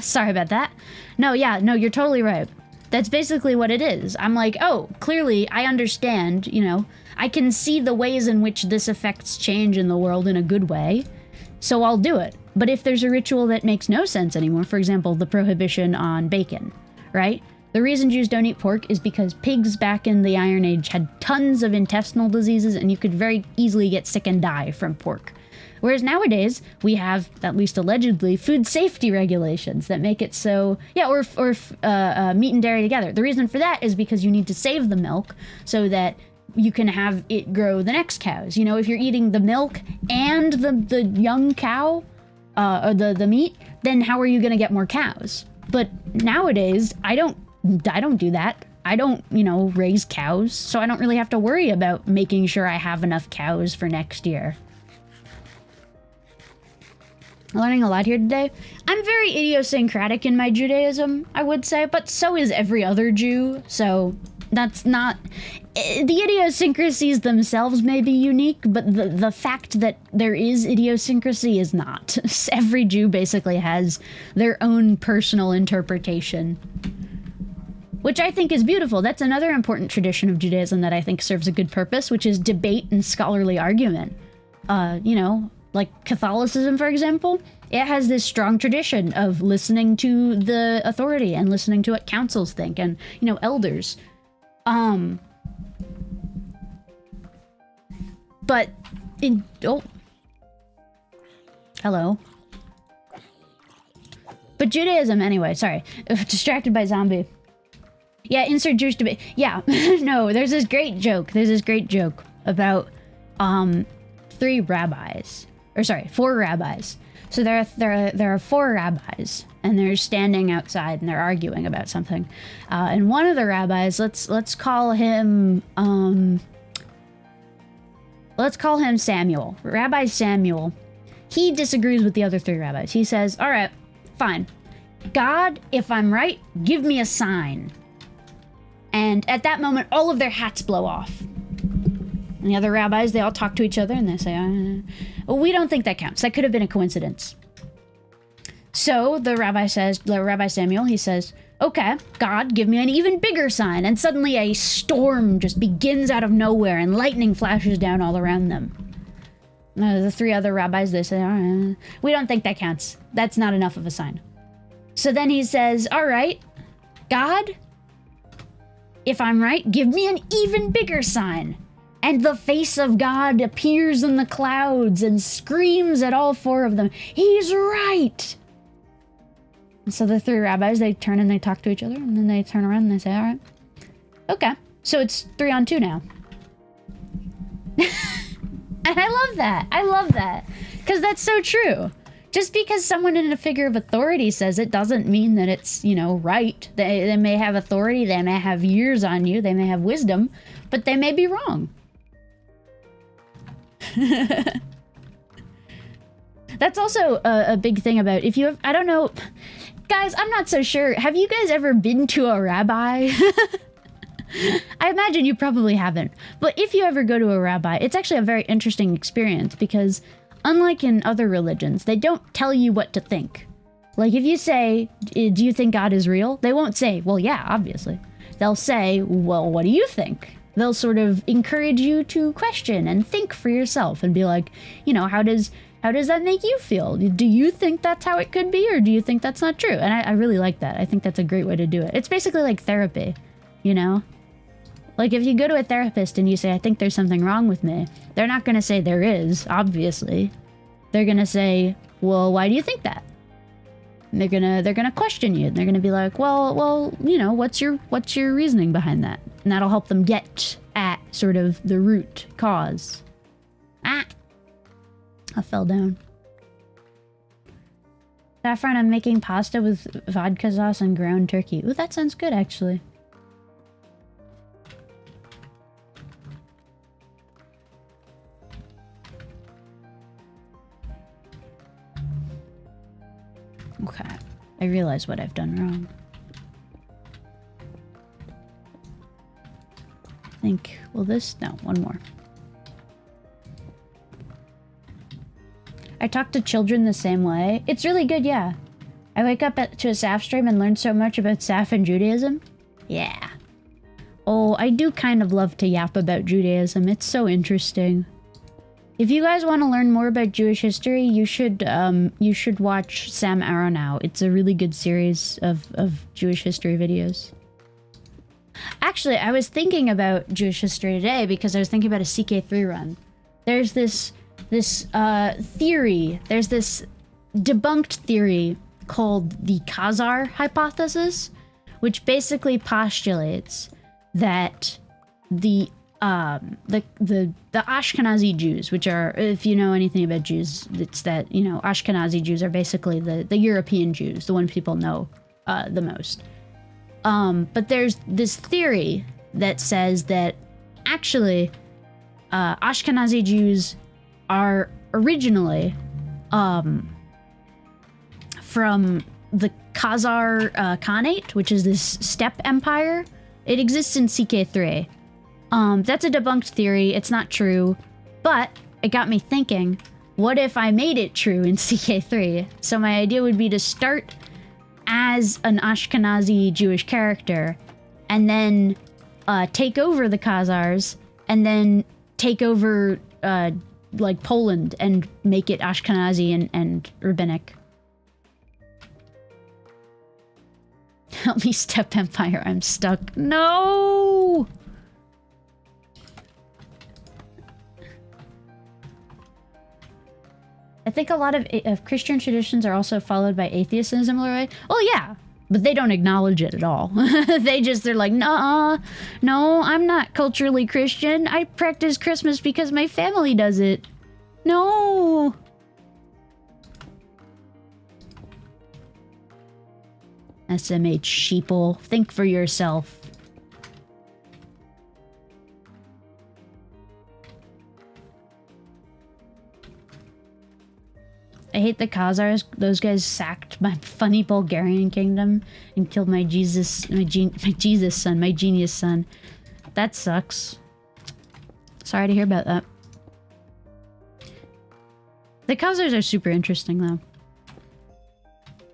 Sorry about that. No, yeah. No, you're totally right. That's basically what it is. I'm like, oh, clearly I understand, you know. I can see the ways in which this affects change in the world in a good way. So I'll do it. But if there's a ritual that makes no sense anymore, for example, the prohibition on bacon, right? The reason Jews don't eat pork is because pigs back in the Iron Age had tons of intestinal diseases and you could very easily get sick and die from pork. Whereas nowadays, we have, at least allegedly, food safety regulations that make it so... Yeah, or meat and dairy together. The reason for that is because you need to save the milk so that you can have it grow the next cows. You know, if you're eating the milk and the young cow, or the meat, then how are you going to get more cows? But nowadays, I don't do that. I don't, you know, raise cows, so I don't really have to worry about making sure I have enough cows for next year. Learning a lot here today. I'm very idiosyncratic in my Judaism, I would say, but so is every other Jew, so that's not... The idiosyncrasies themselves may be unique, but the fact that there is idiosyncrasy is not. Every Jew basically has their own personal interpretation, which I think is beautiful. That's another important tradition of Judaism that I think serves a good purpose, which is debate and scholarly argument. You know, like Catholicism, for example, it has this strong tradition of listening to the authority and listening to what councils think and, you know, elders. But hello. But Judaism, anyway, sorry. Distracted by zombie. Yeah, insert Jewish debate. Yeah, no, there's this great joke. There's this great joke about, 4 rabbis. So there are 4 rabbis, and they're standing outside and they're arguing about something. And one of the rabbis, let's call him Samuel. Rabbi Samuel. He disagrees with the other 3 rabbis. He says, all right, fine. God, if I'm right, give me a sign. And at that moment, all of their hats blow off. And the other rabbis, they all talk to each other and they say, well, we don't think that counts. That could have been a coincidence. So the Rabbi Samuel, he says, okay, God, give me an even bigger sign. And suddenly a storm just begins out of nowhere and lightning flashes down all around them. The 3 other rabbis, they say, all right, we don't think that counts. That's not enough of a sign. So then he says, all right, God, if I'm right, give me an even bigger sign. And the face of God appears in the clouds and screams at all 4 of them, he's right! And so the 3 rabbis, they turn and they talk to each other, and then they turn around and they say, all right, okay, so it's 3 on 2 now. And I love that. I love that. Because that's so true. Just because someone in a figure of authority says it doesn't mean that it's, you know, right. They may have authority, they may have years on you, they may have wisdom, but they may be wrong. That's also a big thing about if you have, I don't know, guys, I'm not so sure. Have you guys ever been to a rabbi? I imagine you probably haven't. But if you ever go to a rabbi, it's actually a very interesting experience because unlike in other religions, they don't tell you what to think. Like if you say, do you think God is real? They won't say, well, yeah, obviously. They'll say, well, what do you think? They'll sort of encourage you to question and think for yourself and be like, you know, how does that make you feel? Do you think that's how it could be, or do you think that's not true? And I really like that. I think that's a great way to do it. It's basically like therapy, you know? Like if you go to a therapist and you say, I think there's something wrong with me, they're not going to say there is, obviously. They're going to say, well, why do you think that? And they're going to question you. And they're going to be like, well, you know, what's your reasoning behind that? And that'll help them get at sort of the root cause. Ah! I fell down. Saffron, I'm making pasta with vodka sauce and ground turkey. Ooh, that sounds good, actually. Okay. I realize what I've done wrong. I think... Will this? No, one more. I talk to children the same way. It's really good, yeah. I wake up to a Saf stream and learn so much about Saf and Judaism. Yeah. Oh, I do kind of love to yap about Judaism. It's so interesting. If you guys want to learn more about Jewish history, you should watch Sam Aronow. It's a really good series of Jewish history videos. Actually, I was thinking about Jewish history today because I was thinking about a CK3 run. There's this theory. There's this debunked theory called the Khazar hypothesis, which basically postulates that the Ashkenazi Jews, which are, if you know anything about Jews, it's that, you know, Ashkenazi Jews are basically the European Jews, the ones people know the most. But there's this theory that says that actually Ashkenazi Jews are originally from the Khazar Khanate, which is this steppe empire. It exists in CK3. That's a debunked theory. It's not true, but it got me thinking, what if I made it true in CK3? So my idea would be to start as an Ashkenazi Jewish character and then take over the Khazars and then take over like Poland and make it Ashkenazi and rabbinic. Help me, Steppe Empire. I'm stuck. No! I think a lot of Christian traditions are also followed by atheists in a similar way. Oh yeah, but they don't acknowledge it at all. They're like, no, I'm not culturally Christian. I practice Christmas because my family does it. No. SMH sheeple, think for yourself. I hate the Khazars. Those guys sacked my funny Bulgarian kingdom and killed my Jesus son, my genius son. That sucks. Sorry to hear about that. The Khazars are super interesting though.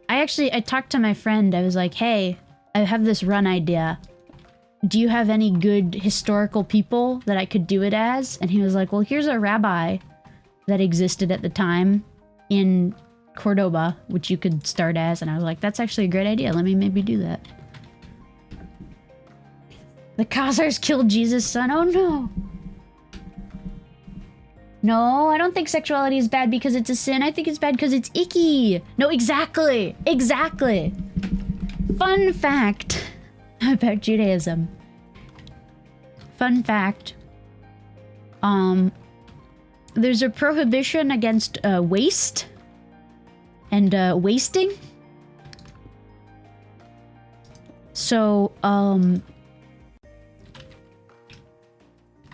I talked to my friend. I was like, hey, I have this run idea. Do you have any good historical people that I could do it as? And he was like, well, here's a rabbi that existed at the time in Cordoba, which you could start as. And I was like, that's actually a great idea. Let me maybe do that. The Khazars killed Jesus' son. Oh no. No, I don't think sexuality is bad because it's a sin. I think it's bad because it's icky. No, exactly. Exactly. Fun fact about Judaism. Fun fact. there's a prohibition against waste and wasting. So,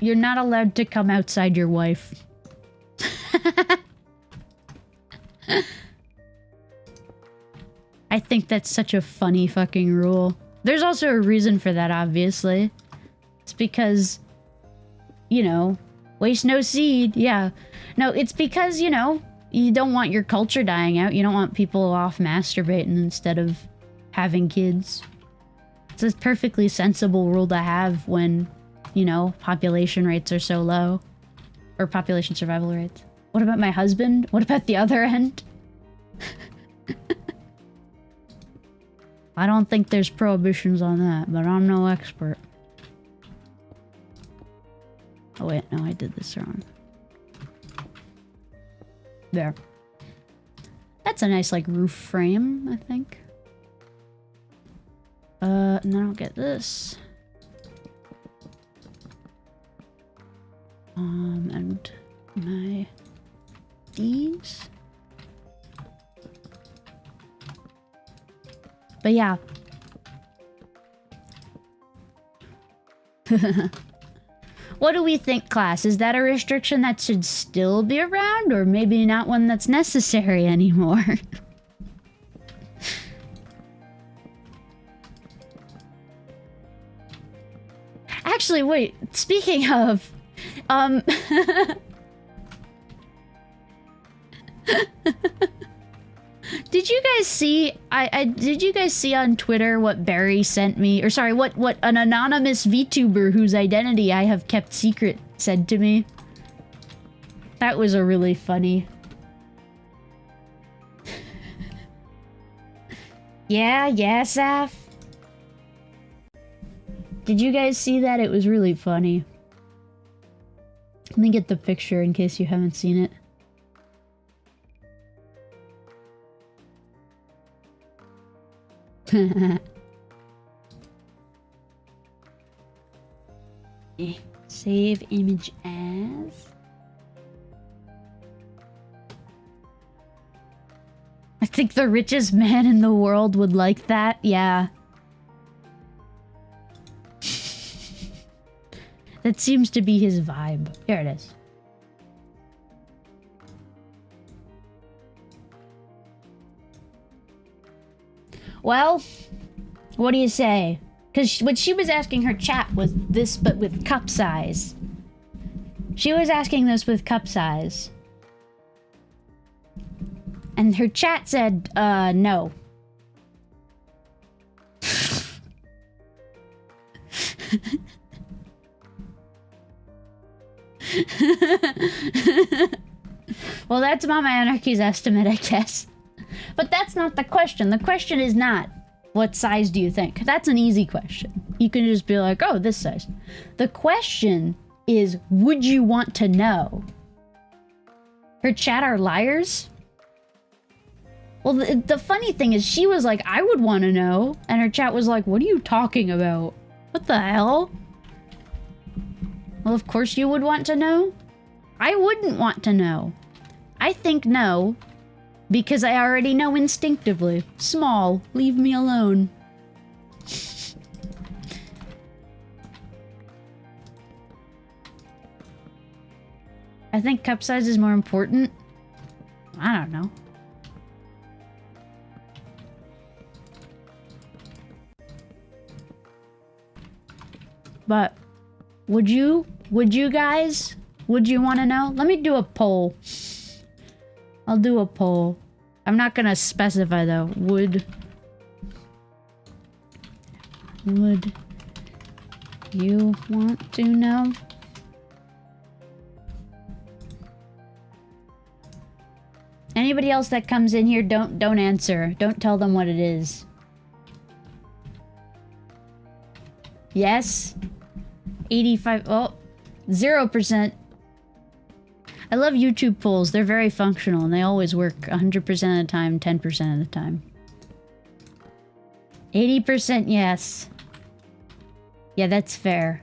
you're not allowed to come outside your wife. I think that's such a funny fucking rule. There's also a reason for that, obviously. It's because, you know, waste no seed. Yeah. No, it's because, you know, you don't want your culture dying out. You don't want people off masturbating instead of having kids. It's a perfectly sensible rule to have when, you know, population rates are so low. Or population survival rates. What about my husband? What about the other end? I don't think there's prohibitions on that, but I'm no expert. Oh wait, no, I did this wrong. There. That's a nice, like, roof frame, I think. And then I'll get this. And my... these. But yeah. What do we think, class? Is that a restriction that should still be around, or maybe not one that's necessary anymore? Actually, wait. Speaking of, did you guys see? Did you guys see on Twitter what Barry sent me? Or sorry, what an anonymous VTuber whose identity I have kept secret said to me? That was a really funny. Yeah, Saf. Did you guys see that? It was really funny. Let me get the picture in case you haven't seen it. Save image as. I think the richest man in the world would like that. Yeah. That seems to be his vibe. Here it is. Well, what do you say? Because what she was asking her chat was this, but with cup size. She was asking this with cup size. And her chat said, no. Well, that's Mama Anarchy's estimate, I guess. But that's not the question. The question is not, what size do you think? That's an easy question. You can just be like, oh, this size. The question is, would you want to know? Her chat are liars? Well, the funny thing is, she was like, I would want to know. And her chat was like, what are you talking about? What the hell? Well, of course you would want to know. I wouldn't want to know. I think no, because I already know instinctively. Small, leave me alone. I think cup size is more important. I don't know. But would you guys? Would you want to know? Let me do a poll. I'll do a poll. I'm not gonna specify though. Would you want to know? Anybody else that comes in here, don't answer. Don't tell them what it is. Yes. 85. Oh, 0%. I love YouTube polls. They're very functional and they always work 100% of the time, 10% of the time. 80% yes. Yeah, that's fair.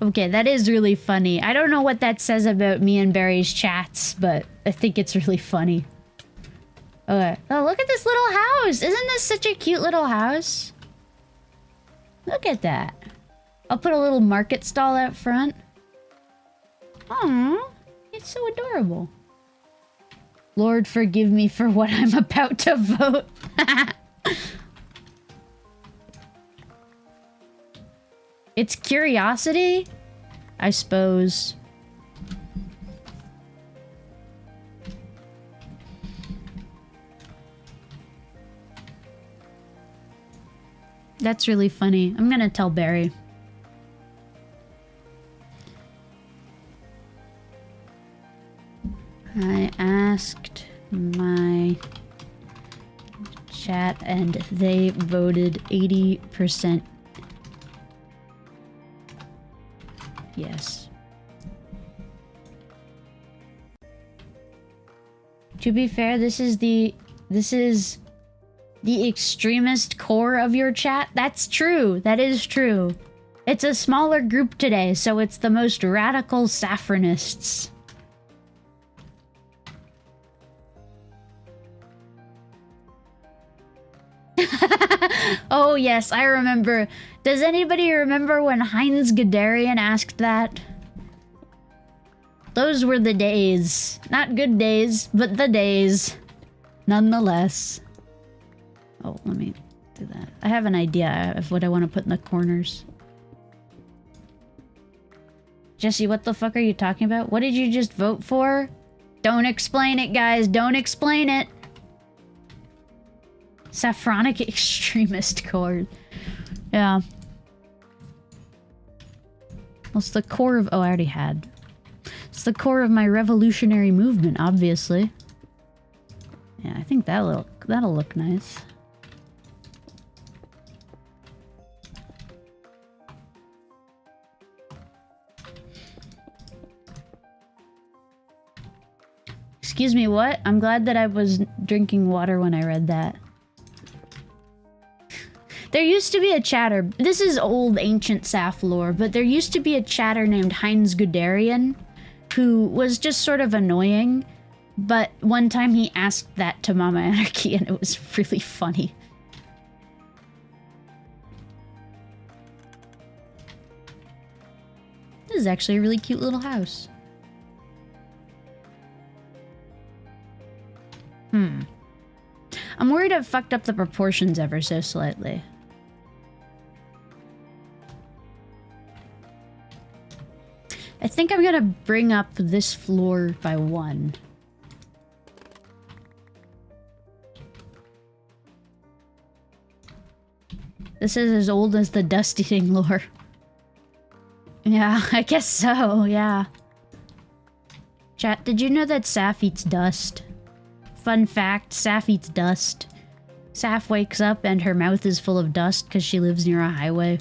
Okay, that is really funny. I don't know what that says about me and Barry's chats, but I think it's really funny. Okay. Oh, look at this little house! Isn't this such a cute little house? Look at that. I'll put a little market stall out front. Aww, it's so adorable. Lord, forgive me for what I'm about to vote. It's curiosity, I suppose. That's really funny. I'm gonna tell Barry. I asked my chat and they voted 80% yes. To be fair, this is the extremist core of your chat. That's true. That is true. It's a smaller group today, so it's the most radical saffronists. Oh yes, I remember. Does anybody remember when Heinz Guderian asked that? Those were the days. Not good days, but the days. Nonetheless. Oh, let me do that. I have an idea of what I want to put in the corners. Jesse, what the fuck are you talking about? What did you just vote for? Don't explain it, guys. Don't explain it. Saffronic extremist core. Yeah. Well, it's the core of... Oh, I already had. It's the core of my revolutionary movement, obviously. Yeah, I think that'll look nice. Excuse me, what? I'm glad that I was drinking water when I read that. There used to be a chatter. This is old ancient Saf lore, but there used to be a chatter named Heinz Guderian who was just sort of annoying. But one time he asked that to Mama Anarchy and it was really funny. This is actually a really cute little house. I'm worried I've fucked up the proportions ever so slightly. I think I'm gonna bring up this floor by 1. This is as old as the dust eating lore. Yeah, I guess so, yeah. Chat, did you know that Saf eats dust? Fun fact, Saf eats dust. Saf wakes up and her mouth is full of dust because she lives near a highway.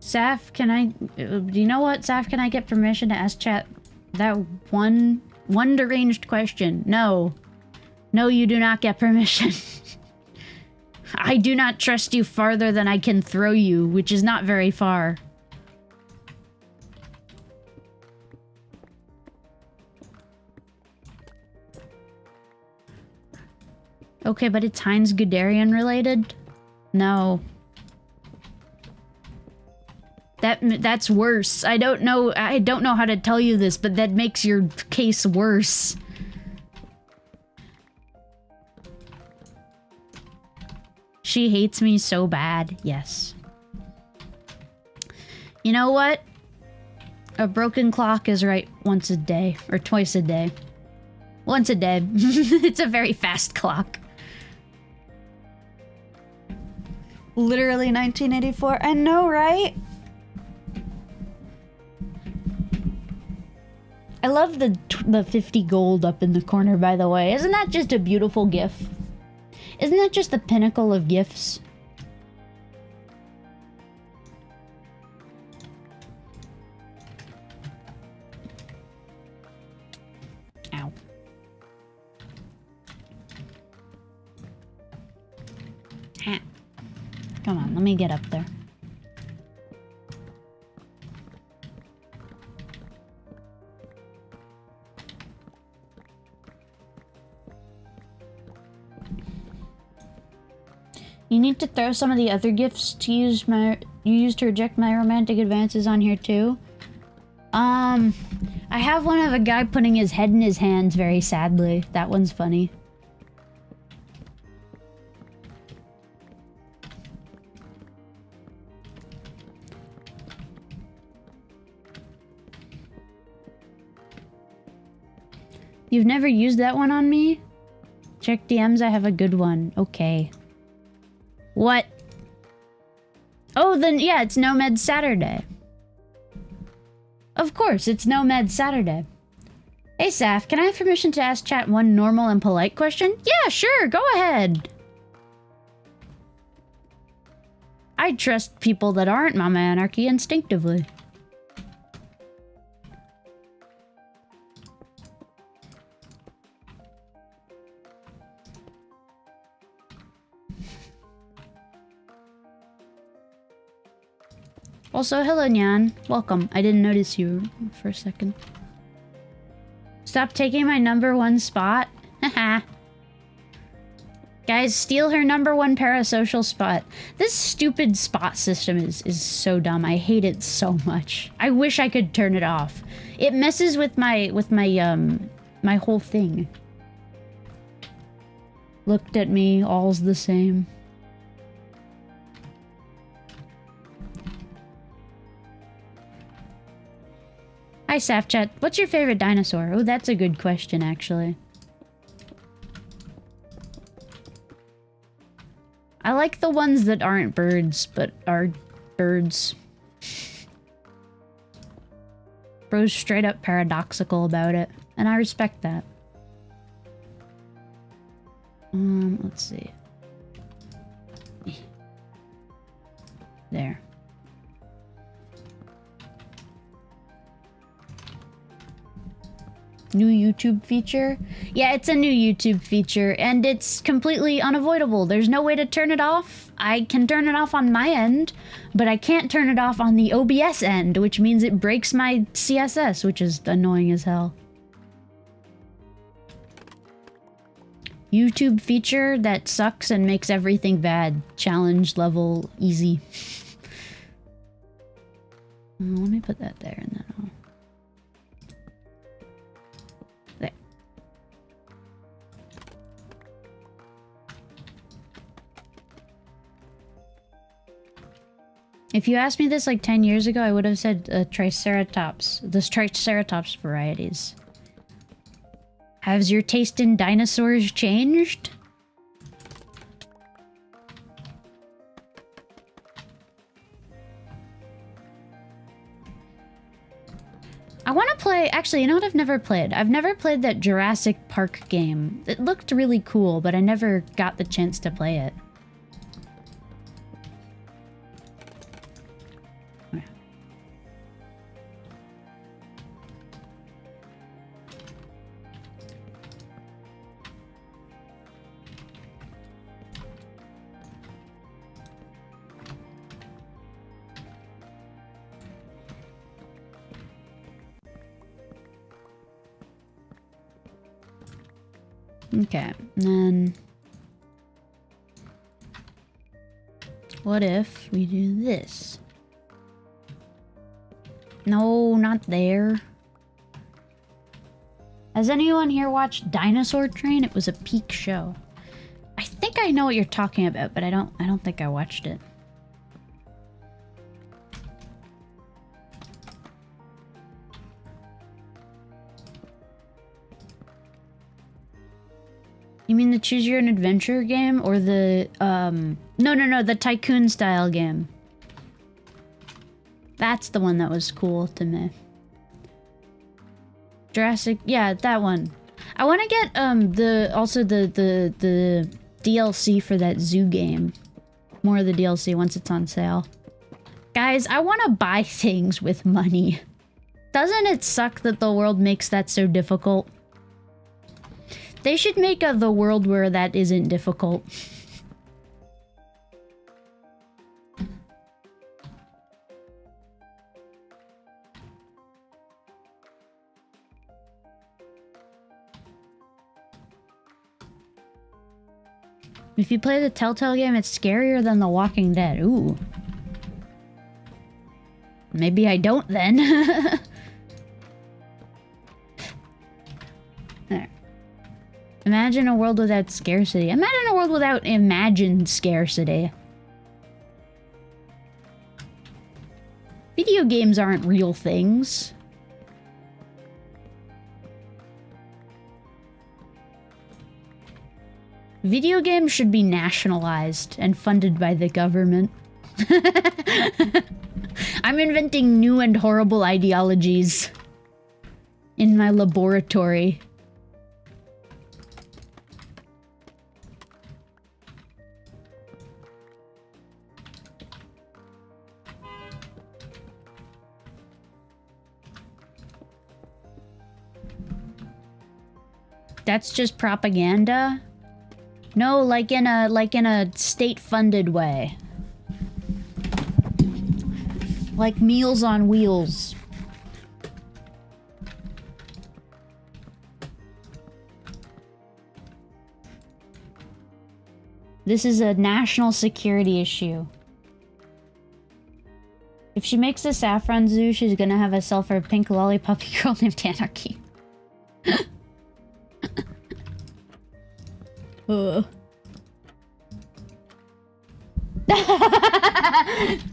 Saf, can I... Do you know what, Saf? Can I get permission to ask chat that one deranged question? No. No, you do not get permission. I do not trust you farther than I can throw you, which is not very far. Okay, but it's Heinz Guderian related? No. That's worse. I don't know how to tell you this, but that makes your case worse. She hates me so bad. Yes. You know what? A broken clock is right once a day. Or twice a day. Once a day. It's a very fast clock. Literally 1984. I know, right? I love the 50 gold up in the corner, by the way. Isn't that just a beautiful gif? Isn't that just the pinnacle of gifs? Come on, let me get up there. You need to throw some of the other gifts to you used to reject my romantic advances on here too. I have one of a guy putting his head in his hands very sadly. That one's funny. You've never used that one on me? Check DMs, I have a good one. Okay. What? Oh, then yeah, it's Nomad Saturday. Of course, it's Nomad Saturday. Hey, Saf, can I have permission to ask chat one normal and polite question? Yeah, sure, go ahead. I trust people that aren't Mama Anarchy instinctively. Also, hello, Nyan. Welcome. I didn't notice you for a second. Stop taking my #1 spot. Haha. Guys, steal her #1 parasocial spot. This stupid spot system is so dumb. I hate it so much. I wish I could turn it off. It messes with my my whole thing. Looked at me, all's the same. Hi, Safchat. What's your favorite dinosaur? Oh, that's a good question, actually. I like the ones that aren't birds, but are birds. Bro's straight up paradoxical about it, and I respect that. Let's see. There. New YouTube feature? Yeah, it's a new YouTube feature, and it's completely unavoidable. There's no way to turn it off. I can turn it off on my end, but I can't turn it off on the OBS end, which means it breaks my CSS, which is annoying as hell. YouTube feature that sucks and makes everything bad. Challenge level easy. Let me put that there and then I'll... There. If you asked me this like 10 years ago, I would have said Triceratops. The Triceratops varieties. Has your taste in dinosaurs changed? I want to play... Actually, you know what I've never played? I've never played that Jurassic Park game. It looked really cool, but I never got the chance to play it. Okay, and then what if we do this? No, not there. Has anyone here watched Dinosaur Train? It was a peak show. I think I know what you're talking about, but I don't think I watched it. You mean the choose your own adventure game or the no, the tycoon style game. That's the one that was cool to me. Jurassic, yeah, that one. I want to get the DLC for that zoo game. More of the DLC once it's on sale. Guys, I want to buy things with money. Doesn't it suck that the world makes that so difficult? They should make the world where that isn't difficult. If you play the Telltale game, it's scarier than The Walking Dead. Ooh. Maybe I don't then. There. Imagine a world without scarcity. Imagine a world without imagined scarcity. Video games aren't real things. Video games should be nationalized and funded by the government. I'm inventing new and horrible ideologies in my laboratory. That's just propaganda? No, like in a state-funded way. Like Meals on Wheels. This is a national security issue. If she makes a saffron zoo, she's gonna have herself a pink lollipoppy girl named Anarchy.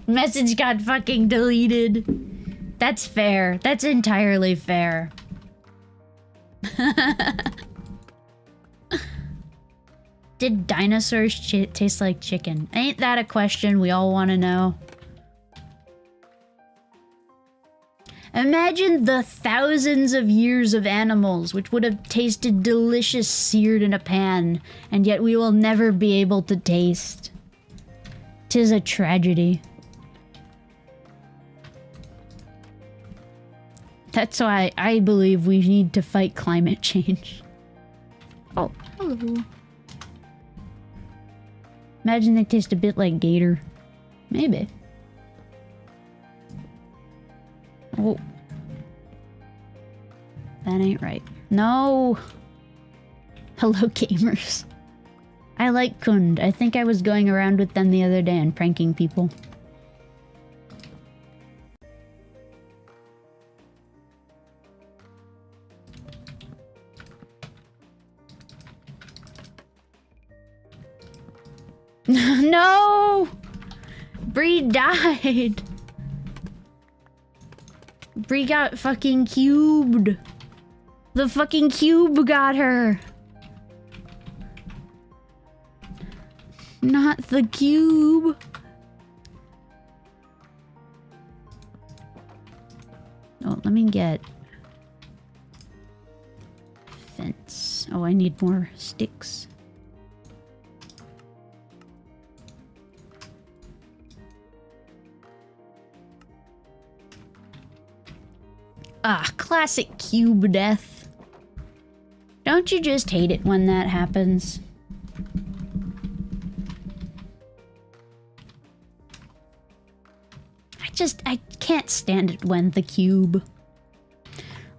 Message got fucking deleted. That's fair. That's entirely fair. Did dinosaurs taste like chicken? Ain't that a question we all want to know? Imagine the thousands of years of animals which would have tasted delicious seared in a pan, and yet we will never be able to taste. 'Tis a tragedy. That's why I believe we need to fight climate change. Oh, hello. Imagine they taste a bit like gator. Maybe. Oh. That ain't right. No! Hello, gamers. I like Kund. I think I was going around with them the other day and pranking people. No! Bree died! Bree got fucking cubed. The fucking cube got her. Not the cube. Oh, let me get fence. Oh, I need more sticks. Ah, classic cube death. Don't you just hate it when that happens? I can't stand it when the cube.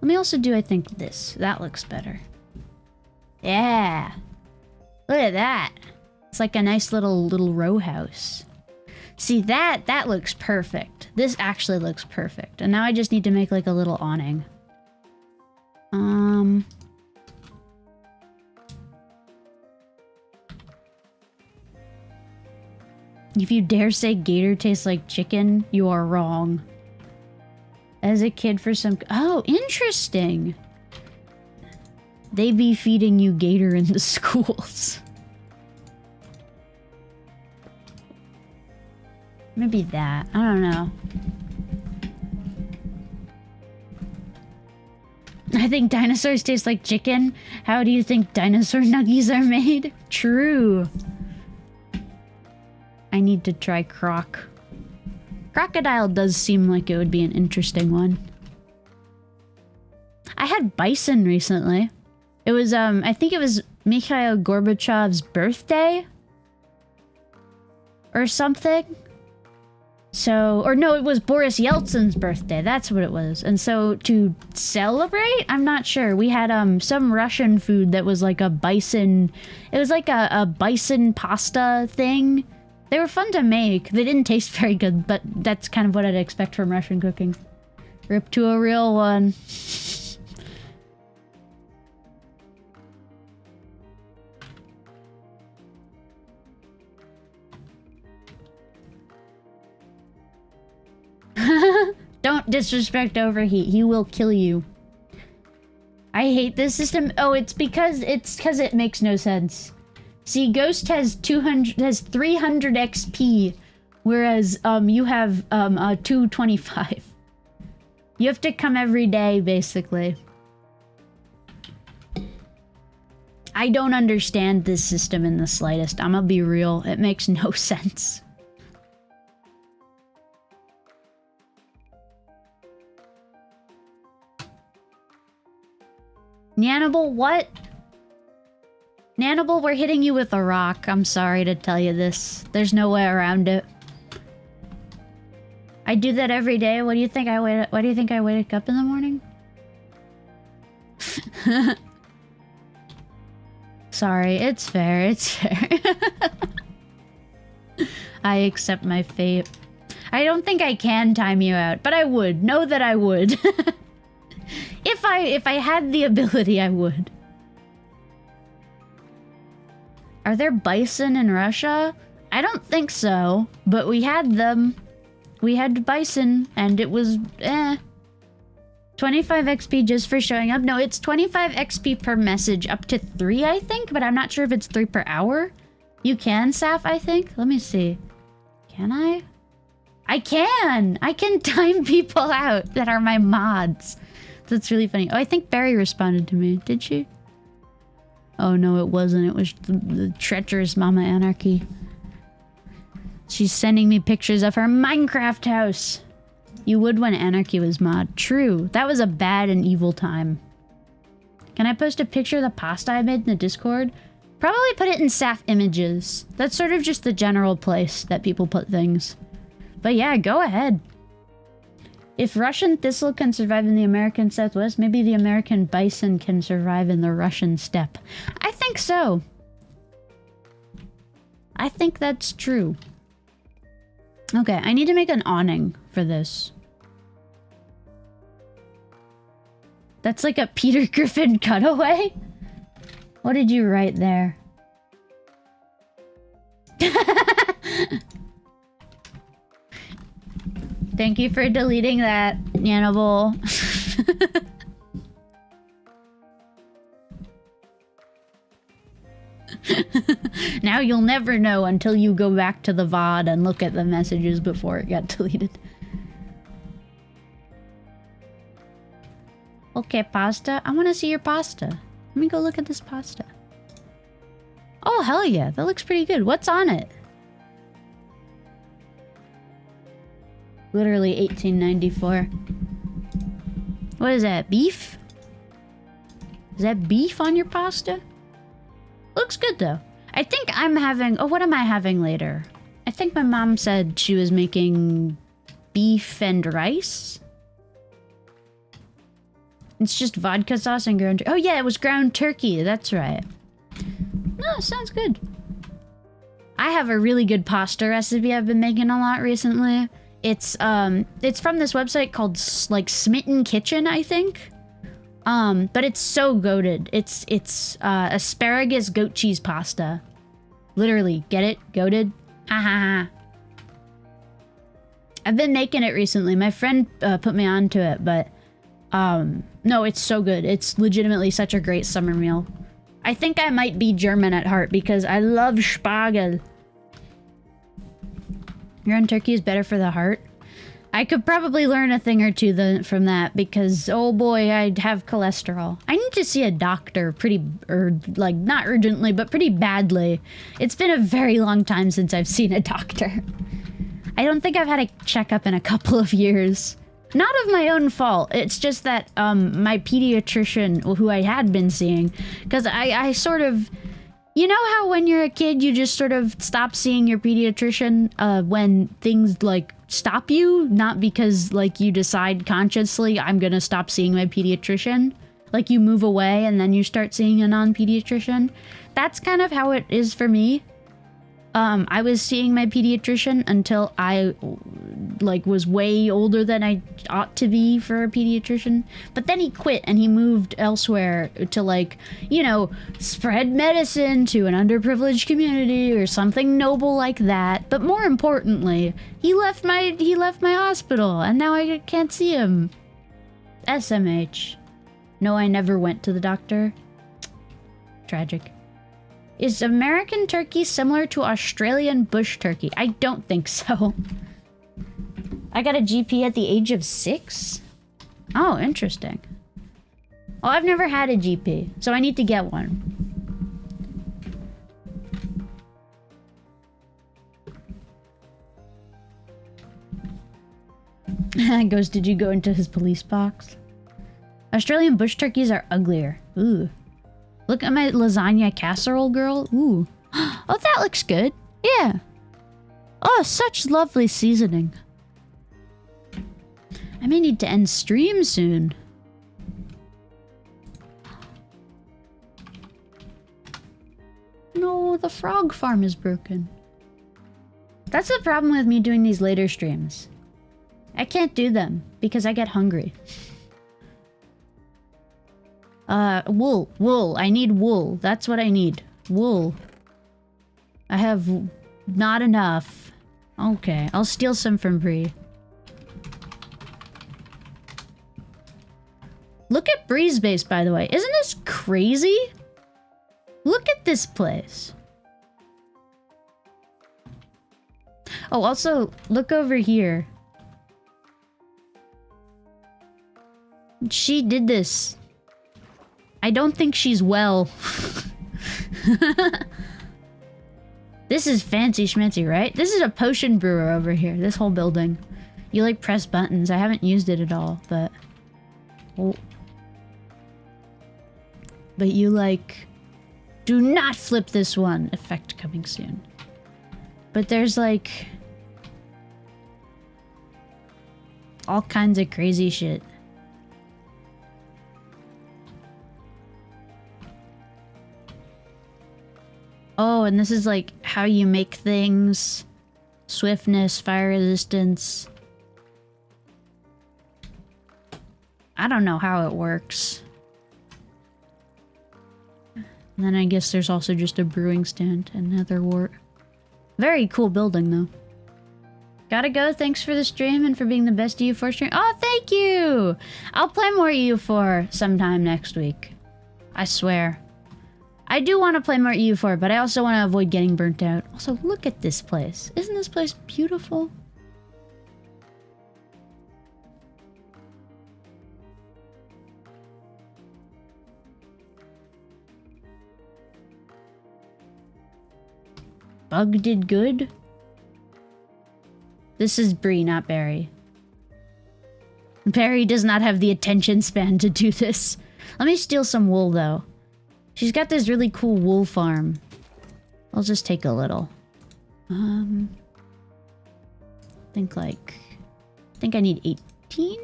Let me also do, I think, this. That looks better. Yeah. Look at that. It's like a nice little row house. See, that looks perfect. This actually looks perfect. And now I just need to make like a little awning. If you dare say gator tastes like chicken, you are wrong. As a kid for some... Oh, interesting. They be feeding you gator in the schools. Maybe that. I don't know. I think dinosaurs taste like chicken. How do you think dinosaur nuggies are made? True. I need to try croc. Crocodile does seem like it would be an interesting one. I had bison recently. It was, I think it was Mikhail Gorbachev's birthday? Or something? So, or no, it was Boris Yeltsin's birthday. That's what it was. And so to celebrate, I'm not sure. We had some Russian food that was like a bison. It was like a bison pasta thing. They were fun to make. They didn't taste very good, but that's kind of what I'd expect from Russian cooking. Rip to a real one. Don't disrespect Overheat. He will kill you. I hate this system. Oh, it's because it makes no sense. See, Ghost has 300 XP, whereas you have 225. You have to come every day, basically. I don't understand this system in the slightest. I'm gonna be real. It makes no sense. Nannibal, what? Nannibal, we're hitting you with a rock. I'm sorry to tell you this. There's no way around it. I do that every day. What do you think I wake up in the morning? Sorry, it's fair. It's fair. I accept my fate. I don't think I can time you out, but I would. Know that I would. If I had the ability, I would. Are there bison in Russia? I don't think so, but we had them. We had bison, and it was, 25 XP just for showing up. No, it's 25 XP per message, up to 3, I think, but I'm not sure if it's 3 per hour. You can, Saf, I think? Let me see. Can I? I can! I can time people out that are my mods. That's really funny. Oh, I think Barry responded to me. Did she? Oh, no, it wasn't. It was the treacherous Mama Anarchy. She's sending me pictures of her Minecraft house. You would when Anarchy was mod. True. That was a bad and evil time. Can I post a picture of the pasta I made in the Discord? Probably put it in Saf Images. That's sort of just the general place that people put things. But yeah, go ahead. If Russian thistle can survive in the American Southwest, maybe the American bison can survive in the Russian steppe. I think so. I think that's true. Okay, I need to make an awning for this. That's like a Peter Griffin cutaway? What did you write there? Thank you for deleting that, Nannibal. Now you'll never know until you go back to the VOD and look at the messages before it got deleted. Okay, pasta. I want to see your pasta. Let me go look at this pasta. Oh, hell yeah. That looks pretty good. What's on it? Literally 1894. What is that? Beef? Is that beef on your pasta? Looks good though. I think I'm having... Oh, what am I having later? I think my mom said she was making beef and rice. It's just vodka sauce and ground turkey. Oh yeah, it was ground turkey. That's right. No, sounds good. I have a really good pasta recipe I've been making a lot recently. It's from this website called like Smitten Kitchen, I think. But it's so goated. It's asparagus goat cheese pasta. Literally, get it? Goated? Ha ha ha. I've been making it recently. My friend put me onto it, but no, it's so good. It's legitimately such a great summer meal. I think I might be German at heart because I love Spargel. Ground turkey is better for the heart. I could probably learn a thing or two from that because, oh boy, I'd have cholesterol. I need to see a doctor like, not urgently, but pretty badly. It's been a very long time since I've seen a doctor. I don't think I've had a checkup in a couple of years. Not of my own fault. It's just that, my pediatrician, who I had been seeing, because I sort of... You know how when you're a kid, you just sort of stop seeing your pediatrician when things, like, stop you? Not because, like, you decide consciously, I'm gonna stop seeing my pediatrician. Like, you move away and then you start seeing a non-pediatrician. That's kind of how it is for me. I was seeing my pediatrician until I, like, was way older than I ought to be for a pediatrician. But then he quit and he moved elsewhere to, like, you know, spread medicine to an underprivileged community or something noble like that. But more importantly, he left my hospital and now I can't see him. SMH. No, I never went to the doctor. Tragic. Is American turkey similar to Australian bush turkey? I don't think so. I got a GP at the age of 6? Oh, interesting. Oh, I've never had a GP, so I need to get one. Ghost, did you go into his police box? Australian bush turkeys are uglier. Ooh. Look at my lasagna casserole, girl. Ooh. Oh, that looks good. Yeah. Oh, such lovely seasoning. I may need to end stream soon. No, the frog farm is broken. That's the problem with me doing these later streams. I can't do them because I get hungry. Wool. I need wool. That's what I need. Wool. I have not enough. Okay, I'll steal some from Bree. Look at Bree's base, by the way. Isn't this crazy? Look at this place. Oh, also, look over here. She did this. I don't think she's well. This is fancy schmancy, right? This is a potion brewer over here, this whole building. You, like, press buttons. I haven't used it at all, but... Oh. But you, like... Do not flip this one! Effect coming soon. But there's, like... all kinds of crazy shit. Oh, and this is like how you make things. Swiftness, fire resistance. I don't know how it works. And then I guess there's also just a brewing stand and nether wart. Very cool building though. Gotta go, thanks for the stream and for being the best EU4 stream. Oh, thank you! I'll play more EU4 sometime next week. I swear. I do want to play more EU4, but I also want to avoid getting burnt out. Also, look at this place. Isn't this place beautiful? Bug did good? This is Bree, not Barry. Barry does not have the attention span to do this. Let me steal some wool, though. She's got this really cool wool farm. I'll just take a little. I think I need 18?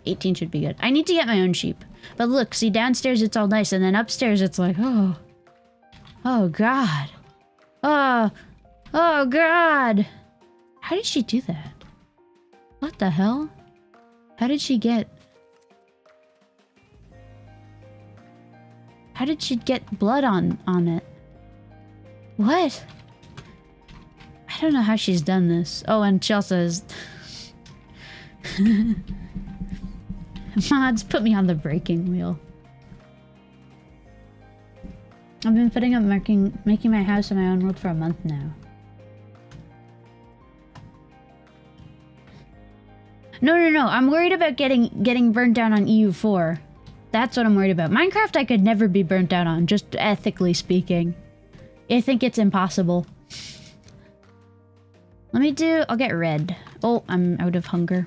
18 should be good. I need to get my own sheep. But look, see, downstairs it's all nice, and then upstairs it's like, oh. Oh, God. Oh. Oh, God. How did she do that? What the hell? How did she get... How did she get blood on it? What? I don't know how she's done this. Oh, and she also is... Mods, put me on the breaking wheel. I've been putting up making my house in my own world for a month now. No. I'm worried about getting burnt down on EU4. That's what I'm worried about. Minecraft I could never be burnt out on, just ethically speaking. I think it's impossible. I'll get red. Oh, I'm out of hunger.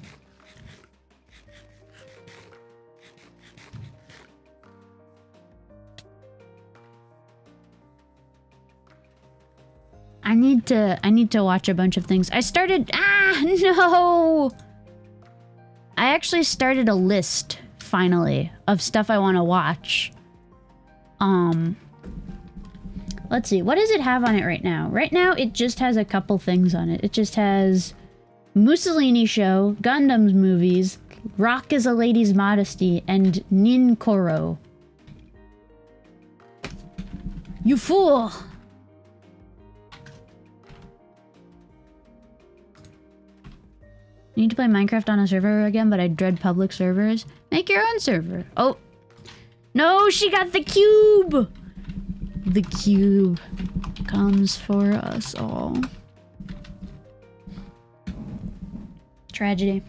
I need to watch a bunch of things. I started, no! I actually started a list, finally, of stuff I want to watch. Let's see, what does it have on it right now? Right now, it just has a couple things on it. It just has Mussolini Show, Gundam's movies, Rock is a Lady's Modesty, and Nin Koro. You fool! Need to play Minecraft on a server again, but I dread public servers. Make your own server. Oh. No, she got the cube! The cube comes for us all. Tragedy.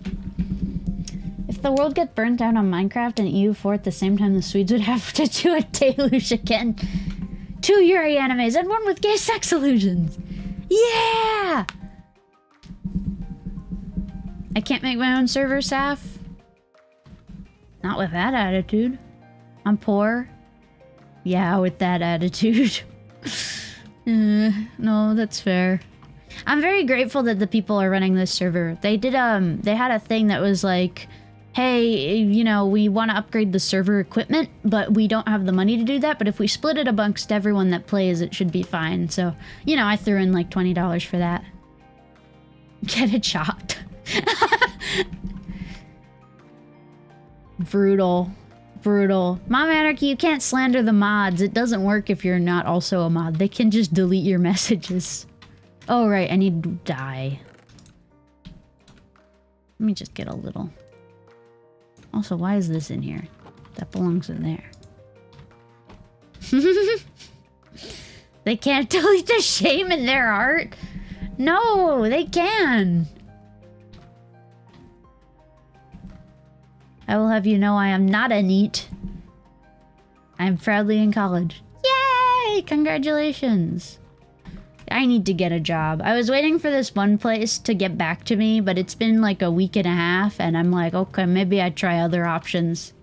If the world gets burnt down on Minecraft and EU4 at the same time, the Swedes would have to do a deluge again. 2 Yuri animes and 1 with gay sex illusions. Yeah! I can't make my own server, Saf. Not with that attitude. I'm poor. Yeah, with that attitude. No, that's fair. I'm very grateful that the people are running this server. They did, they had a thing that was like, hey, you know, we want to upgrade the server equipment, but we don't have the money to do that. But if we split it amongst everyone that plays, it should be fine. So, you know, I threw in like $20 for that. Get it chopped. Brutal. Brutal. Mom Anarchy, you can't slander the mods. It doesn't work if you're not also a mod. They can just delete your messages. Oh, right. I need to die. Let me just get a little. Also, why is this in here? That belongs in there. They can't delete the shame in their art? No, they can. I will have you know I am not a NEET. I am proudly in college. Yay! Congratulations. I need to get a job. I was waiting for this one place to get back to me, but it's been like a week and a half, and I'm like, okay, maybe I'd try other options.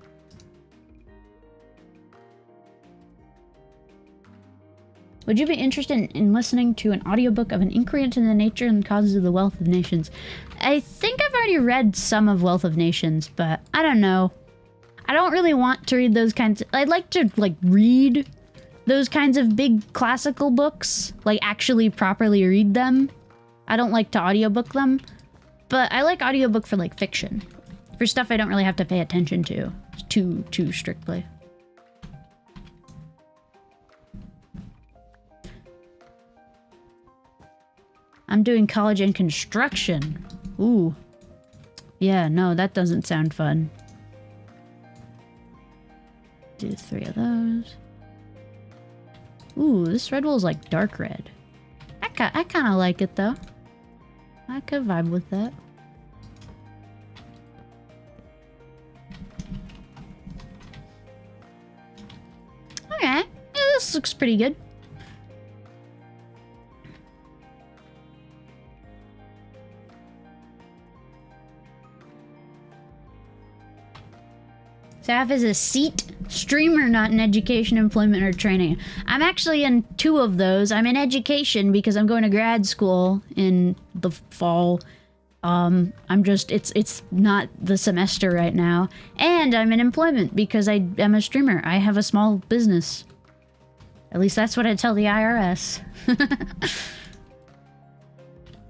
Would you be interested in listening to an audiobook of An Inquiry into the Nature and Causes of the Wealth of Nations? I think I've already read some of Wealth of Nations, but I don't know. I don't really want to read those kinds of... I'd like to, like, read those kinds of big classical books. Like, actually properly read them. I don't like to audiobook them. But I like audiobook for, like, fiction. For stuff I don't really have to pay attention to. Too strictly. I'm doing college and construction. Ooh. Yeah, no, that doesn't sound fun. Do 3 of those. Ooh, this red wool's like dark red. I kind of like it though. I could vibe with that. Okay, yeah, this looks pretty good. Staff is a seat streamer, not in education, employment, or training. I'm actually in 2 of those. I'm in education because I'm going to grad school in the fall. I'm just, it's not the semester right now. And I'm in employment because I am a streamer. I have a small business. At least that's what I tell the IRS.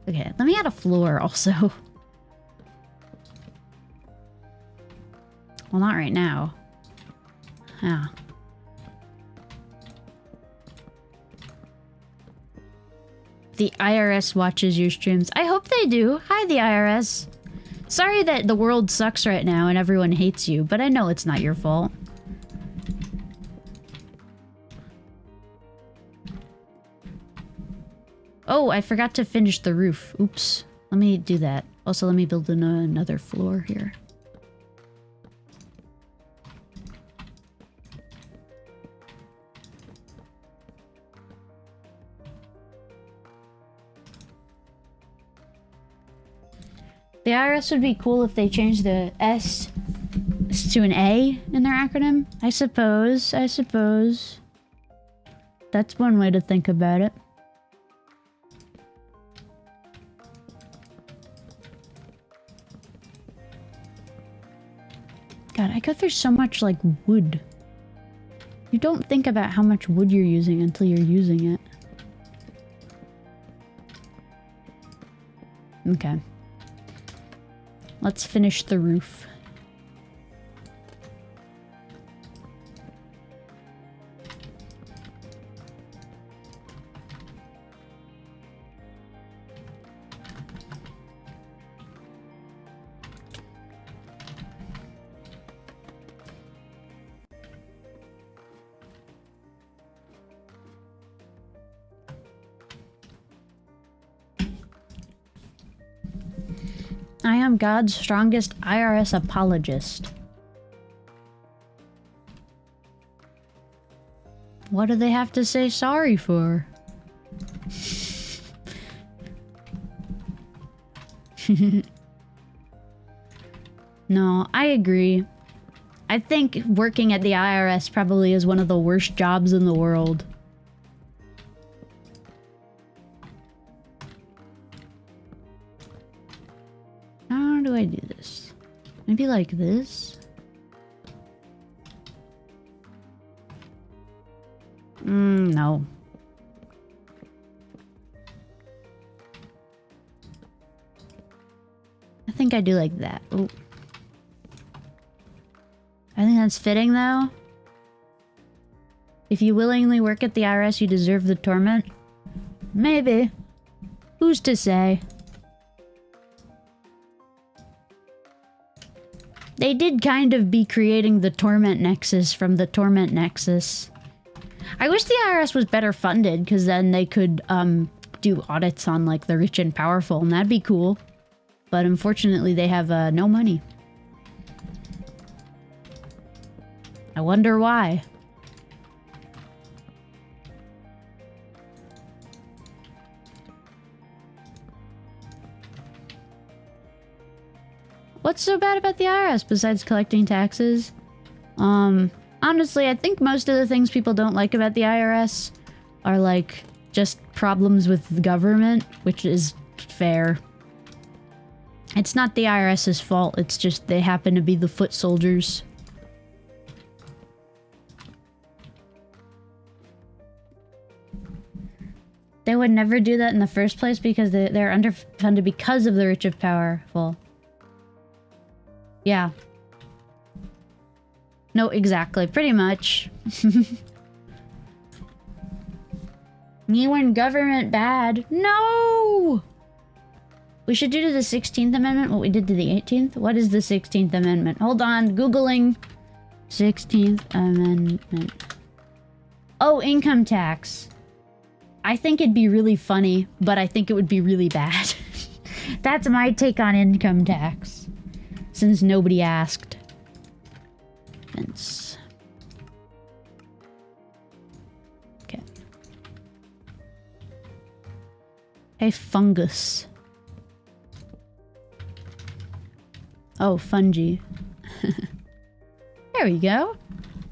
Okay, let me add a floor also. Well, not right now. Yeah. The IRS watches your streams. I hope they do. Hi, the IRS. Sorry that the world sucks right now and everyone hates you, but I know it's not your fault. Oh, I forgot to finish the roof. Oops. Let me do that. Also, let me build another floor here. The IRS would be cool if they changed the S to an A in their acronym. I suppose. That's one way to think about it. God, I go through so much, like, wood. You don't think about how much wood you're using until you're using it. Okay. Let's finish the roof. I am God's strongest IRS apologist. What do they have to say sorry for? No, I agree. I think working at the IRS probably is one of the worst jobs in the world. How do I do this? Maybe like this? No. I think I do like that. Ooh. I think that's fitting, though. If you willingly work at the IRS, you deserve the torment. Maybe. Who's to say? They did kind of be creating the torment nexus from the torment nexus. I wish the IRS was better funded, because then they could do audits on, like, the rich and powerful, and that'd be cool. But unfortunately, they have no money. I wonder why. What's so bad about the IRS besides collecting taxes? Honestly, I think most of the things people don't like about the IRS are, like, just problems with the government, which is fair. It's not the IRS's fault, it's just they happen to be the foot soldiers. They would never do that in the first place because they're underfunded because of the rich and powerful. Yeah. No, exactly. Pretty much. Me when government bad. No! We should do to the 16th Amendment what we did to the 18th. What is the 16th Amendment? Hold on. Googling 16th Amendment. Oh, income tax. I think it'd be really funny, but I think it would be really bad. That's my take on income tax. Since nobody asked. Fence. Okay. Hey, fungus. Oh, fungi. There we go.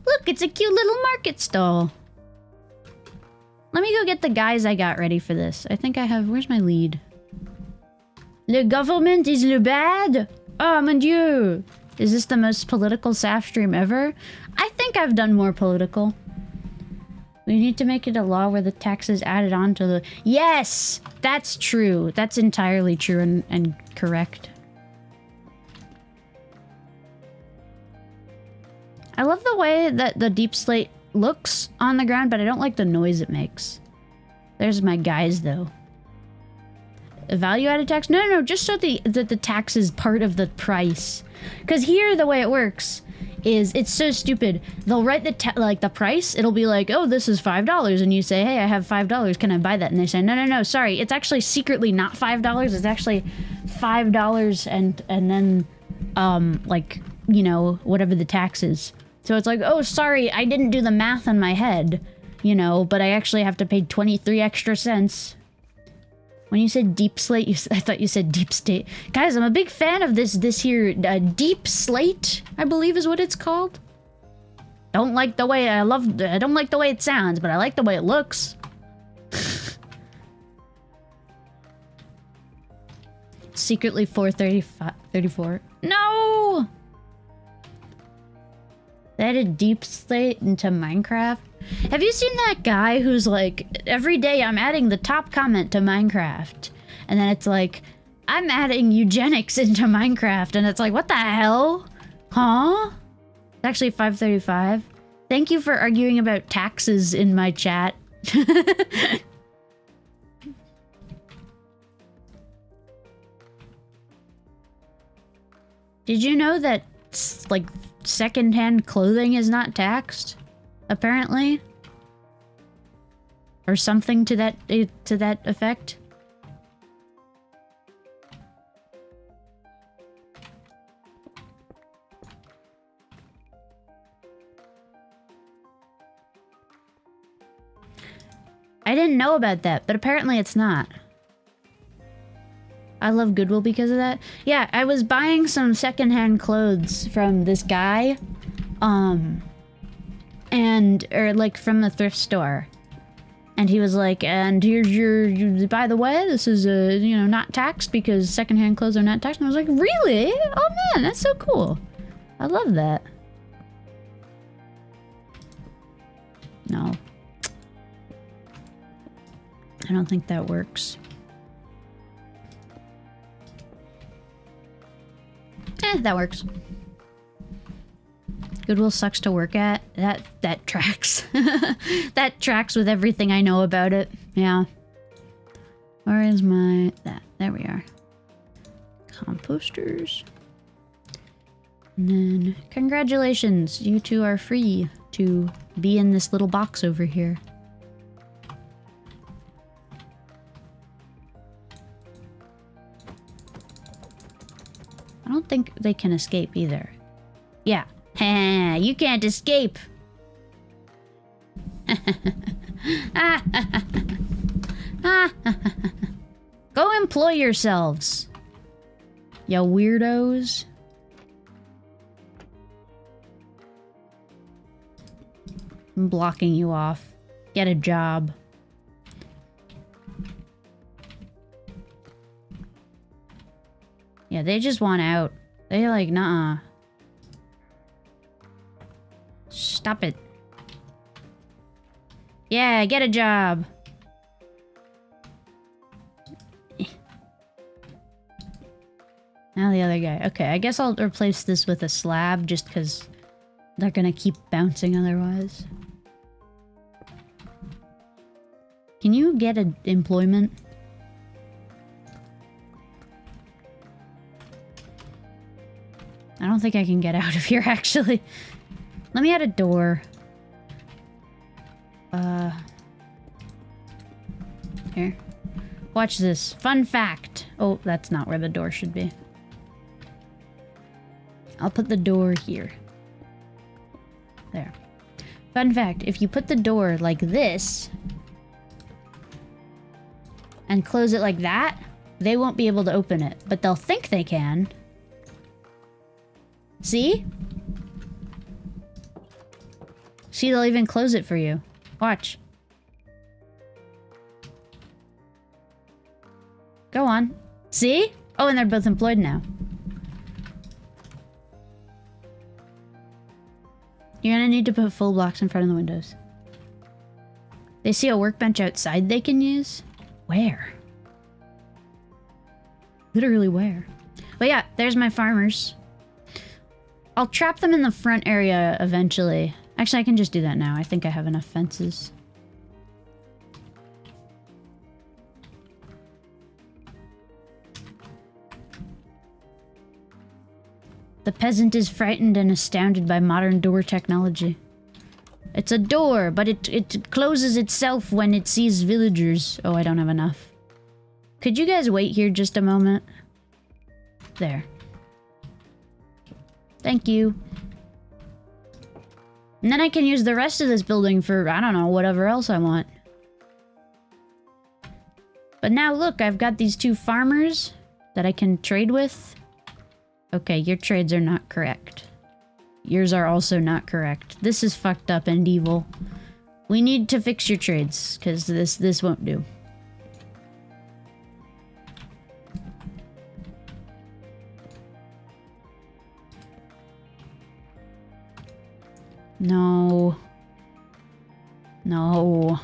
Look, it's a cute little market stall. Let me go get the guys I got ready for this. I think I have... Where's my lead? Le government is le bad? Oh, mon dieu. Is this the most political Saf stream ever? I think I've done more political. We need to make it a law where the tax is added on to the... Yes! That's true. That's entirely true and correct. I love the way that the deep slate looks on the ground, but I don't like the noise it makes. There's my guys, though. A value-added tax? No, just so that the tax is part of the price. Because here, the way it works is, it's so stupid. They'll write the price, it'll be like, oh, this is $5, and you say, hey, I have $5, can I buy that? And they say, no, sorry, it's actually secretly not $5, it's actually $5 and then, like, you know, whatever the tax is. So it's like, oh, sorry, I didn't do the math in my head, you know, but I actually have to pay 23 extra cents. When you said deep slate, I thought you said deep state. Guys, I'm a big fan of this here deep slate, I believe is what it's called. Don't like the way I don't like the way it sounds, but I like the way it looks. Secretly 434. No! They added deep slate into Minecraft. Have you seen that guy who's like, every day I'm adding the top comment to Minecraft. And then it's like, I'm adding eugenics into Minecraft. And it's like, what the hell? Huh? It's actually 5:35. Thank you for arguing about taxes in my chat. Did you know that, like, secondhand clothing is not taxed? Apparently? Or something to that effect? I didn't know about that, but apparently it's not. I love Goodwill because of that. Yeah, I was buying some secondhand clothes from this guy. Or like from the thrift store. And he was like, and here's your, by the way, this is, you know, not taxed because secondhand clothes are not taxed. And I was like, really? Oh man, that's so cool. I love that. No. I don't think that works. That works. Goodwill sucks to work at. That tracks. That tracks with everything I know about it. Yeah. Where is my... There we are. Composters. And then... Congratulations! You two are free to be in this little box over here. I don't think they can escape either. Yeah. You can't escape. Go employ yourselves. You weirdos. I'm blocking you off. Get a job. Yeah, they just want out. They're like, nah. Stop it. Yeah, get a job. Now the other guy. Okay, I guess I'll replace this with a slab just because they're gonna keep bouncing otherwise. Can you get an employment? I don't think I can get out of here, actually. Let me add a door. Here. Watch this. Fun fact. Oh, that's not where the door should be. I'll put the door here. There. Fun fact, if you put the door like this and close it like that, they won't be able to open it, but they'll think they can. See? See, they'll even close it for you. Watch. Go on. See? Oh, and they're both employed now. You're gonna need to put full blocks in front of the windows. They see a workbench outside they can use? Where? Literally where? But yeah, there's my farmers. I'll trap them in the front area eventually. Actually, I can just do that now. I think I have enough fences. The peasant is frightened and astounded by modern door technology. It's a door, but it closes itself when it sees villagers. Oh, I don't have enough. Could you guys wait here just a moment? There. Thank you. And then I can use the rest of this building for, I don't know, whatever else I want. But now look, I've got these two farmers that I can trade with. Okay, your trades are not correct. Yours are also not correct. This is fucked up and evil. We need to fix your trades, because this won't do. No. No.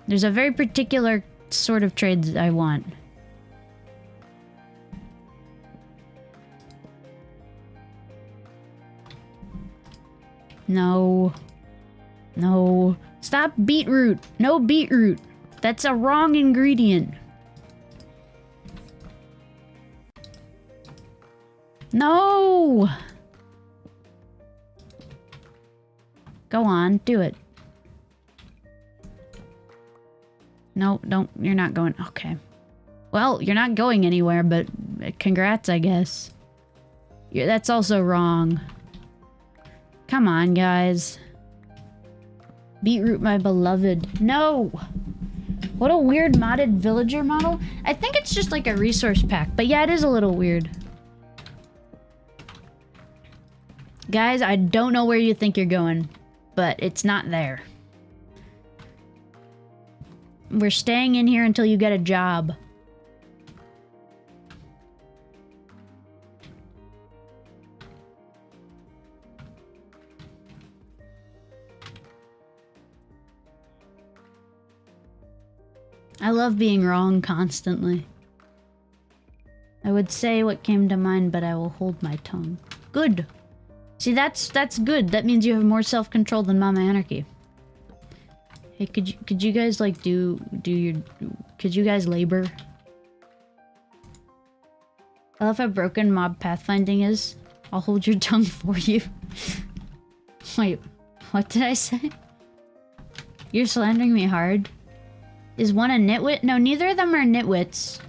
There's a very particular sort of trades I want. No. No. Stop beetroot. No beetroot. That's a wrong ingredient. No! Go on, do it. No, don't. You're not going. Okay. Well, you're not going anywhere, but congrats, I guess. That's also wrong. Come on, guys. Beetroot, my beloved. No! What a weird modded villager model. I think it's just like a resource pack, but yeah, it is a little weird. Guys, I don't know where you think you're going, but it's not there. We're staying in here until you get a job. I love being wrong constantly. I would say what came to mind, but I will hold my tongue. Good. See, that's good. That means you have more self-control than Mama Anarchy. Hey, could you guys like could you guys labor? I love how broken mob pathfinding is. I'll hold your tongue for you. Wait, what did I say? You're slandering me hard. Is one a nitwit? No, neither of them are nitwits.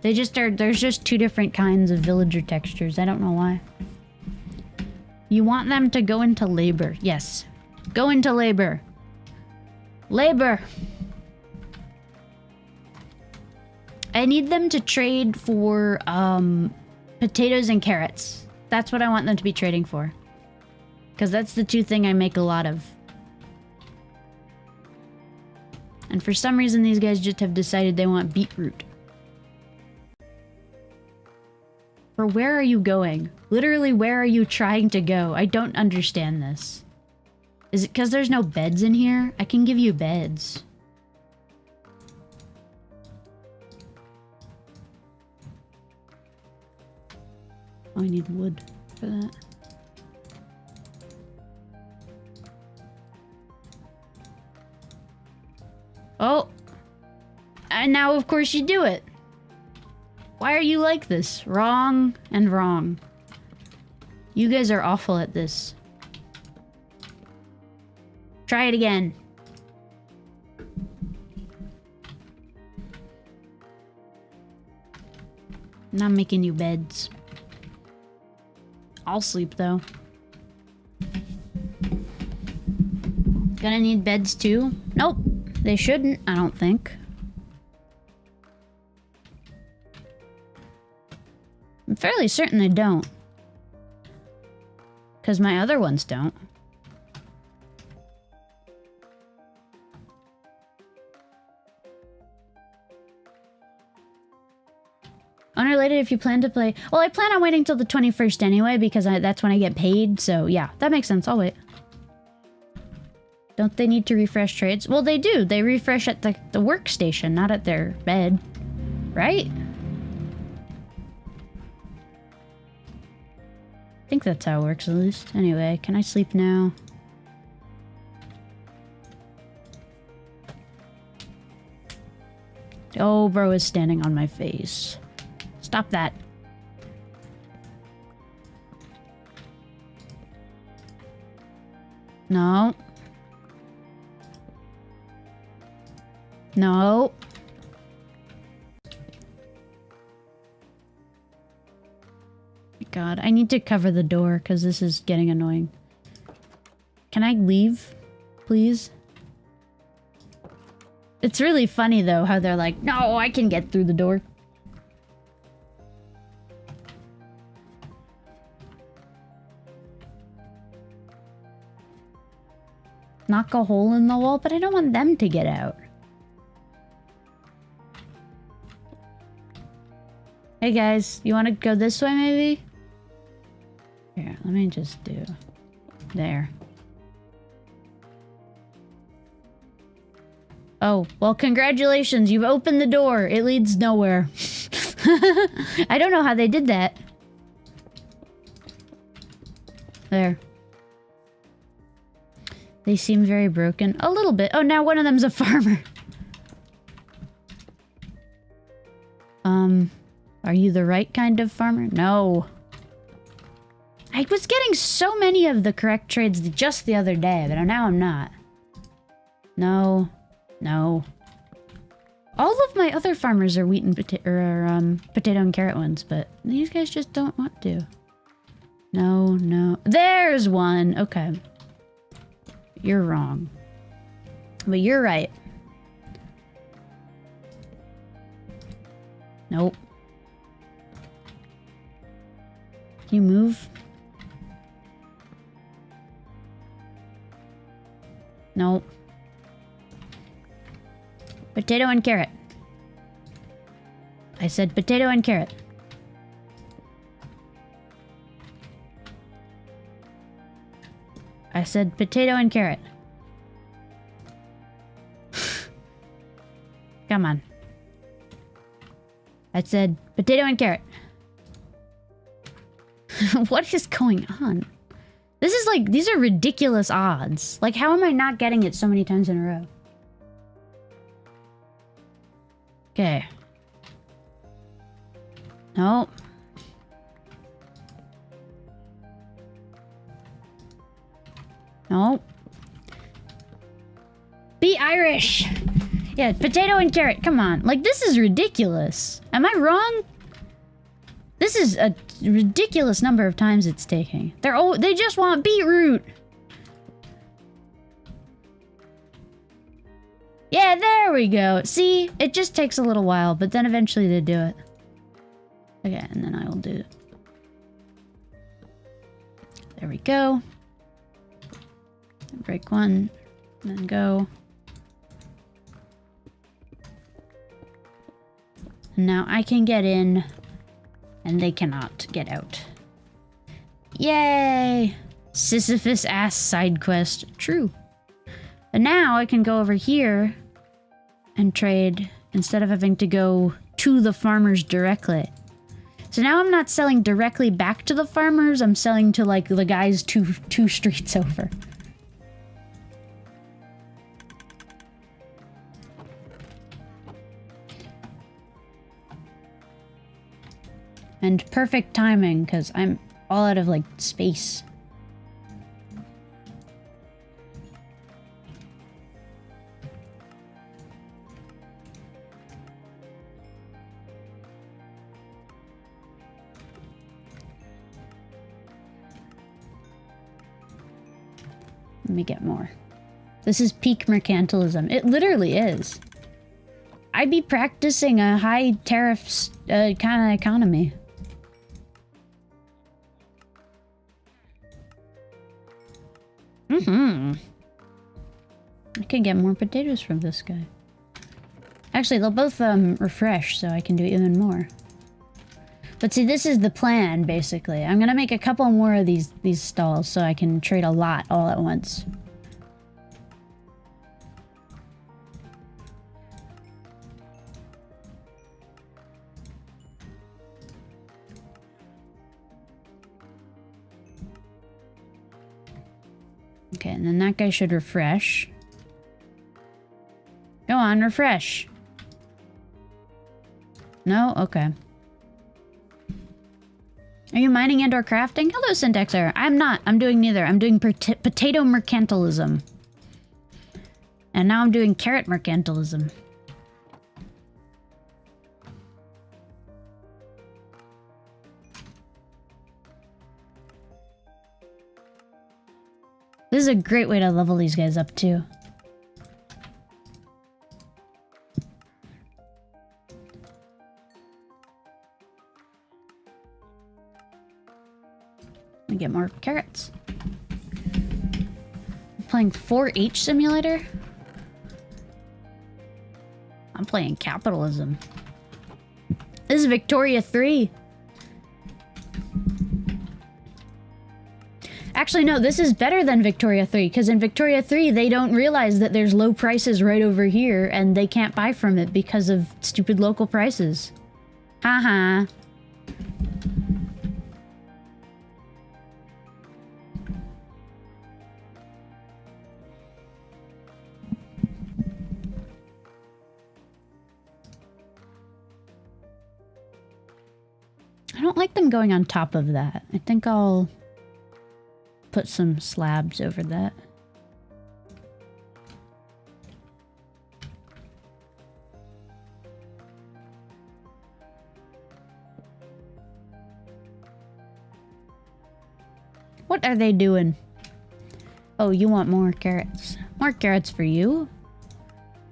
They just are, there's just two different kinds of villager textures. I don't know why. You want them to go into labor. Yes. Go into labor. Labor! I need them to trade for, potatoes and carrots. That's what I want them to be trading for. Because that's the two things I make a lot of. And for some reason, these guys just have decided they want beetroot. For where are you going? Literally, where are you trying to go? I don't understand this. Is it because there's no beds in here? I can give you beds. Oh, I need wood for that. Oh! And now, of course, you do it. Why are you like this? Wrong and wrong. You guys are awful at this. Try it again. Not making you beds. I'll sleep, though. Gonna need beds, too? Nope. They shouldn't, I don't think. I'm fairly certain they don't. Because my other ones don't. Unrelated if you plan to play... Well, I plan on waiting till the 21st anyway, because that's when I get paid, so yeah, that makes sense. I'll wait. Don't they need to refresh trades? Well, they do. They refresh at the workstation, not at their bed. Right? I think that's how it works, at least. Anyway, can I sleep now? Oh, bro is standing on my face. Stop that. No. No. God, I need to cover the door because this is getting annoying. Can I leave, please? It's really funny, though, how they're like, no, I can get through the door. Knock a hole in the wall, but I don't want them to get out. Hey guys, you want to go this way maybe? Here, let me just do... There. Oh, well, congratulations. You've opened the door. It leads nowhere. I don't know how they did that. There. They seem very broken. A little bit. Oh, now one of them's a farmer. Are you the right kind of farmer? No. I was getting so many of the correct trades just the other day, but now I'm not. No. No. All of my other farmers are wheat and potato and carrot ones, but these guys just don't want to. No, no. There's one! Okay. You're wrong. But you're right. Nope. Can you move? Nope. Potato and carrot. I said potato and carrot. I said potato and carrot. Come on. I said potato and carrot. What is going on? This is like, these are ridiculous odds. Like, how am I not getting it so many times in a row? Okay. Nope. Nope. Be Irish! Yeah, potato and carrot, come on. Like, this is ridiculous. Am I wrong? This is a ridiculous number of times it's taking. They just want beetroot! Yeah, there we go. See? It just takes a little while, but then eventually they do it. Okay, and then I will do it. There we go. Break one, and then go. And now I can get in, and they cannot get out. Yay! Sisyphus-ass side quest. True. But now I can go over here and trade instead of having to go to the farmers directly. So now I'm not selling directly back to the farmers, I'm selling to like the guys two streets over. And perfect timing, because I'm all out of, like, space. Let me get more. This is peak mercantilism. It literally is. I'd be practicing a high tariffs kind of economy. I can get more potatoes from this guy. Actually, they'll both refresh, so I can do even more. But see, this is the plan, basically. I'm gonna make a couple more of these stalls so I can trade a lot all at once. Okay, and then that guy should refresh. Go on, refresh. No? Okay. Are you mining and or crafting? Hello, syntax error. I'm not. I'm doing neither. I'm doing potato mercantilism. And now I'm doing carrot mercantilism. This is a great way to level these guys up, too. Let me get more carrots. I'm playing 4-H Simulator? I'm playing capitalism. This is Victoria 3. Actually, no, this is better than Victoria 3, because in Victoria 3, they don't realize that there's low prices right over here, and they can't buy from it because of stupid local prices. Haha. I don't like them going on top of that. I think I'll put some slabs over that. What are they doing? Oh, you want more carrots. More carrots for you.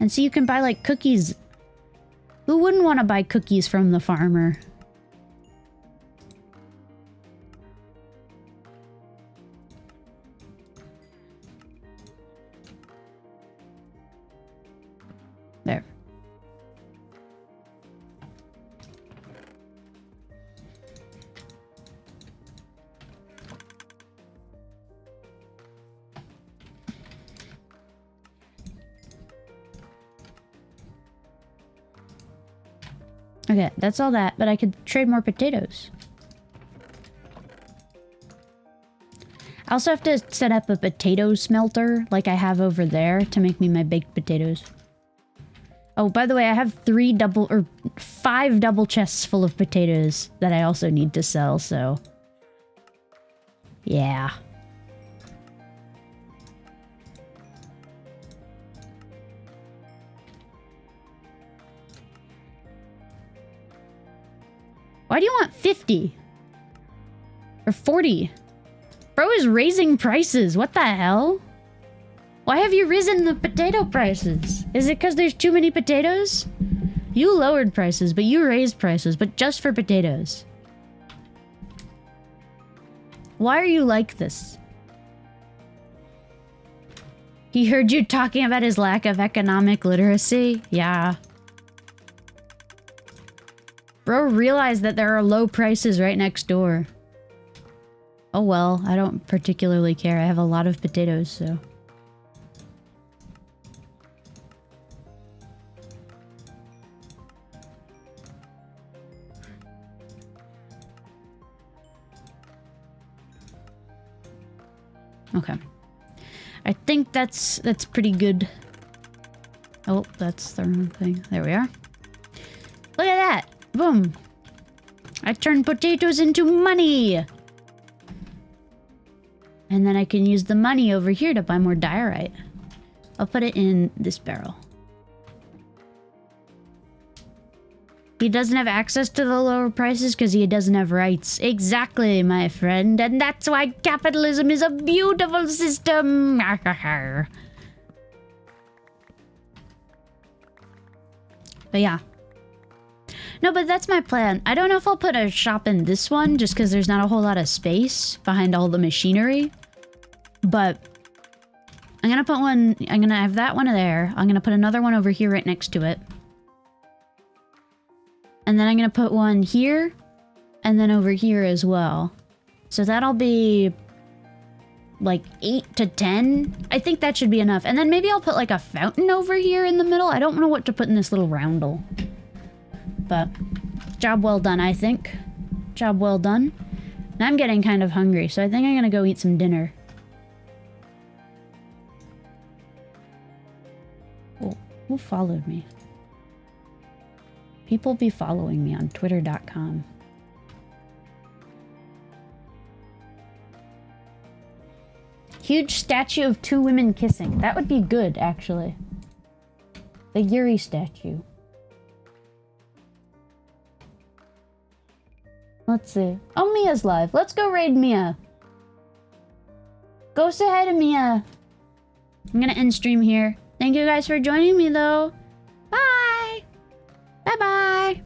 And so you can buy like cookies. Who wouldn't want to buy cookies from the farmer? There. Okay, that's all that, but I could trade more potatoes. I also have to set up a potato smelter like I have over there to make me my baked potatoes. Oh, by the way, I have 5 double chests full of potatoes that I also need to sell, so... yeah. Why do you want 50? Or 40? Bro is raising prices. What the hell? Why have you risen the potato prices? Is it because there's too many potatoes? You lowered prices, but you raised prices, but just for potatoes. Why are you like this? He heard you talking about his lack of economic literacy? Yeah. Bro realized that there are low prices right next door. Oh well, I don't particularly care. I have a lot of potatoes, so... okay. I think that's pretty good. Oh, that's the wrong thing. There we are. Look at that! Boom! I turned potatoes into money! And then I can use the money over here to buy more diorite. I'll put it in this barrel. He doesn't have access to the lower prices because he doesn't have rights. Exactly, my friend. And that's why capitalism is a beautiful system. But yeah. No, but that's my plan. I don't know if I'll put a shop in this one just because there's not a whole lot of space behind all the machinery. But I'm gonna put one... I'm gonna have that one there. I'm gonna put another one over here right next to it. And then I'm gonna put one here, and then over here as well. So that'll be like 8 to 10. I think that should be enough. And then maybe I'll put like a fountain over here in the middle. I don't know what to put in this little roundel. But job well done, I think. Job well done. And I'm getting kind of hungry, so I think I'm gonna go eat some dinner. Oh, who followed me? People be following me on twitter.com. Huge statue of 2 women kissing. That would be good, actually. The Yuri statue. Let's see. Oh, Mia's live. Let's go raid Mia. Go say hi to Mia. I'm gonna end stream here. Thank you guys for joining me, though. Bye! Bye-bye!